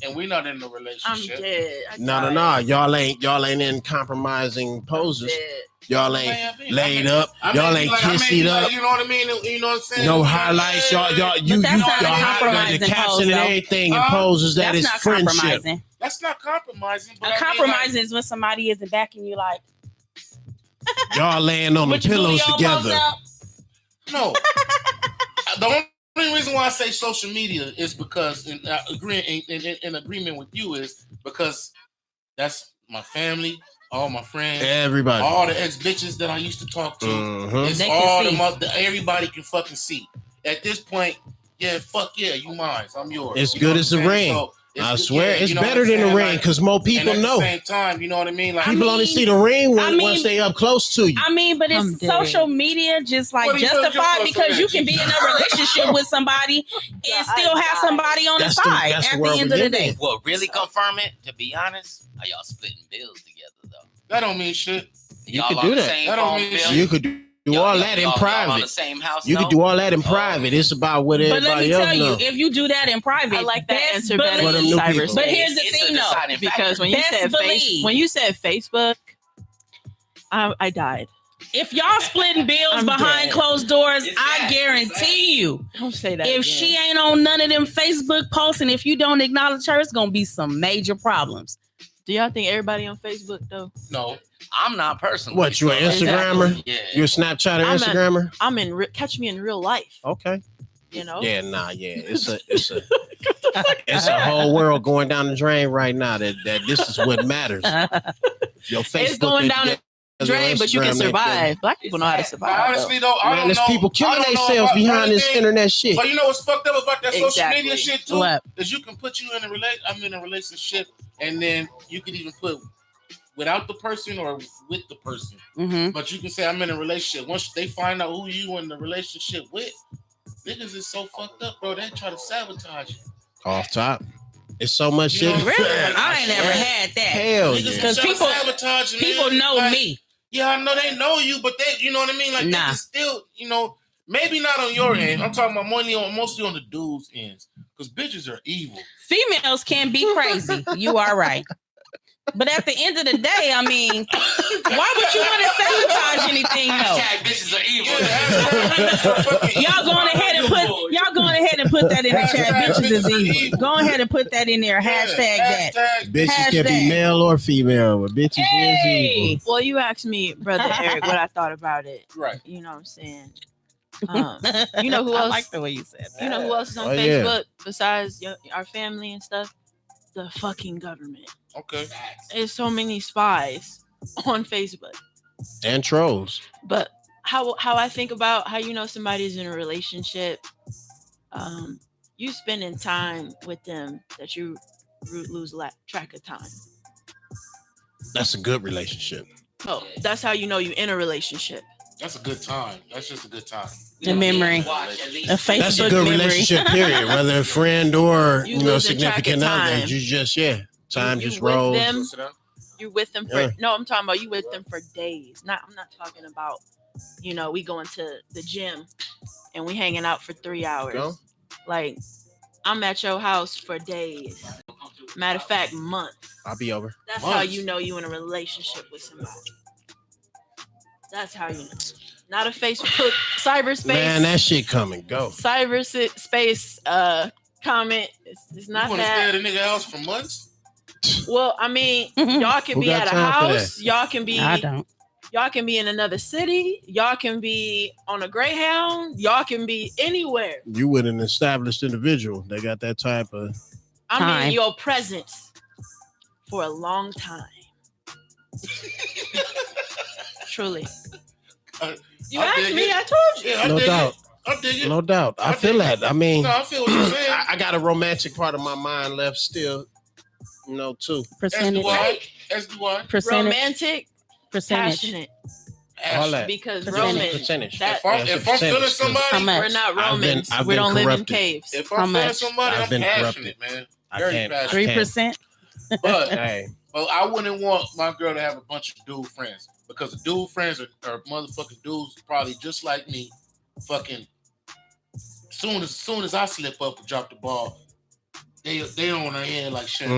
And we're not in a I'm relationship. dead. No. Y'all ain't in compromising poses. Y'all ain't laid up. Y'all ain't kissed up. You know what I mean? You know what I'm saying? No highlights. Y'all you that's not a the compromising caption pose, and though. everything and poses that That's is not friendship. compromising. That's not compromising. But A compromise is when somebody isn't backing you, like Y'all laying on the with your booty pillows all bumped together. out. No. The only reason why I say social media is because in agreement with you is because that's my family, all my friends, Everybody. all the ex bitches that I used to talk to. Mhm. It's They can all see. everybody can fucking see. At this point, yeah, fuck yeah, you mine, I'm yours. It's You good know as what a I'm saying? ring. So, it's I good- swear, yeah, it's you know better what I'm than the saying? ring Like, because more and people at know. the same time, you know what I mean? Like, People only see the ring once they up close to you. I mean, but I'm it's dead. social media just like What do you think justified you're because supposed you to can be in a relationship with somebody and still have somebody on the side that's the at world the end we of the live day. in. Well, really confirm it, to be honest, are y'all splitting bills together, though? that don't mean shit. You Y'all could on do the that. same That don't phone mean bill? shit. You could do all that in Y'all on the private. same house You could note? do all that in private. It's about what But let me everybody tell else you, know. if you do that in private, I like that best answer better For than them new people. cyberspace. But here's the It's thing, a though. deciding Because factor. when you Best said believe. when you said Facebook, I died. If y'all splitting bills I'm behind dead. closed doors, I guarantee you, Don't say that. if again. she ain't on none of them Facebook posts, and if you don't acknowledge her, it's gonna be some major problems. Do y'all think everybody on Facebook though? No. I'm not personally. What, you an Instagrammer? Yeah. You a Snapchatter I'm Instagrammer? I'm in. Catch me in real life. Okay. You know. Yeah, nah, yeah. It's a whole world going down the drain right now. That this is what matters. Your Facebook It's going down the drain, but you can survive. Black people know how to survive. Honestly, though, I Man, don't there's know. people killing I don't know themselves about behind this anything. internet shit. But you know what's fucked up about that social Exactly. media shit too? What? Is you can put you in a I'm in a relationship, and then you could even put without the person or with the person. Mm-hmm. But you can say I'm in a relationship. Once they find out who you in the relationship with, niggas is so fucked up, bro. They try to sabotage you. Off top. It's so much You shit. know, Really? I ain't never had that. Hell Niggas yeah. because Because people- sabotage you, People man. know Like, me. Yeah, I know they know you, but they, you know what I mean? Like they Nah. can still, you know, maybe not on your end. I'm talking about mostly on the dudes' ends. Because bitches are evil. Females can be crazy. You are right. But at the end of the day, I mean, why would you want to sabotage anything though? Bitches are evil. Y'all going ahead and put that in the chat. Bitches is evil. Go ahead and put that in there. Hashtag that. Bitches can be male or female, but bitches is evil. Well, you asked me, brother Eric, what I thought about it. Right. You know what I'm saying? You know who I else? like the way you said that. You know who else is on Oh, yeah. Facebook besides our family and stuff? The fucking government. Okay. There's so many spies on Facebook. And trolls. But how I think about how you know somebody's in a relationship, you spending time with them that you lose track of time. That's a good relationship. Oh, that's how you know you're in a relationship. That's a good time. That's just a good time. The memory. A Facebook That's a good memory. relationship, period. Whether a friend or You losing track of significant other. time. You just time You just with rolls. them, you with them for Yeah. no, I'm talking about you with them for days. I'm not talking about, we going to the gym and we hanging out for 3 hours. Go. Like I'm at your house for days. Matter of fact, months. I'll be over. That's how you know you in a relationship with somebody. That's how you know. Not a Facebook, cyberspace. Man, that shit come and go. Cyberspace comment. It's You not want to stay that. at a nigga house for months? Well, I mean, y'all can Who be got at a time for house. that? Y'all can be. I don't. Y'all can be in another city. Y'all can be on a Greyhound. Y'all can be anywhere. You with an established individual. They got that type of I Time. mean, your presence for a long time. Truly. You I asked dig me. it. I told you. Yeah, I no dig doubt. it. I dig it. No doubt. I feel dig that. I mean, No, I feel what you're saying. I got a romantic part of my mind left still, too. Percentage. As do I. Percentage. Romantic, Percentage. passionate. All that. Because Percentage. romance. Percentage. That, If I'm feeling somebody, How much? we're not I've been- Romans. I've We been don't live in corrupted. caves. if How I'm feeling much? somebody, I've I'm been passionate, man. I Very can't. passionate. 3%. But Hey, I wouldn't want my girl to have a bunch of dude friends because the dude friends are motherfucking dudes probably just like me. Fucking soon as I slip up and drop the ball, they on their head like shit.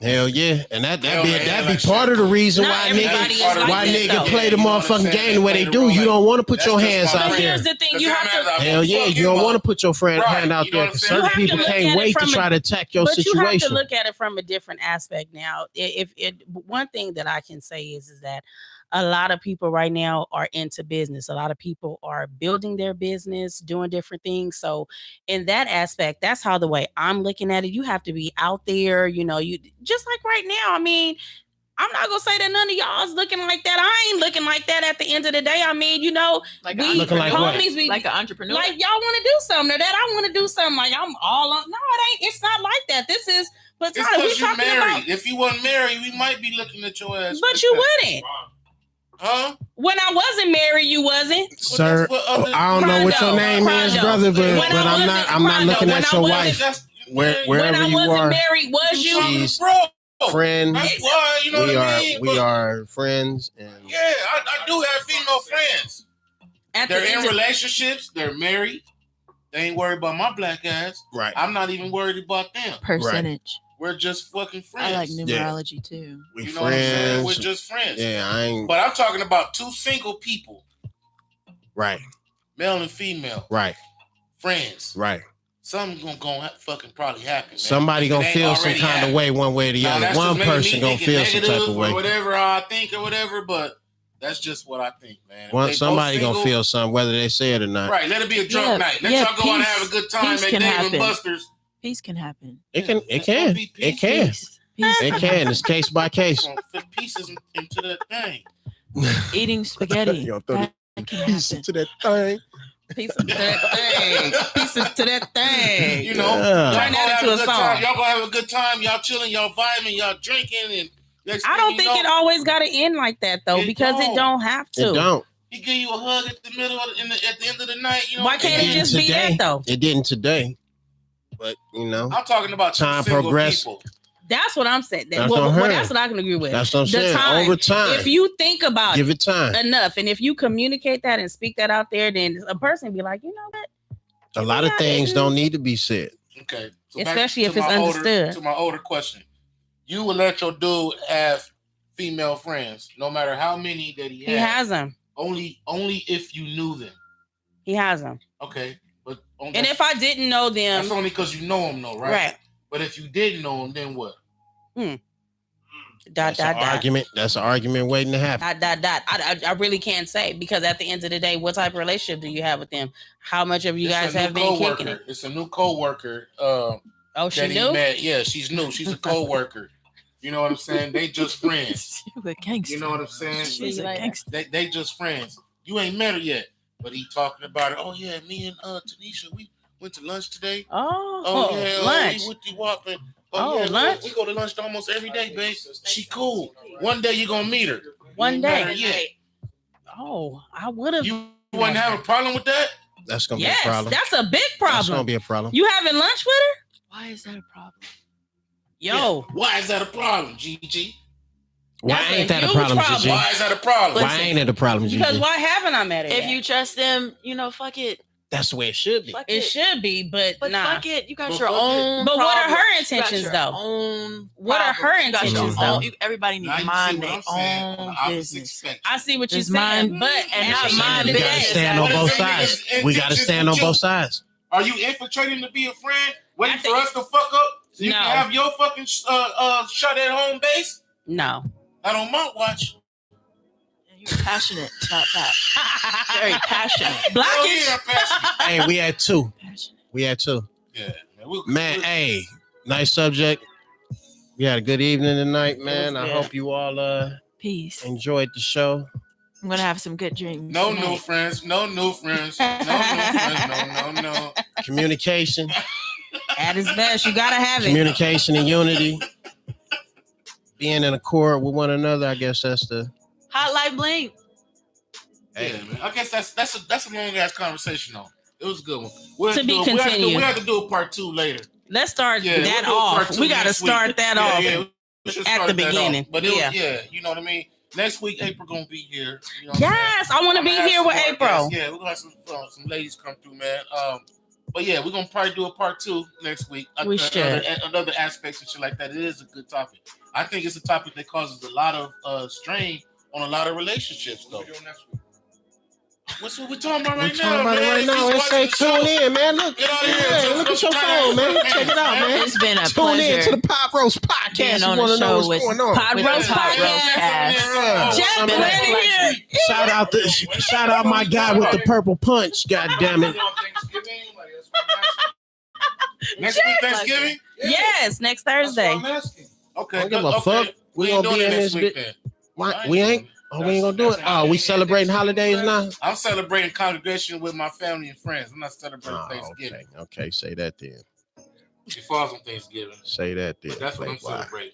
Hell yeah. And that Hell be yeah, that like be part of the reason Not why everybody is like why this, nigga though. play the You know what I'm motherfucking saying? game the way they They do. play the You role don't want to put That's your just hands my out But friend. there. here's the thing. Cause You have sometimes to. I Hell yeah, fuck you don't him want to up. put your Right, hand out you know there what I'm because saying? certain You have to people look at can't it wait to from a- try to attack your But you have to situation. look at it from a different aspect now. If one thing that I can say is that a lot of people right now are into business. A lot of people are building their business, doing different things. So in that aspect, that's how the way I'm looking at it. You have to be out there, you just like right now. I mean, I'm not gonna say that none of y'all is looking like that. I ain't looking like that at the end of the day. I mean, Like we an Looking like what? homies, we Like an entrepreneur. like y'all want to do something or that I want to do something. Like I'm all on. No, it ain't. It's not like that. This is. But It's Tyler, we because you're talking married. about. If you weren't married, we might be looking at your ass. But like you that. wouldn't. Huh? When I wasn't married, you wasn't. Sir, that's what other- I don't know what your Prondo, name is, Prondo. brother, but When I I'm wasn't- not looking Prondo, at when your I wife. That's, Wherever When I you wasn't are, married, was you? she's bro. friend. That's why, you know We what I are mean? we But- are friends, and Yeah, I do have female friends. At the They're in end of- relationships. They're married. They ain't worried about my black ass. right. I'm not even worried about them. Percentage. we're just fucking friends. I like numerology too. We You know what I'm saying? friends. We're just friends. Yeah, I ain't. But I'm talking about two single people, Right, male and female, right, friends. right. Something's gonna fucking probably happen. Man. Somebody If it gonna ain't feel some already kind of happened. way one way or the Now, other. that's One just maybe person me gonna thinking feel some type negative of way. or whatever I think or whatever, but that's just what I think, man. If they Somebody both gonna single, feel something, whether they say it or not. right. Let it be a drunk night. Let y'all go out and have a good time Peace at can Dave and happen. Buster's. Peace can happen. It can. Peace. It can. It's case by case. Fit pieces into that thing. Eating spaghetti. Yo, throw That the can piece happen. into that thing. Piece of that thing. Piece of to that thing. You know, Yeah. y'all Turn gonna that have into a a good song. time. Y'all gonna have a good time. Y'all chilling, y'all vibing, y'all drinking, and next I thing don't you think know, it always got to end like that though, It because it don't. don't have to. It don't. he give you a hug at the middle of at the end of the night. You know, Why what I'm can't it saying? just be Today. that though? It didn't today, but you know, I'm talking about two Time single progress. people. That's what I'm saying. That's what I'm hearing. That's what I can agree with. that's what I'm The saying. Over time, If you think about give it it time. enough, and if you communicate that and speak that out there, then a person be like, you know what? A lot of things don't need to be said. Okay, so Especially back if to it's my understood. To my older question, you would let your dude have female friends, no matter how many that he He has them. Only if you knew them. He has them. Okay, but And if I didn't know them, that's only because you know them, though, right? Right. But if you didn't know them, then what? Dot, That's an argument. That's an argument waiting to happen. I really can't say, because at the end of the day, what type of relationship do you have with them? How much of you guys have been kicking it? It's a new coworker. Oh, she that he knew? met. Yeah, she's new. She's a coworker. You know what I'm saying? They just friends. You a gangster. You know what I'm saying? She's a gangster. They just friends. You ain't met her yet, but he talking about it. Oh yeah, me and Tanisha, we went to lunch today. Oh, yeah, lunch. we went to Walkman. Oh, yeah, lunch. We go to lunch almost every day, babe. She cool. One day you gonna meet her. One You ain't met day. her yet. Oh, I would have. You wouldn't have a problem with that? That's gonna Yes, be a problem. that's a big That's problem. gonna be a problem. You having lunch with her? Why is that a problem? Yo, Yeah. Why is that a problem, GG? Why That's ain't a that a huge problem, problem. Gigi? Why is that a problem? Why ain't it a problem, because Gigi? why haven't I met her? If yet? you trust them, fuck it. That's the way it should be. Fuck it should be, but nah. fuck it. You got But your fuck it. own. But what are problems. her You got intentions, your though? Own What are her problems. You got your intentions, own- though? Everybody needs Now to you mind see what their I'm saying on own the opposite business. spectrum. I see what you're Just saying, mind- but and at not the mind end of We the gotta day, stand What on is both them sides. niggas' We gotta intentions stand on with you? both sides. Are you infiltrating to be a friend, waiting I for think- us to fuck up so you No. can have your fucking shut at home base? no. Not on my watch. You're passionate about that. Very passionate. Block Hell it. yeah, I'm passionate. Hey, we had two. Passionate. We had two. Yeah, man. Man, hey, nice subject. We had a good evening tonight, man. I good. hope you all Peace. enjoyed the show. I'm gonna have some good dreams. No tonight. new friends. No new friends. No new friends. No. Communication, At its best, you gotta have it. communication and unity. Being in accord with one another. I guess that's the. Hot Light Blink. Yeah, man. I guess that's a long ass conversation though. It was a good one. We'll To have be do it- continued. We have to do a part 2 later. Let's start Yeah, that we'll do a part off. 2 We gotta next week. start that off. Yeah, we should at start the that off. beginning. But it was, Yeah. yeah, you know what I mean. Next week, April gonna be here. You know what I'm Yes, saying? I want to I'm be gonna have here some with more April. guests. Yeah, we're gonna have some ladies come through, man. But yeah, we're gonna probably do a part 2 next week. We should. Other aspects and shit like that. It is a good topic. I think it's a topic that causes a lot of strain on a lot of relationships, though. What's what we're talking about right now, man? Right If now, he's let's say watching the tune show, in, man. Look, get out of here. yeah, look at your phone, man. Check it out, man. It's been a Tune pleasure. in to the PotRoast Podcast. Being You on want the to know show what's with going on? PotRoast PotRoast Podcast. Jeff, Some of we're that. here. Shout out my guy with the purple punch. God damn it. Next week, Thanksgiving? Yes, next Thursday. Okay. Don't give a okay. fuck. We ain't gonna be doing in it this next week bit. then. Why? We ain't. Oh, we ain't gonna do it. Oh, we celebrating holidays now. I'm celebrating congregation with my family and friends. I'm not celebrating Oh, Thanksgiving. okay. Say that then. It falls on Thanksgiving. Say that then. But that's what I'm Playboy. celebrating.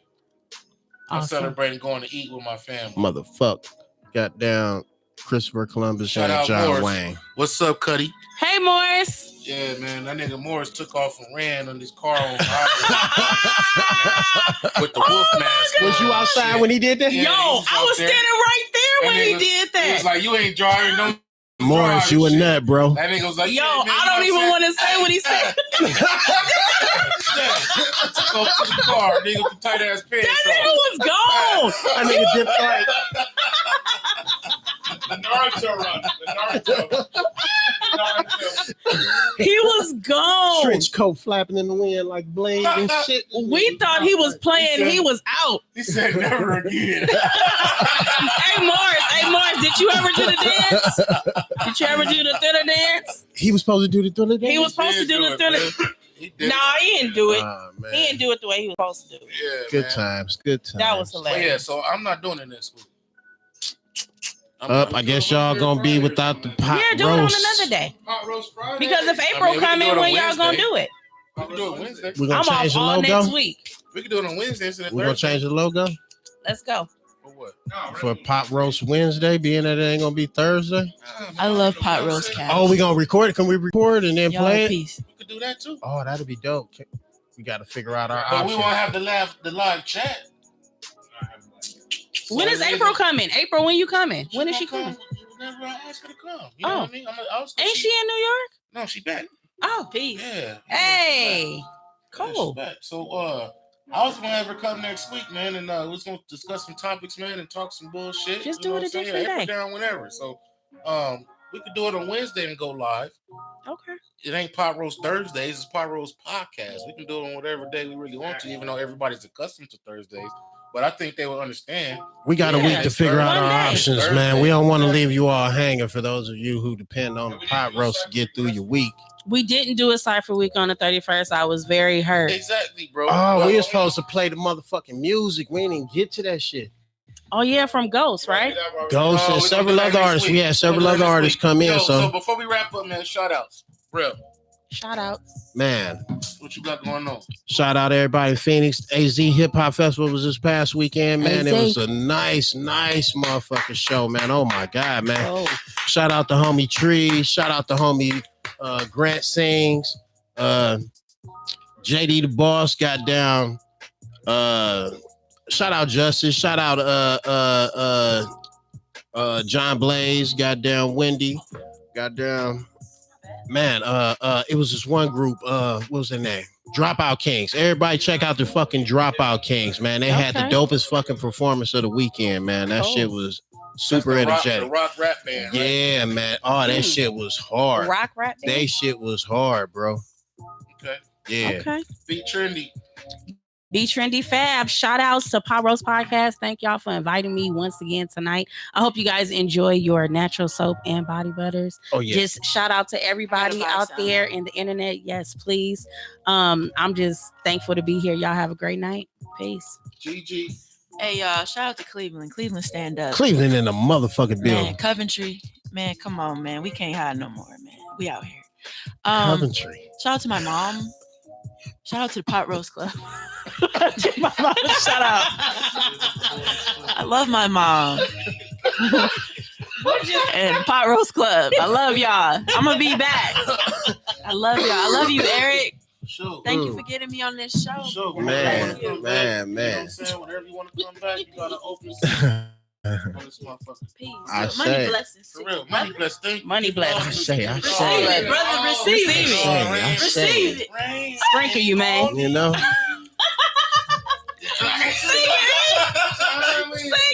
I'm Awesome. celebrating going to eat with my family. Motherfuck. Got down Christopher Columbus Shout and out John Morris. Wayne. What's up, Cuddy? Hey, Morris. Yeah, man, that nigga Morris took off and ran on his car on highway with the wolf mask. Was you outside when he did that? Yeah, Yo, he was I out was there. standing right there when he nigga- did He was that. like, "You ain't driving, no." Morris, you a nut, bro. That nigga was like, Yo, "Yeah, man, I don't you know even what want to say what he said. I'm saying?" walk up to the car, nigga with the tight ass pants. That nigga was gone. That nigga dipped like The Naruto run. The Naruto. He was gone. trench coat flapping in the wind like blade and shit. We thought he was playing. He was out. He said never again. Hey Morris, did you ever do the dance? Did you ever do the thriller dance? He was supposed to do the thriller dance? He was supposed to do the thriller. No, he didn't do it. Man. He didn't do it the way he was supposed to do it. Yeah, Good man. times. Good times. That was But yeah, hilarious. so I'm not doing it next week. I guess y'all gonna be without the pot Yeah, do it on roast. another day. Hot roast Friday. Because if I April mean, we can come do it in, on when y'all gonna Wednesday. do it? We can do it Wednesday. We're gonna I'm change off the all logo. next week. We can do it on Wednesday instead of We're gonna Thursday. change the logo Let's go. For what? for Pot Roast Wednesday, being that it ain't gonna be Thursday. I love pot roast cat. Oh, we gonna record it? Can we record and then Y'all play it? peace. We could do that too. Oh, that'd be dope. We got to figure out our But options. we won't have the live chat. When is April coming? April, when you coming? When is she coming? Whenever I ask her to come. You know what I mean? Ain't she in New York? No, she back. Oh, peace. Yeah. Hey, Yeah, cool. she back. So I was gonna have her come next week, man, and we was gonna discuss some topics, man, and talk some bullshit. Just You know do it what a I'm saying? different Yeah, April day. down whenever. So we could do it on Wednesday and go live. Okay. It ain't Pot Roast Thursdays, it's Pot Roast Podcast. We can do it on whatever day we really want to, even though everybody's accustomed to Thursdays. But I think they will understand. We got a week to figure out our Thursday. options, man. We don't want to leave you all hanging for those of you who depend on the pot roast to get through your week. We didn't do a Cypher Week on the 31st. I was very hurt. Exactly, bro. Oh, we were supposed to play the motherfucking music. We didn't even get to that shit. Oh, yeah, from Ghost, right? Ghost and we gonna several do that other next artists. week. We had several We'll do other that next artists week. come in. Yo, So, before we wrap up, man, shout outs. Real. Shout out. man, What you got going on? shout out everybody in Phoenix. AZ Hip Hop Festival was this past weekend, man. It AZ. was a nice motherfucking show, man. Oh my God, man. Oh. Shout out to homie Tree. Shout out to homie Grant Sings. JD the Boss got down. Shout out Justice. Shout out John Blaze. Got down Wendy. Got down. Man, it was this one group. What was their name? Dropout Kings. Everybody check out the fucking Dropout Kings, man. They had the Okay. dopest fucking performance of the weekend, man. That shit was super energetic. The rock rap band. Right? Yeah, man. Oh, that shit was hard. Rock rap. They shit was hard, bro. Okay. Yeah. Okay. Be trendy. Be Trendy Fab. Shout outs to PotRoast Podcast. Thank y'all for inviting me once again tonight. I hope you guys enjoy your natural soap and body butters. Oh, yeah. Just shout out to everybody out there in the internet. Yes, please. I'm just thankful to be here. Y'all have a great night. Peace. GG. Hey, shout out to Cleveland. Cleveland, stand up. Cleveland in the motherfucking building. Man, Coventry. Man, come on, man. We can't hide no more, man. We out here. Coventry. Shout out to my mom. Shout out to the Pot Roast Club. My mom, shout out. I love my mom. And Pot Roast Club. I love y'all. I'm gonna be back. I love y'all. I love you, Eric. Sure. Thank you for getting me on this show. Sure. Man, You know what man. I'm saying? Whenever you want to come back, you gotta open this motherfucker. Peace. I Money say. blessings. For real. Money blessings. Thank you. Money blessings. I Receive say. it, brother. Receive it. I say. Receive it. Rain. Sprinkle you, man. You know? Sing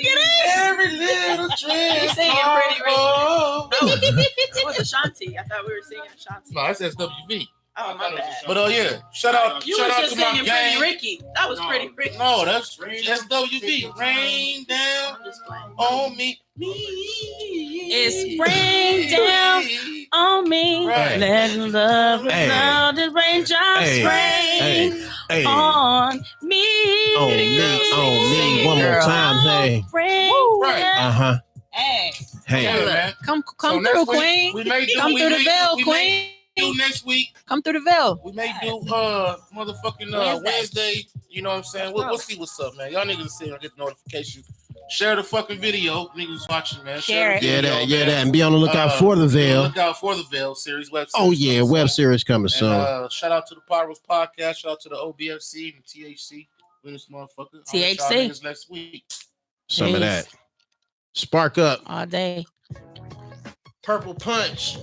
it Every little dream. You singing Pretty Oh. It was Ashanti. I thought we were singing Ashanti. No, that's SWV. Oh, my bad. But yeah, shout out You shout was out just to my singing gang. Pretty Ricky. That was Pretty Ricky. No, that's SWV. Rain down on me. It's rain down on me. Right. Let love Hey. now the raindrops Hey. rain Hey. on me. On me. One more Girl. time. Hey. Rain Right. down. Uh-huh. Hey. Hey. Yeah, man. Come So through, next week, Queen. We may do, Come we through the may veil, do, we Queen. may do next week. Come through the veil. We may do motherfucking Wednesday. You know what I'm saying? We'll see what's up, man. Y'all niggas see and get the notification. Share the fucking video. Niggas watching, man. Share it. the Yeah, video, that. man. And be on the lookout for the veil. Look out for the Veil series web series. Oh, yeah. coming Web soon. series coming And, soon. shout out to the PotRoast Podcast. Shout out to the OBFC and THC. Win this motherfucker. I'll let y'all THC. niggas next week. Some of that. Spark up. All day. Purple punch.